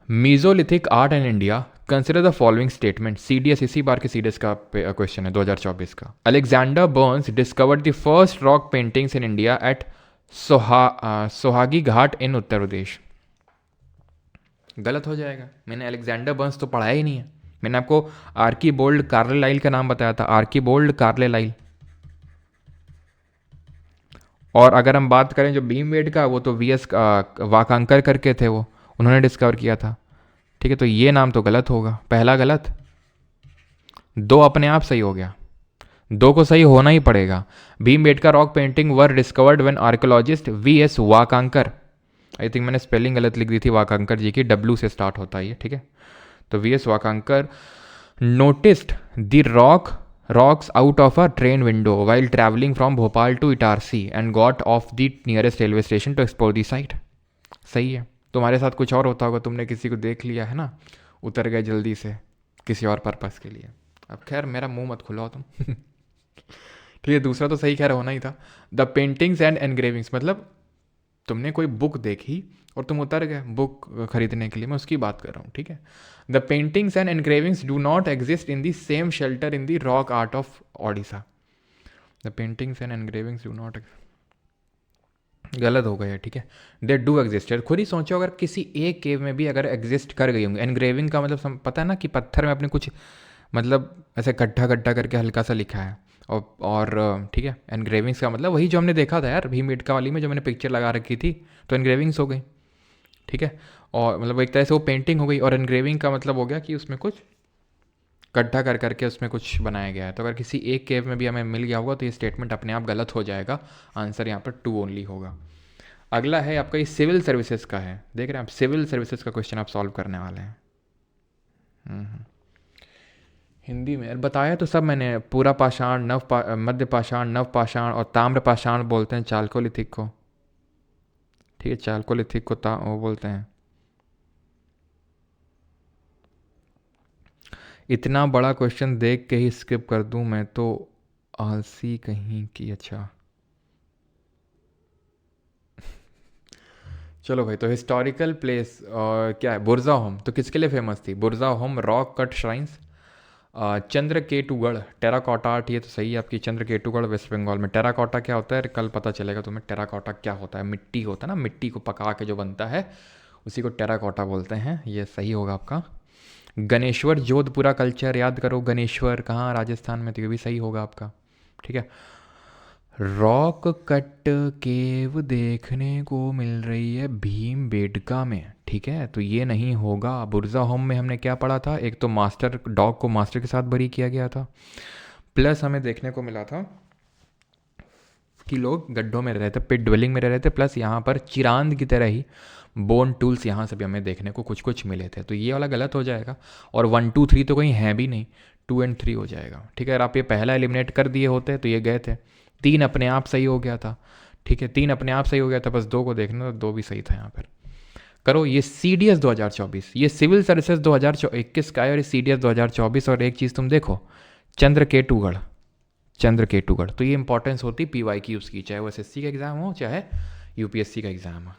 mesolithic art in India consider the following statement. CDS, इसी बार के सीडीएस का क्वेश्चन है 2024 का। Alexander Burnes discovered the first rock paintings in India at Sohagi Ghat in Uttar Pradesh. गलत हो जाएगा, मैंने अलेक्जेंडर बर्न्स तो पढ़ा ही नहीं है। मैंने आपको आर्कीबोल्ड कार्लेलाइल का नाम बताया था, आर्कीबोल्ड कार्लेलाइल। और अगर हम बात करें जो भीमवेड का, वो तो वीएस वाकांकर करके थे, वो उन्होंने डिस्कवर किया था, ठीक है। तो ये नाम तो गलत होगा, पहला गलत, दो अपने आप सही हो गया, दो को सही होना ही पड़ेगा। Bhimbetka rock painting were discovered when archaeologist VS Wakankar, I think मैंने स्पेलिंग गलत लिख दी थी, वाकांकर जी की, डब्ल्यू से स्टार्ट होता है ये, ठीक है। तो VS Wakankar noticed the rocks out of a train window while travelling from Bhopal to Itarsi and got off the nearest railway station to explore the site. सही है। तुम्हारे साथ कुछ और होता होगा, तुमने किसी को देख लिया है ना, उतर गए जल्दी से किसी और पर्पज़ के लिए। अब खैर मेरा मुंह मत खुलाओ तुम ठीक है, दूसरा तो सही खैर होना ही था। द पेंटिंग्स एंड एनग्रेविंग्स, मतलब तुमने कोई बुक देखी और तुम उतर गए बुक खरीदने के लिए, मैं उसकी बात कर रहा हूँ, ठीक है। The paintings and engravings do not exist in the same shelter in the rock art of Odisha. The paintings and engravings do not, गलत हो गया, ठीक है। They do exist. खुद ही सोचो, अगर किसी एक केव में भी अगर एग्जिस्ट कर गई होंगी, एनग्रेविंग का मतलब पता है ना, कि पत्थर में अपने कुछ मतलब ऐसे गड्ढा गड्ढा करके हल्का सा लिखा है, और ठीक है, एनग्रेविंग्स का मतलब वही जो हमने देखा था यार भीमबेटका वाली में, जो मैंने पिक्चर लगा रखी थी, तो एनग्रेविंग्स हो गई, ठीक है। और मतलब एक तरह से वो पेंटिंग हो गई, और एनग्रेविंग का मतलब हो गया कि उसमें कुछ गड्ढा कर करके उसमें कुछ बनाया गया है। तो अगर किसी एक केव में भी हमें मिल गया होगा तो ये स्टेटमेंट अपने आप गलत हो जाएगा, आंसर यहाँ पर 2 ओनली होगा। अगला है आपका, ये सिविल सर्विसेज का है, देख रहे हैं आप, सिविल सर्विसेज का क्वेश्चन आप सॉल्व करने वाले हैं। हिंदी में बताया तो सब मैंने, पूरा पाषाण, मध्य पाषाण, नव पाषाण और ताम्र पाषाण बोलते हैं चाल्कोलिथिक को, ठीक है, चाल्कोलिथिक को वो बोलते हैं। इतना बड़ा क्वेश्चन देख के ही स्किप कर दूं मैं तो आलसी कहीं की। अच्छा चलो भाई, तो हिस्टोरिकल प्लेस क्या है? बुरजा होम तो किसके लिए फेमस थी? Burzahom rock cut shrines, Chandraketugarh terracotta art, ये तो सही है आपकी। चंद्रकेतुगढ़ वेस्ट बंगाल में। टेराकोटा क्या होता है कल पता चलेगा तुम्हें। टेराकोटा क्या होता है? मिट्टी होता है ना, मिट्टी को पका के जो बनता है उसी को टेराकोटा बोलते हैं। ये सही होगा आपका। गणेश्वर जोधपुरा कल्चर याद करो। गणेश्वर कहाँ? राजस्थान में, तो ये भी सही होगा आपका। ठीक है। रॉक कट केव देखने को मिल रही है भीमबेटका में। ठीक है, तो ये नहीं होगा। बुरजा होम में हमने क्या पढ़ा था? एक तो मास्टर डॉग को मास्टर के साथ बरी किया गया था, प्लस हमें देखने को मिला था कि लोग गड्ढों में रह रहे थे, पिट ड्वेलिंग में रह रहे थे, प्लस यहाँ पर चिरांद की तरह ही बोन टूल्स यहाँ से भी हमें देखने को कुछ कुछ मिले थे। तो ये वाला गलत हो जाएगा। और 1 2 3 तो कहीं है भी नहीं, 2 एंड 3 हो जाएगा। ठीक है, अगर आप ये पहला एलिमिनेट कर दिए होते तो ये गए थे। 3 अपने आप सही हो गया था। ठीक है, 3 अपने आप सही हो गया था, बस 2 को देखना, तो 2 भी सही था यहाँ पर। करो ये CDS 2024, ये सिविल सर्विसेज 2021 का है, और ये CDS 2024। और एक चीज़ तुम देखो, चंद्रकेतुगढ़, चंद्रकेतुगढ़, तो ये इंपॉर्टेंस होती PYQs की, चाहे वो SSC का एग्ज़ाम हो चाहे UPSC का एग्ज़ाम हो।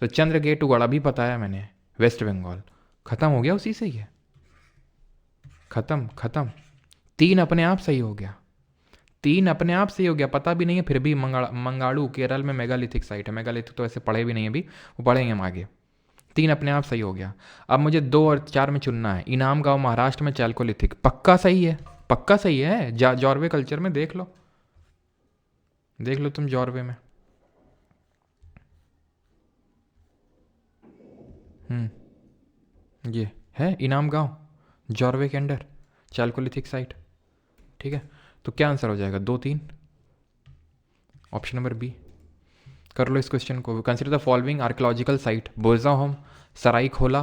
तो चंद्रकेतुगढ़ अभी बताया मैंने, वेस्ट बंगाल। ख़त्म हो गया उसी से ही है, ख़त्म ख़त्म। 3 अपने आप सही हो गया, 3 अपने आप सही हो गया। पता भी नहीं है फिर भी। मंगाड़ू केरल में मेगालिथिक साइट है। मेगालिथिक तो ऐसे पढ़े भी नहीं अभी, वो पढ़ेंगे हम आगे। 3 अपने आप सही हो गया। अब मुझे 2 और 4 में चुनना है। इनाम गांव महाराष्ट्र में चैल्कोलिथिक, पक्का सही है, पक्का सही है। जॉर्वे कल्चर में देख लो, देख लो तुम जॉर्वे में। ये है इनाम गांव, जॉर्वे के अंडर, चैल्कोलिथिक साइट। ठीक है, तो क्या आंसर हो जाएगा? 2 3, ऑप्शन नंबर बी। कर लो इस क्वेश्चन को। Consider the following archaeological site: Burzahom, Sarai Khola,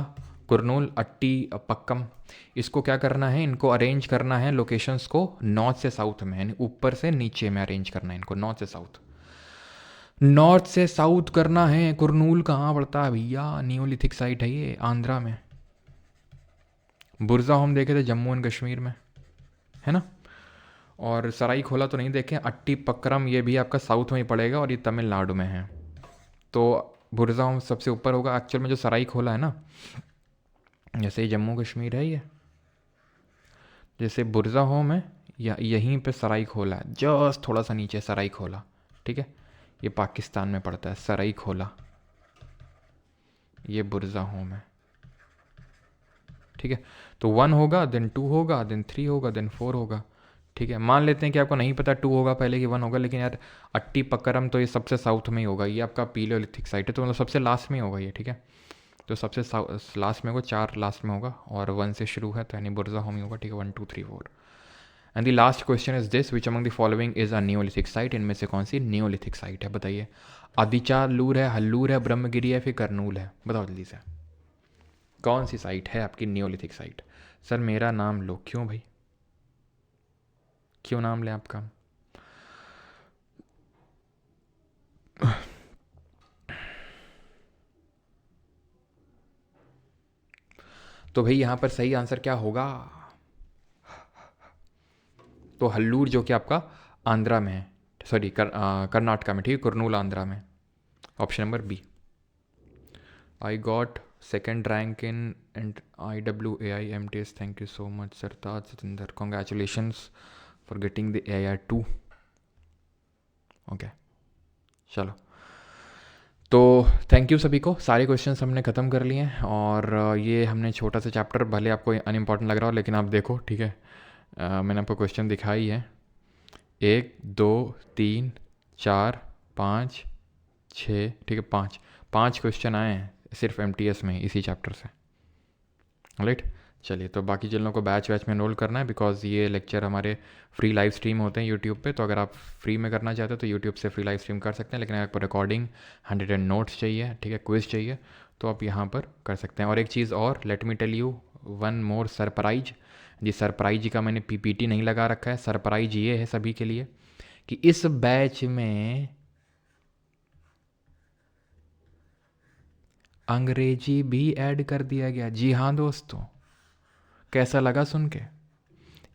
Kurnool, अट्टी पक्कम। इसको क्या करना है? इनको अरेंज करना है लोकेशंस को नॉर्थ से साउथ में, यानी ऊपर से नीचे में अरेंज करना है इनको, नॉर्थ से साउथ। नॉर्थ से साउथ करना है। कुरनूल कहाँ पड़ता है भैया? नियोलिथिक साइट है ये, आंध्रा में। बुरजा होम देखे थे जम्मू एंड कश्मीर में, है ना। और सराई खोला तो नहीं देखे। अट्टी पक्करम ये भी आपका साउथ में ही पड़ेगा, और ये तमिलनाडु में है। तो बुरजा होम सबसे ऊपर होगा। एक्चुअल में जो सराई खोला है ना, जैसे ये जम्मू कश्मीर है, ये जैसे बुरजा होम है, या यहीं पे सराई खोला है, जस्ट थोड़ा सा नीचे सराई खोला। ठीक है, ये पाकिस्तान में पड़ता है सराई खोला, ये बुरजा होम है। ठीक है, तो 1 होगा, देन 2 होगा, देन 3 होगा, देन 4 होगा। ठीक है, मान लेते हैं कि आपको नहीं पता 2 होगा पहले कि 1 होगा, लेकिन यार अट्टी पक्करम तो ये सबसे साउथ में ही होगा। ये आपका पीलियोलिथिक साइट है, तो मतलब सबसे लास्ट में ही होगा ये। ठीक है, तो सबसे लास्ट में होगा, 4 लास्ट में होगा, और 1 से शुरू है, तो यानी बुरजा होम ही होगा। ठीक है, 1 2 3 4। And the last question is this: which among the following is a Neolithic site? इनमें से कौन सी नियोलिथिक साइट है? बताइए। आदिचालूर है, हल्लूर है, ब्रह्मगिरी है, फिर करनूल है? बताओ जल्दी से, कौन सी साइट है आपकी नियोलिथिक साइट? सर मेरा नाम लो। क्यों भाई, क्यों नाम लें आपका? तो भाई यहाँ पर सही आंसर क्या होगा? तो हल्लूर, जो कि आपका आंध्रा में है, सॉरी कर्नाटका में। ठीक है, कुरनूल आंध्रा में। Option number B. I got second rank in and IWAI MTS। Thank you so much Sartaj Satinder, congratulations for getting the AIR 2। Okay, चलो, तो थैंक यू सभी को। सारे क्वेश्चंस हमने ख़त्म कर लिए हैं, और ये हमने छोटा सा चैप्टर, भले आपको अनइम्पॉर्टेंट लग रहा हो, लेकिन आप देखो। ठीक है, मैंने आपको क्वेश्चन दिखाई है। 1 2 3 4 5 6, ठीक है, 5 क्वेश्चन आए हैं सिर्फ MTS में इसी चैप्टर से। राइट, चलिए, तो बाकी जिन लोगों को बैच में एनरोल करना है, बिकॉज ये लेक्चर हमारे फ्री लाइव स्ट्रीम होते हैं यूट्यूब पे, तो अगर आप फ्री में करना चाहते हो तो यूट्यूब से फ्री लाइव स्ट्रीम कर सकते हैं। लेकिन अगर आपको रिकॉर्डिंग 100 नोट्स चाहिए, ठीक है, क्विज चाहिए, तो आप यहाँ पर कर सकते हैं। और एक चीज़ और, let me tell you one more surprise. जी, सरप्राइज का मैंने PPT नहीं लगा रखा है। सरप्राइज ये है सभी के लिए कि इस बैच में अंग्रेजी भी ऐड कर दिया गया। जी हाँ दोस्तों, कैसा लगा सुन के?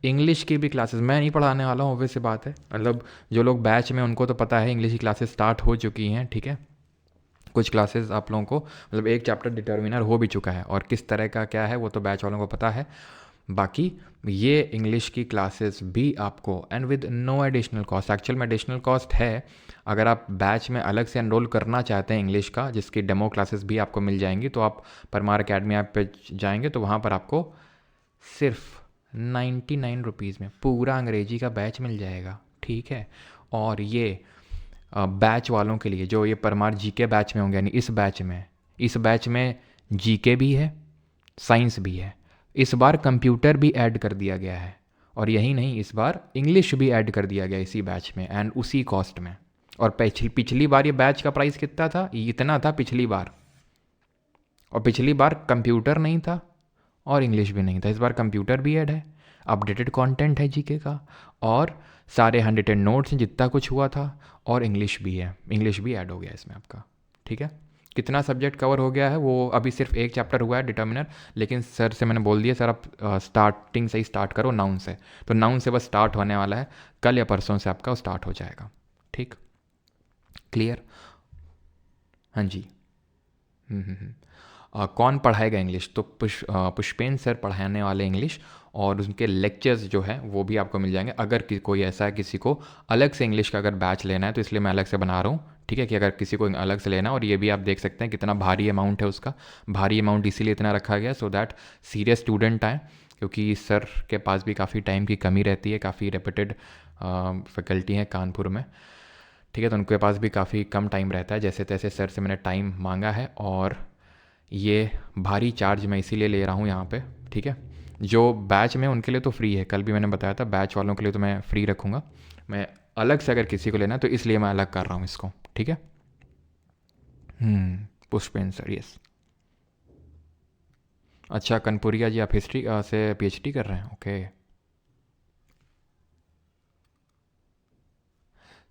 इंग्लिश की भी क्लासेस मैं नहीं पढ़ाने वाला हूँ, ऑब्वियस सी बात है। मतलब जो लोग बैच में, उनको तो पता है इंग्लिश की क्लासेस स्टार्ट हो चुकी हैं, ठीक है। कुछ क्लासेस आप लोगों को, मतलब एक चैप्टर डिटर्मिनर हो भी चुका है, और किस तरह का क्या है वो तो बैच वालों को पता है। बाकी ये इंग्लिश की क्लासेस भी आपको, and with no additional cost, actual में एडिशनल कॉस्ट है अगर आप बैच में अलग से एनरोल करना चाहते हैं इंग्लिश का, जिसकी डेमो क्लासेस भी आपको मिल जाएंगी, तो आप परमार अकेडमी ऐप पे जाएंगे तो वहाँ पर आपको सिर्फ 99 रुपीज़ में पूरा अंग्रेजी का बैच मिल जाएगा, ठीक है। और ये बैच वालों के लिए जो ये परमार जीके बैच में होंगे, यानी इस बैच में जीके भी है, साइंस भी है, इस बार कंप्यूटर भी ऐड कर दिया गया है, और यही नहीं, इस बार इंग्लिश भी ऐड कर दिया गया इसी बैच में, एंड उसी कॉस्ट में। और पिछली बार ये बैच का प्राइस कितना था? इतना था पिछली बार, और पिछली बार कंप्यूटर नहीं था और इंग्लिश भी नहीं था। इस बार कंप्यूटर भी ऐड है, अपडेटेड कंटेंट है जीके का, और सारे 100 नोट्स हैं जितना कुछ हुआ था, और इंग्लिश भी है, इंग्लिश भी ऐड हो गया इसमें आपका, ठीक है। कितना सब्जेक्ट कवर हो गया है वो अभी सिर्फ एक चैप्टर हुआ है डिटर्मिनर, लेकिन सर से मैंने बोल दिया सर आप स्टार्टिंग से ही स्टार्ट करो, नाउन से। तो नाउन से बस स्टार्ट होने वाला है, कल या परसों से आपका स्टार्ट हो जाएगा, ठीक, क्लियर? हाँ जी। कौन पढ़ाएगा इंग्लिश? तो पुष्पेन सर पढ़ाने वाले इंग्लिश, और उनके लेक्चर्स जो है वो भी आपको मिल जाएंगे। अगर कोई ऐसा है किसी को अलग से इंग्लिश का अगर बैच लेना है, तो इसलिए मैं अलग से बना रहा हूँ, ठीक है, कि अगर किसी को अलग से लेना, और ये भी आप देख सकते हैं कितना भारी अमाउंट है उसका। भारी अमाउंट इसीलिए इतना रखा गया सो दैट सीरियस स्टूडेंट आए, क्योंकि सर के पास भी काफ़ी टाइम की कमी रहती है, काफ़ी रेपुटेड फैकल्टी हैं कानपुर में, ठीक है, तो उनके पास भी काफ़ी कम टाइम रहता है। जैसे तैसे सर से मैंने टाइम मांगा है, और ये भारी चार्ज मैं इसीलिए ले रहा हूँ यहाँ पे, ठीक है। जो बैच में उनके लिए तो फ्री है, कल भी मैंने बताया था, बैच वालों के लिए तो मैं फ्री रखूँगा। मैं अलग से अगर किसी को लेना है तो इसलिए मैं अलग कर रहा हूँ इसको, ठीक है। Pushpen sir, yes. अच्छा कनपुरिया जी, आप हिस्ट्री से पीएचडी कर रहे हैं? Okay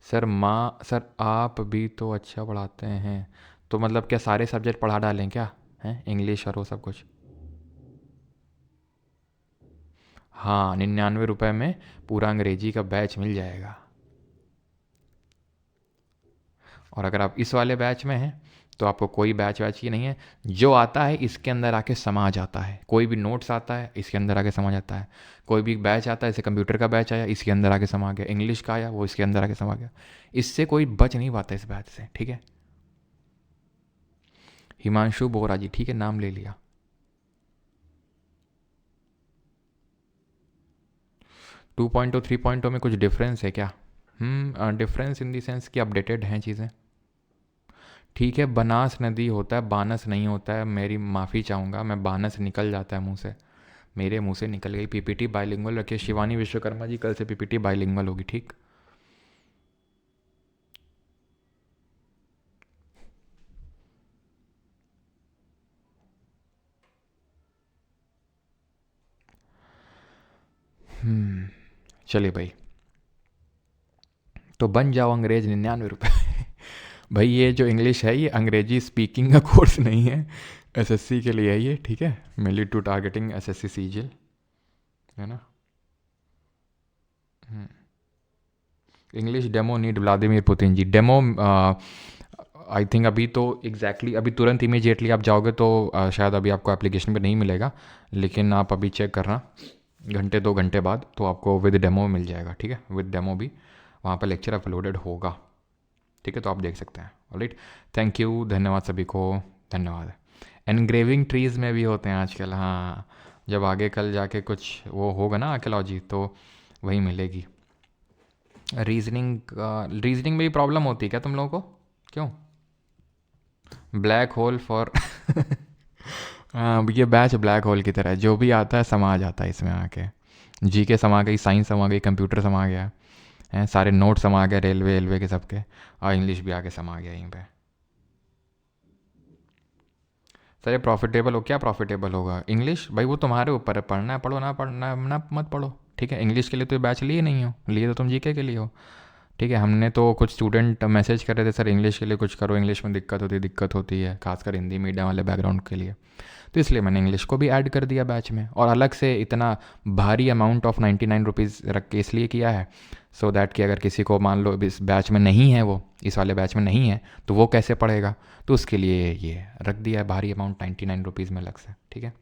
sir. सर आप भी तो अच्छा पढ़ाते हैं, तो मतलब क्या सारे सब्जेक्ट पढ़ा डालें क्या? हैं, इंग्लिश और वो सब कुछ? हाँ, 99 रुपये में पूरा अंग्रेजी का बैच मिल जाएगा। और अगर आप इस वाले बैच में हैं तो आपको कोई बैच वैच ही नहीं है, जो आता है इसके अंदर आके समा जाता है। कोई भी नोट्स आता है इसके अंदर आके समा जाता है, कोई भी बैच आता है, जैसे कंप्यूटर का बैच आया इसके अंदर आके समा गया, इंग्लिश का आया वो इसके अंदर आके समा गया। इससे कोई बच नहीं पाता इस बैच से, ठीक है। हिमांशु बोरा जी, ठीक है, नाम ले लिया। 2.0 3.0 में कुछ डिफरेंस है क्या? डिफरेंस इन दी सेंस कि अपडेटेड हैं चीज़ें, ठीक है। बनास नदी होता है, बानस नहीं होता है, मेरी माफ़ी चाहूँगा मैं, बानस निकल जाता है मुंह से, मेरे मुंह से निकल गई। पीपीटी बाइलिंगुअल रखिए, शिवानी विश्वकर्मा जी कल से पीपीटी बाइलिंगुअल होगी, ठीक। चलिए भाई, तो बन जाओ अंग्रेज 99 रुपये। भाई ये जो इंग्लिश है ये अंग्रेजी स्पीकिंग का कोर्स नहीं है, एसएससी के लिए है ये, ठीक है, mainly to targeting SSC CGL, है ना। English demo need Vladimir Putin ji. Demo I think अभी तो एग्जैक्टली अभी तुरंत इमीजिएटली आप जाओगे तो शायद अभी आपको एप्लीकेशन पे नहीं मिलेगा, लेकिन आप अभी चेक करना घंटे 2 घंटे बाद तो आपको विद डेमो मिल जाएगा, ठीक है। विद डेमो भी वहाँ पर लेक्चर अपलोडेड होगा, ठीक है, तो आप देख सकते हैं। ऑलराइट, थैंक यू, धन्यवाद सभी को, धन्यवाद। एनग्रेविंग ट्रीज़ में भी होते हैं आजकल, हाँ, जब आगे कल जाके कुछ वो होगा ना आर्कियोलॉजी, तो वही मिलेगी। रीजनिंग में भी प्रॉब्लम होती है क्या तुम लोगों को? क्यों? ब्लैक होल फॉर हाँ, ये बैच ब्लैक होल की तरह है, जो भी आता है समा जाता है इसमें आके। जीके समा गई, साइंस समा गई, कंप्यूटर समा गया है, सारे नोट समा गए रेलवे के सबके, और इंग्लिश भी आके समा गया यहीं पे। सर ये प्रॉफिटेबल हो? क्या प्रॉफिटेबल होगा? इंग्लिश भाई वो तुम्हारे ऊपर है, पढ़ना है पढ़ो, ना पढ़ना ना मत पढ़ो, ठीक है। इंग्लिश के लिए तो बैच लिए नहीं हो, लिए तो तुम जीके के लिए हो, ठीक है। हमने तो कुछ स्टूडेंट मैसेज कर रहे थे, सर इंग्लिश के लिए कुछ करो, इंग्लिश में दिक्कत होती है खासकर हिंदी मीडियम वाले बैकग्राउंड के लिए। तो इसलिए मैंने इंग्लिश को भी ऐड कर दिया बैच में, और अलग से इतना भारी अमाउंट ऑफ 99 रुपीज़ रख के इसलिए किया है, सो दैट कि अगर किसी को मान लो इस बैच में नहीं है, वो इस वाले बैच में नहीं है, तो वो कैसे पढ़ेगा, तो उसके लिए ये रख दिया है भारी अमाउंट 99 रुपीज़ में अलग से। ठीक है।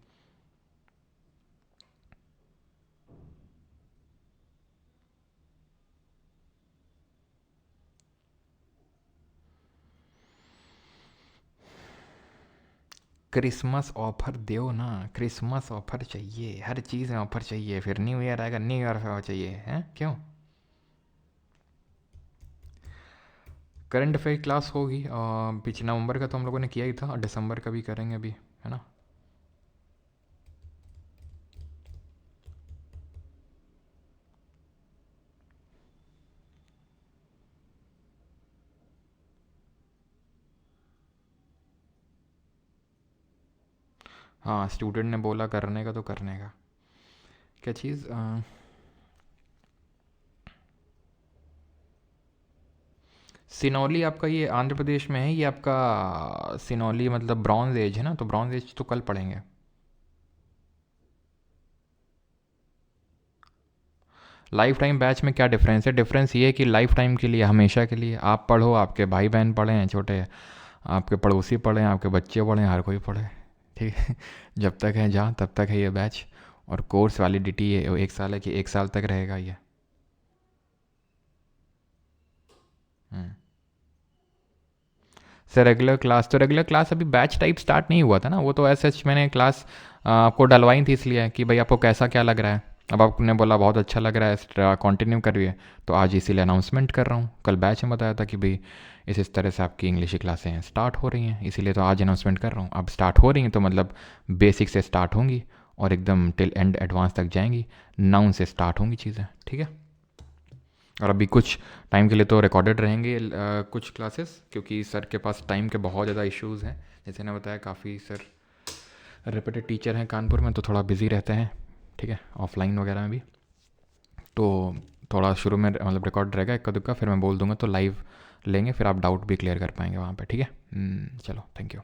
क्रिसमस ऑफर दो ना, क्रिसमस ऑफर चाहिए, हर चीज़ में ऑफर चाहिए, फिर न्यू ईयर आएगा, न्यू ईयर ऑफर चाहिए, हैं क्यों? करंट अफेयर क्लास होगी पिछले नवंबर का तो हम लोगों ने किया ही था, और दिसंबर का भी करेंगे अभी, है ना। हाँ, स्टूडेंट ने बोला करने का तो करने का। क्या चीज़? सिनौली आपका ये आंध्र प्रदेश में है, ये आपका सिनौली मतलब ब्रॉन्ज एज है ना, तो ब्रॉन्ज एज तो कल पढ़ेंगे। लाइफ टाइम बैच में क्या डिफरेंस है? डिफरेंस ये है कि लाइफ टाइम के लिए, हमेशा के लिए आप पढ़ो, आपके भाई बहन पढ़े हैं छोटे, आपके पड़ोसी पढ़े हैं, आपके बच्चे पढ़े हैं, हर कोई पढ़े। ठीक है। जब तक है जहाँ तब तक है ये बैच, और कोर्स वैलिडिटी ये 1 साल है कि 1 साल तक रहेगा ये। हम्म। सर रेगुलर क्लास अभी बैच टाइप स्टार्ट नहीं हुआ था ना, वो तो ऐसे मैंने क्लास आपको डलवाई थी इसलिए कि भाई आपको कैसा क्या लग रहा है। अब आपने बोला बहुत अच्छा लग रहा है, कंटिन्यू करिए, तो आज इसीलिए अनाउंसमेंट कर रहा हूँ। कल बैच में बताया था कि भाई इस तरह से आपकी इंग्लिश की क्लासें स्टार्ट हो रही हैं, इसीलिए तो आज अनाउंसमेंट कर रहा हूँ। अब स्टार्ट हो रही हैं तो मतलब बेसिक से स्टार्ट होंगी और एकदम टिल एंड एडवांस तक जाएंगी, नाउन से स्टार्ट होंगी चीज़ें। ठीक है। और अभी कुछ टाइम के लिए तो रिकॉर्डेड रहेंगे कुछ क्लासेस, क्योंकि सर के पास टाइम के बहुत ज़्यादा इश्यूज़ हैं। जैसे मैंने बताया काफ़ी सर रेप्यूटेड टीचर हैं कानपुर में, तो थोड़ा बिज़ी रहते हैं। ठीक है, ऑफलाइन वगैरह में भी। तो थोड़ा शुरू में मतलब रिकॉर्ड रहेगा इक्का दुक्का, फिर मैं बोल दूंगा तो लाइव लेंगे, फिर आप डाउट भी क्लियर कर पाएंगे वहाँ पे। ठीक है। चलो, थैंक यू।